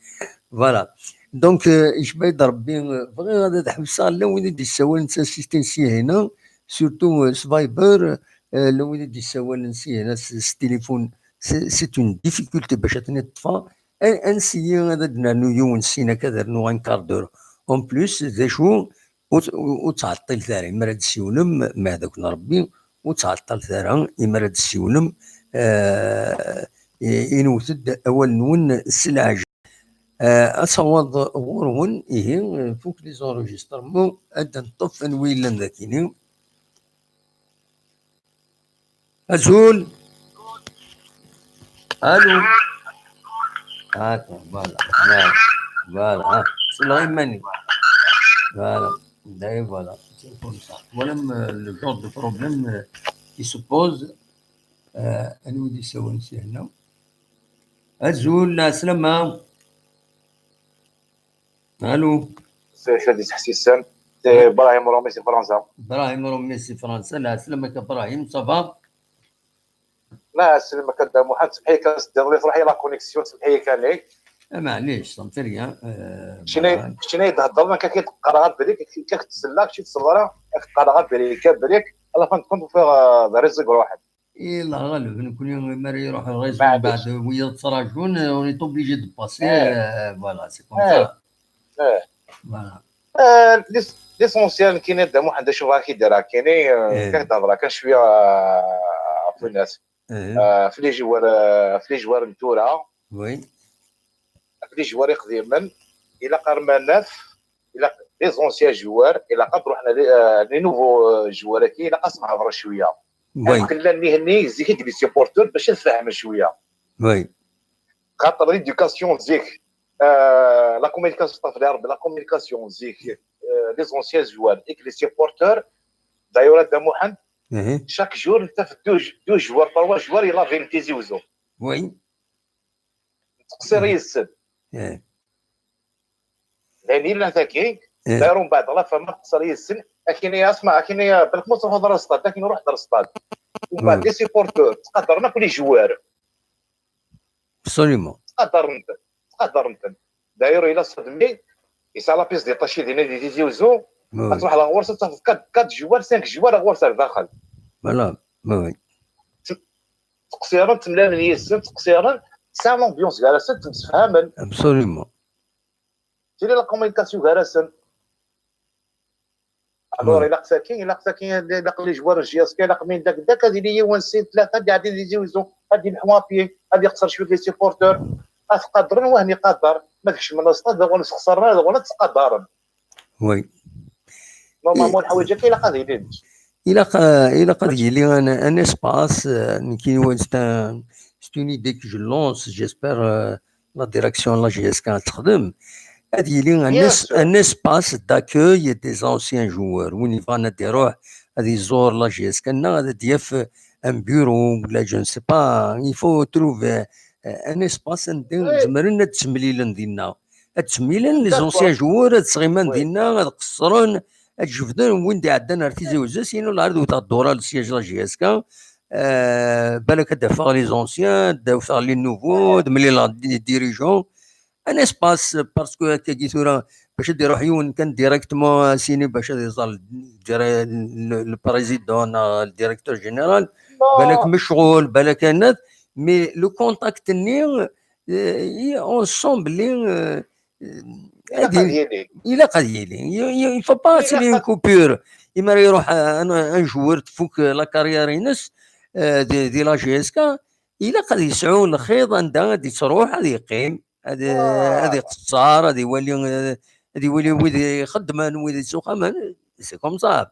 فوالا دونك اش بايد ربي بغي غادا تحبس على وين دي السوال نتا سيستنسي هنا سورتو سفايبر لو وين دي السوال نسي هنا التليفون سي اون ديفيكولتي باش تنطفى انسي هذا درنا يوم نسينا كذا نو ان كاردور اون بليس ذا شو وتعطل ثاري مراد السيولم ما هذاك نربي وتعطل ثارا مراد السيولم ينوثد أول نون السلعج أصوات غورون إيه فوق لي زونجستر مو أدن طفن ويلا ذاكيني أزول ألو هاكا فوالا ها سلغي ماني فوالا داي فوالا سي كوم سا ولم لو جور دو بروبليم كي سوبوز أنا ودي سوا نسي هنا أزول سلامة الو سي شادي تحسيسان سي ابراهيم رومي سي فرنسا ابراهيم رومي سي فرنسا لا سلامك ابراهيم صافا لا سلامك كدا محمد سمحي كنصدر لي تروحي لا كونيكسيون سمحي كان ليك معليش صمت ريان شنو تهضر كتقرا غير بريك كتسلاك شي تصورها كتقرا غير بريك على فان كنت في رزق واحد لا غالب نكون يوم مري يروح الغيز بعد ويا تراجون اون ايت اوبليجي دو باسي فوالا سي كوم سا فوالا ليسونسيال كاين هذا واحد شوف راه كيديرها كاينين كنهضر كان شويه عفوا الناس في لي جوار نتورا وي في لي جوار قديما الى قرماناف الى لي زونسيان جوار الى قدروا حنا لي نوفو جوار كي الى قاس نهضر شويه وي خلاني هني زيك لي سيبورتور باش نفهم شويه وي خاطر ليدوكاسيون زيك لا كومونيكاسيون طاف لي ربي لا كومونيكاسيون زيك لي زونسيان جوار اك لي سيبورتور دايور هذا محمد chaque jour انت في دو جوار تروا جوار يلا فين تيزيوزو وي تقصير يسد يعني لا تاكي داروا من بعد الله فما تقصير يسد لكن اسمع لكن بالك مصر هضر الصاد لكن نروح در الصاد ومن بعد لي سيبورتور تقدرنا كل جوار ابسوليومون تقدر انت داير الى صدمي يسا لا بيس دي طاشي دينا دي تيزيوزو تروح على غورسه تاخذ 4 جوار 5 جوار غورسه داخل فوالا وي تقصيرا تملا من يسن تقصيرا سا لومبيونس غارسن تفهمن ابسوليومون تيري لا كومونيكاسيون غارسن الوغ الى قساكين الى لي جوار جي اس كي الى من داك هادي لي ونسين ثلاثه اللي غادي يزيوزو هادي الحوابي هادي يقصر شويه لي سيبورتور تقدرن وهني قدر ما داكش من الصاد ولا خسرنا ولا تقدرن وي نورمالمون الحوايج كاين قادرين الى قد يلي ان اسباس كي هو سي اون ايدي كو جو لونس جيسبر لا ديريكسيون لا جي اس كان تخدم هادي يلي ان اسباس داكوي دي زونسيان جوار وين يبغى نديروه هادي يزور لا جي اس كان هذا دياف ان بيرو ولا جو نسي با يفو تروف ان اسباس ندير زمرنا التمليل ديالنا التمليل لي زونسيان جوار هاد الصغيمان ديالنا هاد قصرون الجفدان وين دي عندنا ارتيزي وزاسينو العرض وتاع الدوره للسياج لا جي اس كا بالك دافع لي زونسيان دافع لي نوفو ملي لا ديريجون ان اسباس باسكو هكا كي ثورا باش ديرو حيون كان ديريكتمون سيني باش يظل البريزيدون الديريكتور جينيرال بالك مشغول بالك الناس مي لو كونتاكت ني اون سون بلي إلا قد يلي يفو با سيري اون كوبور إما يروح ان جوور تفوك لا كارير ينس دي لا جي اس كا إلا قد يسعو الخيط عندها غادي تروح غادي يقيم هادي قصار غادي يولي ويد يخدم ويد يسوق سي كوم سا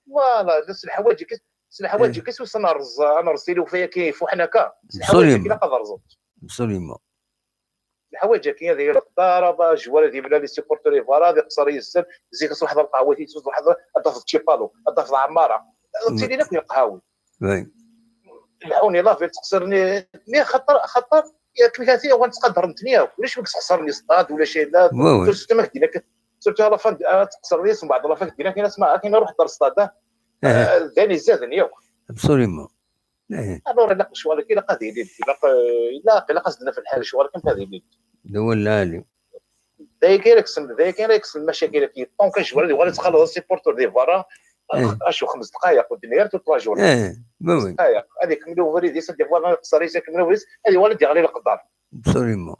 فوالا نفس الحوايج كيس انا رزيلو فيا كيف حنا كا الحوايج كي قدر رزت ابسوليومون الحوايج كاين هذه الضربه جوال دي بلا لي سيبورتوري فوالا دي قصر يسر زيك تصبح حضر قهوتي تصبح حضر اضاف تشيبالو اضاف عماره تيدي لك القهاوي وي الحوني لافي تقصرني مي خطر كليكاتي ونتقدر نتنيا ولاش ما تخسرني صطاد ولا شي لا سيرتو ما كدير لك سيرتو على فان تقصر لي من بعد لافا كدير كاين اسمع كاين نروح دار الصطاد داني زادني ياك ابسوليومون الوغ لا شوال كي لا قادرين لا قصدنا في الحال شوال كم قادرين دول العالي دايك المشاكل كي طونك جوال اللي غادي تخلص سيبورتور دي فارا اشو 5 دقائق والدنيا 3 جور دقائق هذيك كملوا فريد يسد فوالا قصريسه كملوا فريد هذه ولا دي غير القدر ابسوليومون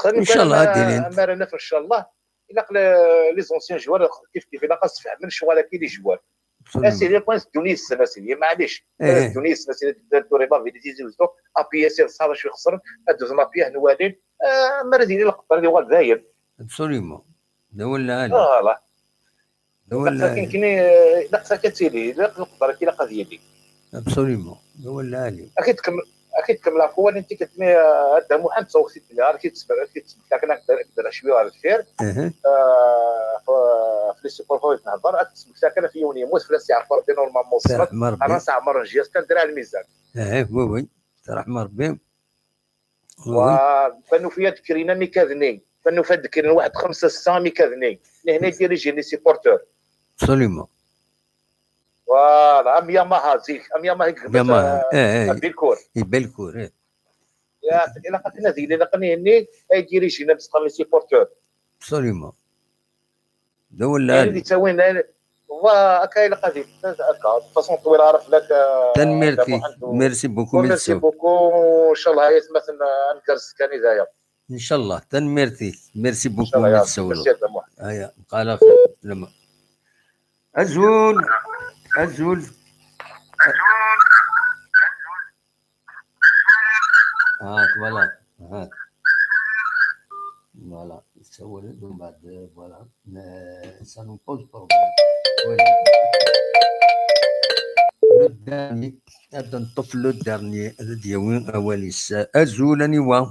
ان شاء الله ديرين امرنا ان شاء الله الا لي زونسيان جوار كيف الا قاص فهم شوال كي لي جوار اسيدي كويس تونس اسيدي معليش تونس اسيدي دوري بافي دي زوزو ابي سي صار شي خسر ادوز مابيه نوالين مرزيني القطر اللي هو الداير ابسوليومون هذا هو العالم فوالا هذا هو العالم كاين نقصه كتيلي القطر كي لاقا ديالي ابسوليومون هذا هو العالم اكيد كمل عفوا انت كتمي هذا محمد تصوصي لي كيتسبق كنا نقدر شويه على الخير في لي سوبر فويت نهضر اكتسب ساكنه في يوني موس في الناس يعرفوا ربي نورمالمون وصلت انا ساعمر نجيز كندير على الميزان وي رحم ربي وفانو فيا ذكرينا ميكاذنين فانو فيا ذكرينا واحد 5 6 ميكاذنين هنا ديالي جيني سيبورتور ابسوليومون فوالا ام ياماها زيك ام ياماها بالكور بالكور يا الا قلنا زيد الا قلنا هني يديري جينا بسقى لي سيبورتور ابسوليومون هذا هو العالم اللي تساوينا وكاين قضيه هكا فاصون طويله عرف لك تنميرتي ميرسي بوكو ميرسي بوكو ان شاء الله هي مثلا نكرس كاني داير ان شاء الله تنميرتي ميرسي بوكو ميرسي هيا بقى على خير لما أزول فوالا فوالا يسوي من بعد فوالا ça nous pose problème le dernier هذا الطفل الدرني الذي وين أولي أزول أنيوا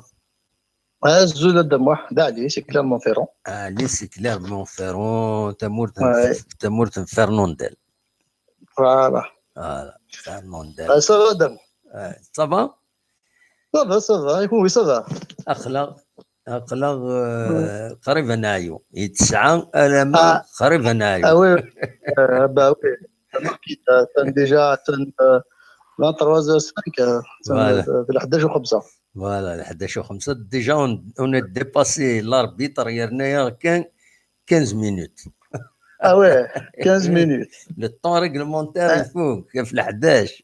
أزول الدموع دالي سي كليرمون فيرون لي سي كليرمون فيرون تمورت فرنونديل فوالا فرنونديل سافا دم صافا صافا وي صافا أخلاق قريبا نايو يتسعى ألما قريبا نايو وي با وي ديجا 23:05 في 11:05 فوالا 11:05 ديجا اون ديباسي لاربيتر هنايا كان 15 مينوت وي 15 مينوت لو طون ريغلمونتير يفوق في 11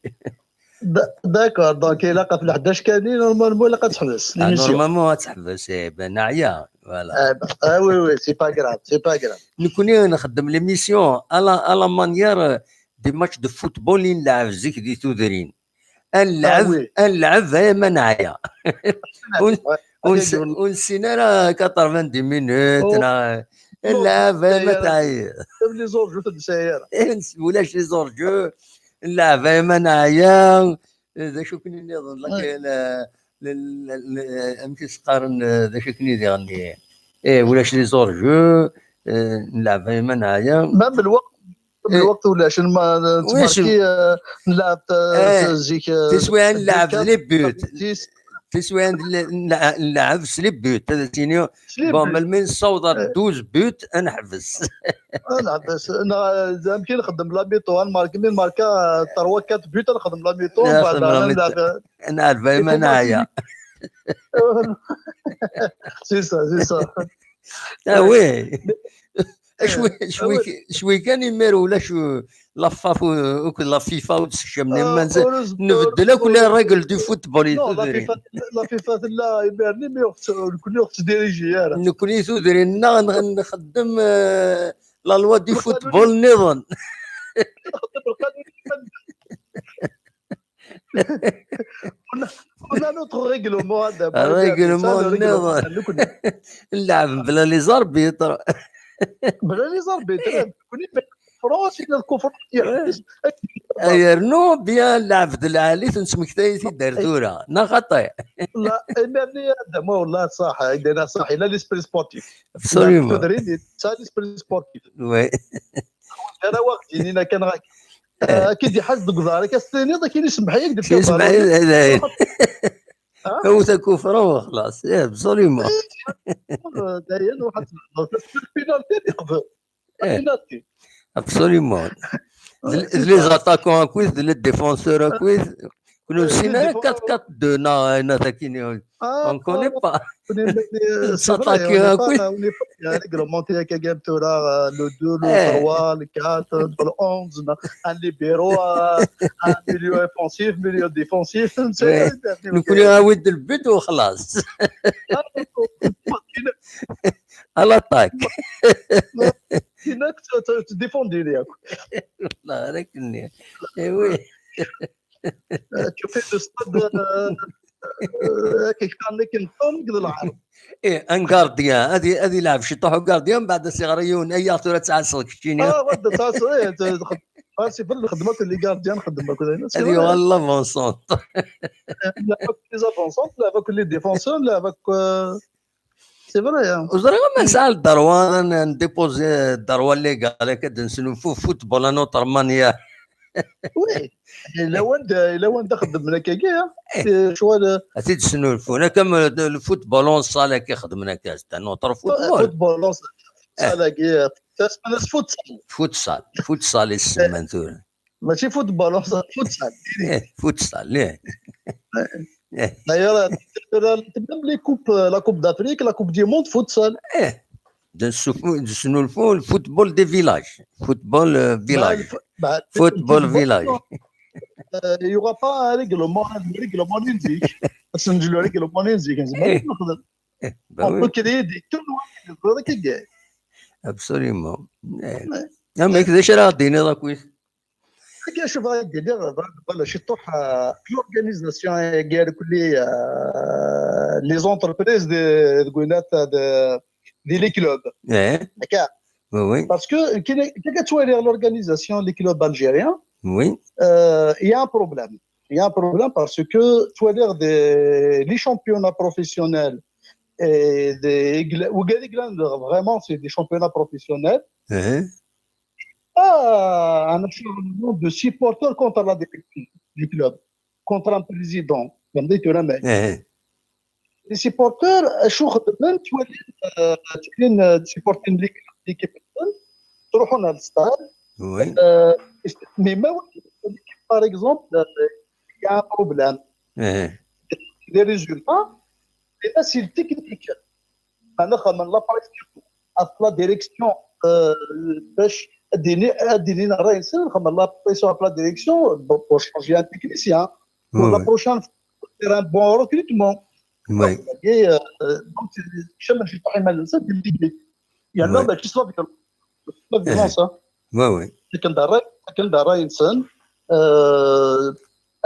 داكور دونك الا في 11 كاملين نورمالمون لا تحبس نورمالمون تحبس نعيا فوالا وي سي با غراف سي با غراف نكون نخدم ليميسيون الا مانيير دي ماتش دو فوتبول اللي نلعب زيك دي تودرين نلعب ما نعيا ونسينا راه 90 مينوت نلعب ما تعيا لي زور جو تاع السياره ولاش لي زور جو نلعب ما نعيا ذا شو كني نظن لك امشي سقارن ذا شو كني يغني ولاش لي زور جو نلعب ما نعيا ما بالوقت ولا شنو ما تماركي نلعب زيك تسوي نلعب لي بوت تسوي نلعب سليب بوت هذا تينيو بون من نصوت 12 بوت نحبس نحبس انا يمكن نخدم لا ميطو نماركي من ماركا 3 4 بوت نخدم لا ميطو بعد نلعب ما نعيا سي سا وي شوي كان يمير ولا شو لافاف وكل لا فيفا وتسكمني ما نبدل كل راجل دي فوتبول لا فيفا لا يميرني مي كل وقت ديريجي نكوني تدري نخدم لا لوا دي فوتبول نظن قلنا نوتر ريغلومون هذا ريغلومون نظن نلعب بلا لي زاربيتر بلا لي زاربيتر كوني فرونسي الكفر ايرنو بيان لعب العالي تنسمك تايتي دردوره نا خطا لا معني هذا ما والله صح عندنا صح لا ليسبري سبورتيف ابسوليومون تدري سا ليسبري سبورتيف وي انا وقت انا كان اكيد يحس بقدارك السنين ذاك اللي يسمح لك دير يسمح لي هو تكفر وخلاص ابسوليومون داير واحد البينالتي يقبل البينالتي ابسوليومون لي زاتاكون كويس لي ديفونسور كويس كنا نسينا 4-4-2 نا تاكيني اون كوني با s'attaquer كويس ريغلومونتي هكا جابتو راه لو 2 لو 3 لو 4 لو 11 ان ليبيرو ان ميليو اوفونسيف ميليو ديفونسيف نكون عاود البيت وخلاص على طاك هناك تديفوندي ليك والله راكني وي تشوفي الاستاد كيف كان لك نقول نقدر العرب ايه ان غارديان هذه لعب شطحوا غارديان بعد صغاريون اي صوره تعسل كشتيني ودي تعرف ايه راسي في الخدمات اللي غارديان خدمه كذا هذه والله فونسون لا avec les avançants لا avec les défenseurs لا avec c'est vrai وزرا ما سال دروان نديبوزي دروان اللي قال لك نسنو فوتبول انا طرمانيا وي لو انت خدم لك كاع شو هذا اسيد شنو الفون كم الفوتبول صالح كيخدم كاس تاع نوتر فوتبول صالح كاع تسمى فوتسال يسمى ثور ماشي فوتبول فوتسال فوتسال d'ailleurs même les coupes la coupe d'Afrique la coupe du monde futsal شنو الفوتبول دي فيلاج فوتبول فيلاج فوتبول فيلاج il y aura pas un règlement نزيك نسجلوا règlement نزيك نقدر on peut créer des tournois كذا ابسوليومون اما كذاش راه دينا راه كويس كي شوف غادي ولا شي طوح لورغانيزاسيون كاع كلي لي زونتربريز دي كوينات دي لي كلوب هكا وي باسكو كي كتولي لورغانيزاسيون لي كلوب الجيريان وي يا ان بروبليم يا ان بروبليم باسكو تولي دي لي شامبيونا بروفيسيونيل دي وكادي فريمون سي دي شامبيونا بروفيسيونيل un acharnement de supporters contre la directive du club, contre un président. Les supporters, même tu vois, supporter l'équipe, tu vas dans le stade. Mais même, par exemple, il y a un problème. Les résultats, c'est le technique. La direction, اديني راه ينسى خمر لا بيسو لا ديريكسيون بور شونجي ان تكنيسيان لا بروشان دير ان بون ريكروتمون وي دونك شمل شي طحين مال الانسان دير يعني ماشي صافي فرنسا وي كان دار انسان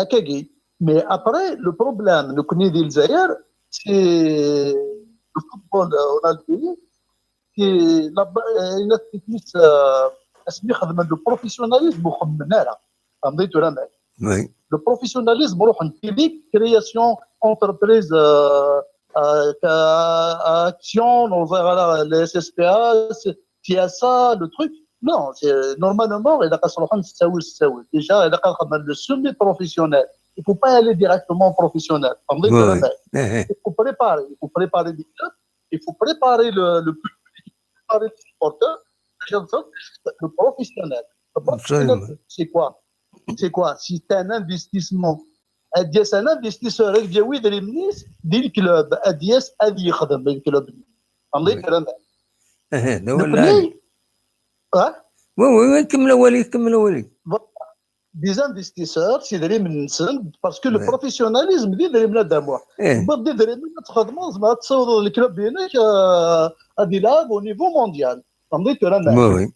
هكاكي مي ابري لو بروبليم لو كوني ديال الجزائر سي الفوتبول اون كي لا تكنيس اسمي خدمه دو بروفيسيوناليزم وخدمنا لها فهمتي ولا لا؟ وي لو بروفيسيوناليزم روح نتيليك كرياسيون انتربريز اكسيون لي اس اس بي اس تي اس ا لو تروك نو نورمالمون اذا كنروحوا نستوي ديجا اذا كنخدم لو سومي بروفيسيونيل il faut pas aller directement professionnel فهمتي ولا لا؟ il faut préparer des clubs il faut préparer le préparer le supporter le professionnel. Le professionnel, c'est quoi? Si tu as un investissement, c'est un investisseur qui est dans le club, qui يخدم بالكلوب. فهمتي الكلام ده؟ وي كمل ولي des investisseurs سي داري من السن باسكو لو بروفيسيوناليزم داري من هذا مو بدي داري من تخدموا زعما تصور الكلوب ديالك غادي يلعب au niveau mondial. فهمتي ولا لا؟ وي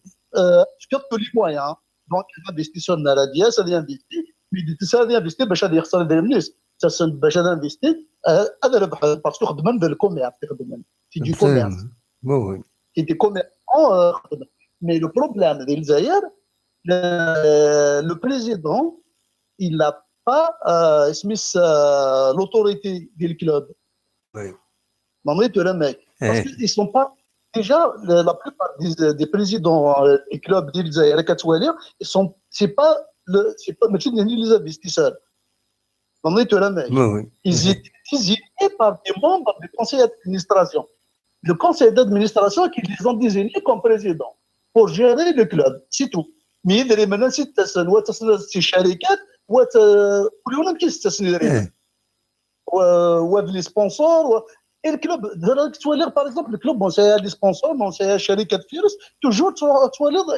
تحط لي مويان دونك الانفستيسور نرا دياس غادي ينفيستي مي غادي ينفيستي باش غادي يخسر يدير الناس باش غادي ينفيستي هذا ربح باسكو خدم في الكوميرس خدم في دي كوميرس وي في دي كوميرس خدم مي لو بروبليم ديال الجزائر لو بريزيدون il n'a pas l'autorité du club. Oui. فهمتي ولا لا؟ parce qu'ils sont pas déjà la plupart des présidents des clubs d'Algérie ils sont c'est pas les investisseurs. فهمتي ولا لا؟ ils étaient désignés par des membres du conseil d'administration. Le conseil d'administration qui les ont désignés comme président pour gérer le club, c'est tout. Mais il y a maintenant c'est شركات كلهم كيستثمروا les sponsors et le club par exemple le club c'est des sponsors c'est شركه فيروس toujours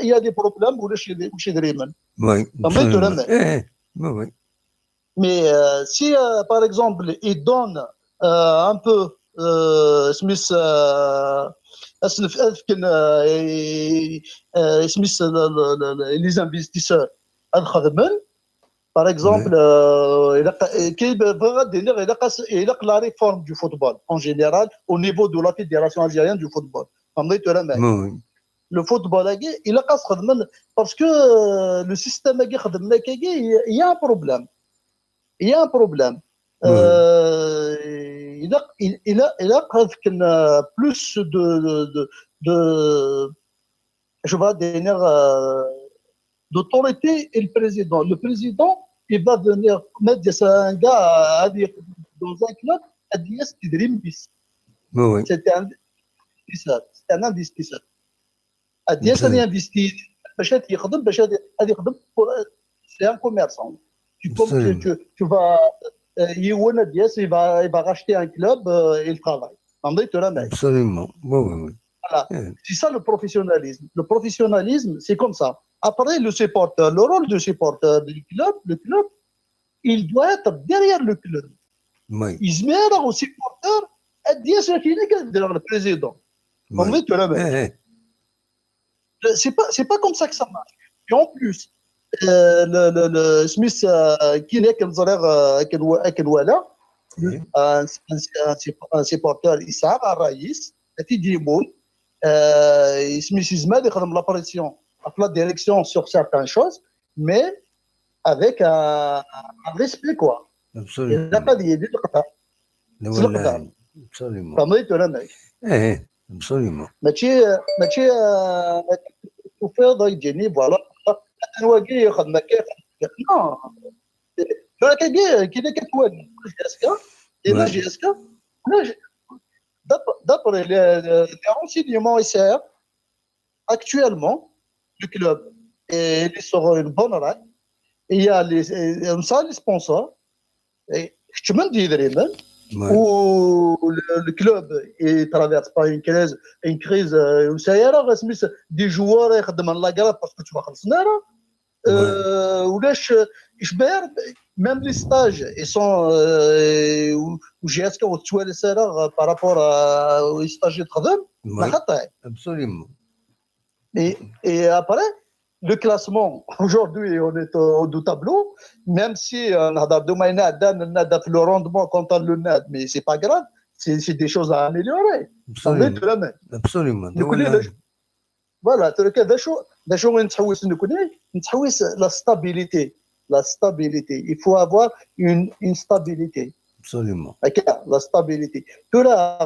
il y a des problèmes ولا شي دريمن فهمتي ولا لا؟ oui mais si par exemple il donne un peu كان سميت لي زانفيستيسور الخدمن باغ اكزومبل كي بغا دير الى لا ريفورم دو فوتبول اون جينيرال او نيفو دو لا فيديراسيون الجيريان دو فوتبول فهمتي ولا ما لو فوتبول هاكي الى قاس خدمن باسكو لو سيستيم هاكي خدمنا كاكي يا بروبليم il a plus de je vais dire d'autorité et le président il va venir mettre un gars dans un club à dire qu'il dream bis c'était un investisseur à dire ça investit باش يخدم هذا يخدم c'est un commerçant tu vas il va racheter un club et il travaille. Absolument. Oui. Voilà. C'est ça le professionnalisme. Le professionnalisme, c'est comme ça. Après, le supporter, le rôle du supporter du club, il doit être derrière le club. Oui. Il se met au supporter à dire ce qu'il est derrière le président. C'est pas comme ça que ça marche. Et en plus, سميث كاين هكا نظرير هكا الولا ان سيبورتور يسعى مع الرئيس تيديمون سميث يزمال يخدم لا بريسيون لا ديريكسيون سور سيرتان شوز مي افيك ان ريسبي كوا الا قد يدير القطع فهمت ولا لا؟ ابسوليومون ماشي تفيض يجيني فوالا الواقي يخدم نو كي كتولي جي اس كا d'après les renseignements ICR actuellement le club est sur une bonne rate il y a les sponsors et je me dis vraiment où le club il traverse pas une crise وسايره سميت دي جوار يخدم لا كرا باسكو تما خلصنا ولاش إشبار même les stages ils sont où j'ai est-ce que tu as les salaires par rapport aux stages de travail absolument et après le classement aujourd'hui on est au tableau même si on a le rendement quand on le net mais c'est pas grave c'est des choses à améliorer absolument voilà ده شو نتحوس نتحوس la stabilité il faut avoir une stabilité absolument la stabilité ترى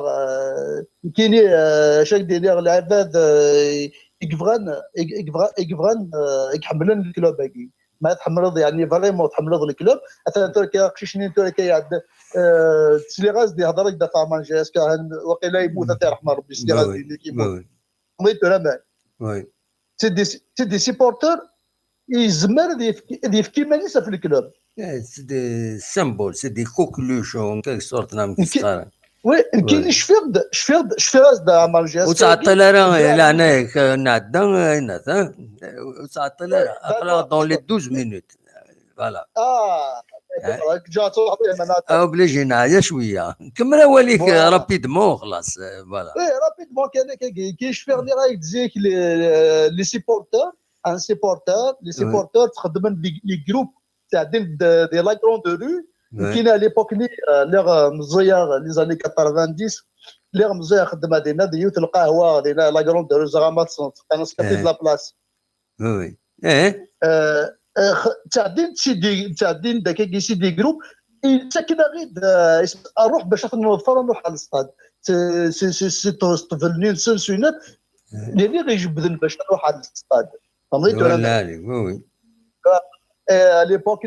كاين شاك دير العباد يحملن الكلوب هاكي ما تحملض يعني فريمون تحملض الكلوب تركيا قشيشنين تركيا عند تسلي غاز دي هضرك دفع مانجا اسكو وقيلا يموت تاع رحمه ربي سلي غاز دي كيموت ميت ولا وي سي دي سيبورتور يزمر يفكي مانيسا في الكلوب سي دي سيمبول سي دي كوكلوشون كيك سورت نعم كيستار وي كاين شفيرز دا مانجا وتعطي لها لعناك نعدا هنا وتعطي لها اقرا دون لي 12 مينوت فوالا جاتو اوبليجي نعيا شويه كمل وليك رابيدمون خلاص فوالا وي رابيدمون كاين شفير اللي رايك تزيك لي سيبورتور ان سيبورتور لي سيبورتور تخدم لي جروب تاع دي لا كروند دو رو كاين على ليبوك لي مزيار لي زاني 90 اللي مزيار خدم هذينا ديوت القهوه دينا لا كروند دو رو زغامات انا سكتي لا بلاص وي تعدين داك كيسي دي جروب ساكنه غير اروح باش نوفر نروح على الاستاد سي تستفلني سنسينات اللي غيجبدن باش نروح على الاستاد فهمتي ولا لا وي à l'époque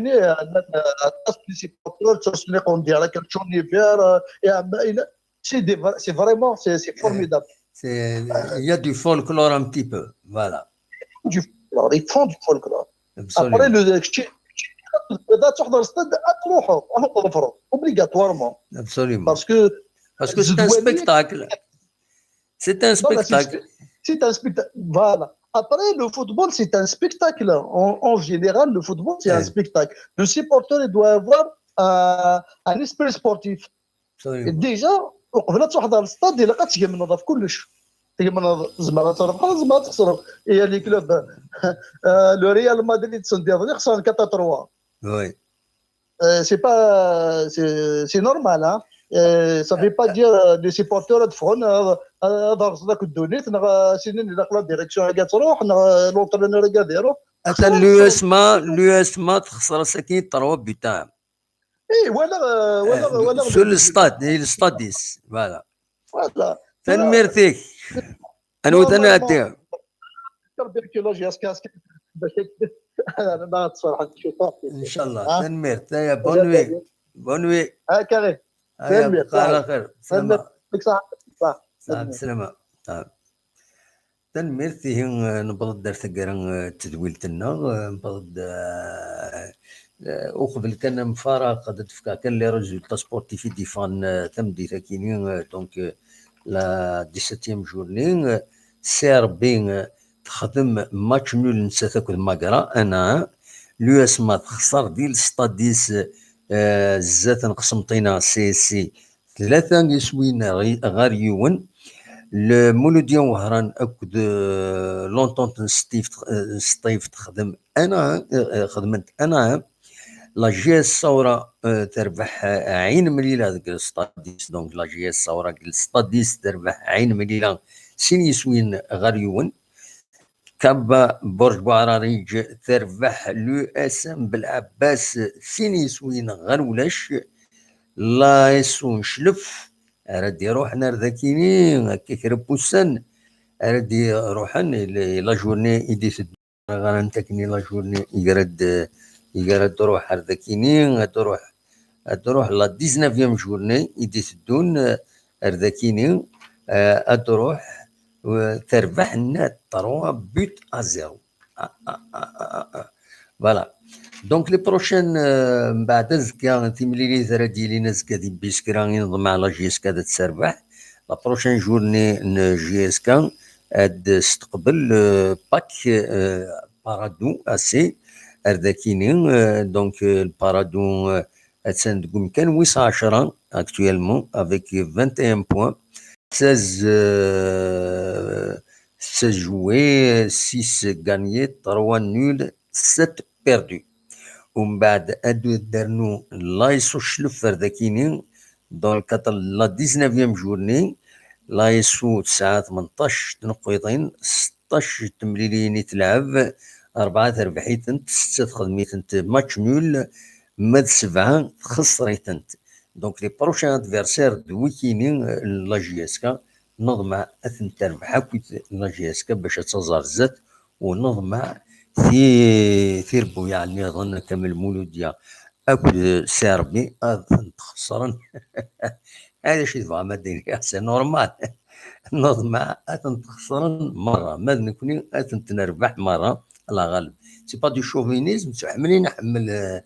c'est vraiment c'est formidable il y a du folklore un petit peu voilà ils font du folklore après le بدأ تحضر الاستاد تروحوا obligatoirement absolument parce que c'est un spectacle c'est un spectacle voilà. Après, le football, c'est un spectacle. En général, le football, c'est un spectacle. Le supporter, il doit avoir un esprit sportif. Et déjà, قبل تروح على الاستاد يلقى تجي منظف كلش كيما زعما تربح زعما تخسر هي لي كلوب لو ريال مدريد سون ديرني خسر 4-3 وي سي با سي نورمال ها ça veut pas dire les supporters تفون هذا رصدك الدونيت سنين الا لا ديريكسيون كاع تروح لونترينور كاع ديرو حتى لو اس ما تخسر ساكين 3 بيتام اي ولا سو الستاد 10 فوالا تنميرتيك انا وتنادي تربيكولوجيا سكاس باش انا صراحه ان شاء الله تنميرت يا بونوي بونوي كاري تنميرت على خير سلامة سلامة تنميرت هي نبض درت كرا تدويلتنا نبض وقبل كان مفارقه قد تفكا كان لي ريزولتا سبورتيفي ديفان تمدي ثاكينين دونك لا 17 جورني سيربين تخدم ماتش نول نسا تاكل ماكرا انا لو اس ما تخسر ديال ستاديس زات نقسمطينا سي 3 يسوين غير يون المولوديا وهران اكد لونطونت ستيف تخدم انا خدمت انا لا جي اس ثوره تربح عين مليله هذاك الستاديس دونك لا جي اس ثوره الستاديس تربح عين مليله سين يسوين غريون كابا برج بعراريج تربح لو اس ام بالعباس سين يسوين غرولاش لا يسون شلف ردي روحنا ذاكينين هكاك ربوسن ردي روحن لا جورني ايدي غنتكني لا جورني يقرد تروح ارذاكينين تروح لا 19 جورني يدي تدون ارذاكينين تروح وتربح لنا 3 بوت ا 0 فوالا دونك لي بروشين بعد زكا تيملي ثرا ديالي زكا دي بيسكرا ينظم على جي اس كا تسربح لا بروشين جورني جي اس كا تستقبل باك بارادو اسي ارداكينين دونك البارادو اتسان تقوم كان ويس 10 اكتويلمون افيك 21 بوان 16 joués 6 gagnés 3 nuls 7 perdus ومن بعد ادو درنو لا يسو فرداكينين دونك لا 19 جورني لا يسو 9 18 نقيطين 16 تمريرين يتلعب 4 ربحيتنت 6 خدميتنت ماتش نول مد 7 خسريتنت دونك لي بروشان ادفيرسير دويكينين لا جي اس كا نظمع اثن تربح كويت لا جي اس كا باش تزار الزات ونظمع في ربو يعني ظن كامل مولوديا اكل سيربي اثن تخسرن هذا شي دفع ما دير سي نورمال نظمع اثن تخسرن مره ما نكوني اثن تنربح مره الله غالب سي با دو شوفينيزم تحملين نحمل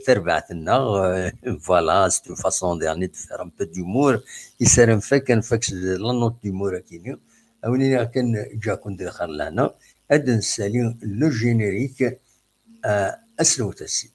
تربعتنا فوالا سي اون فاسون ديرني تفير ان بو ديمور يسرم فاكن فاكس لا نوت ديمور كيني اولينا كان جا كون دخل لهنا هاد نسالي لو جينيريك اسلو تسي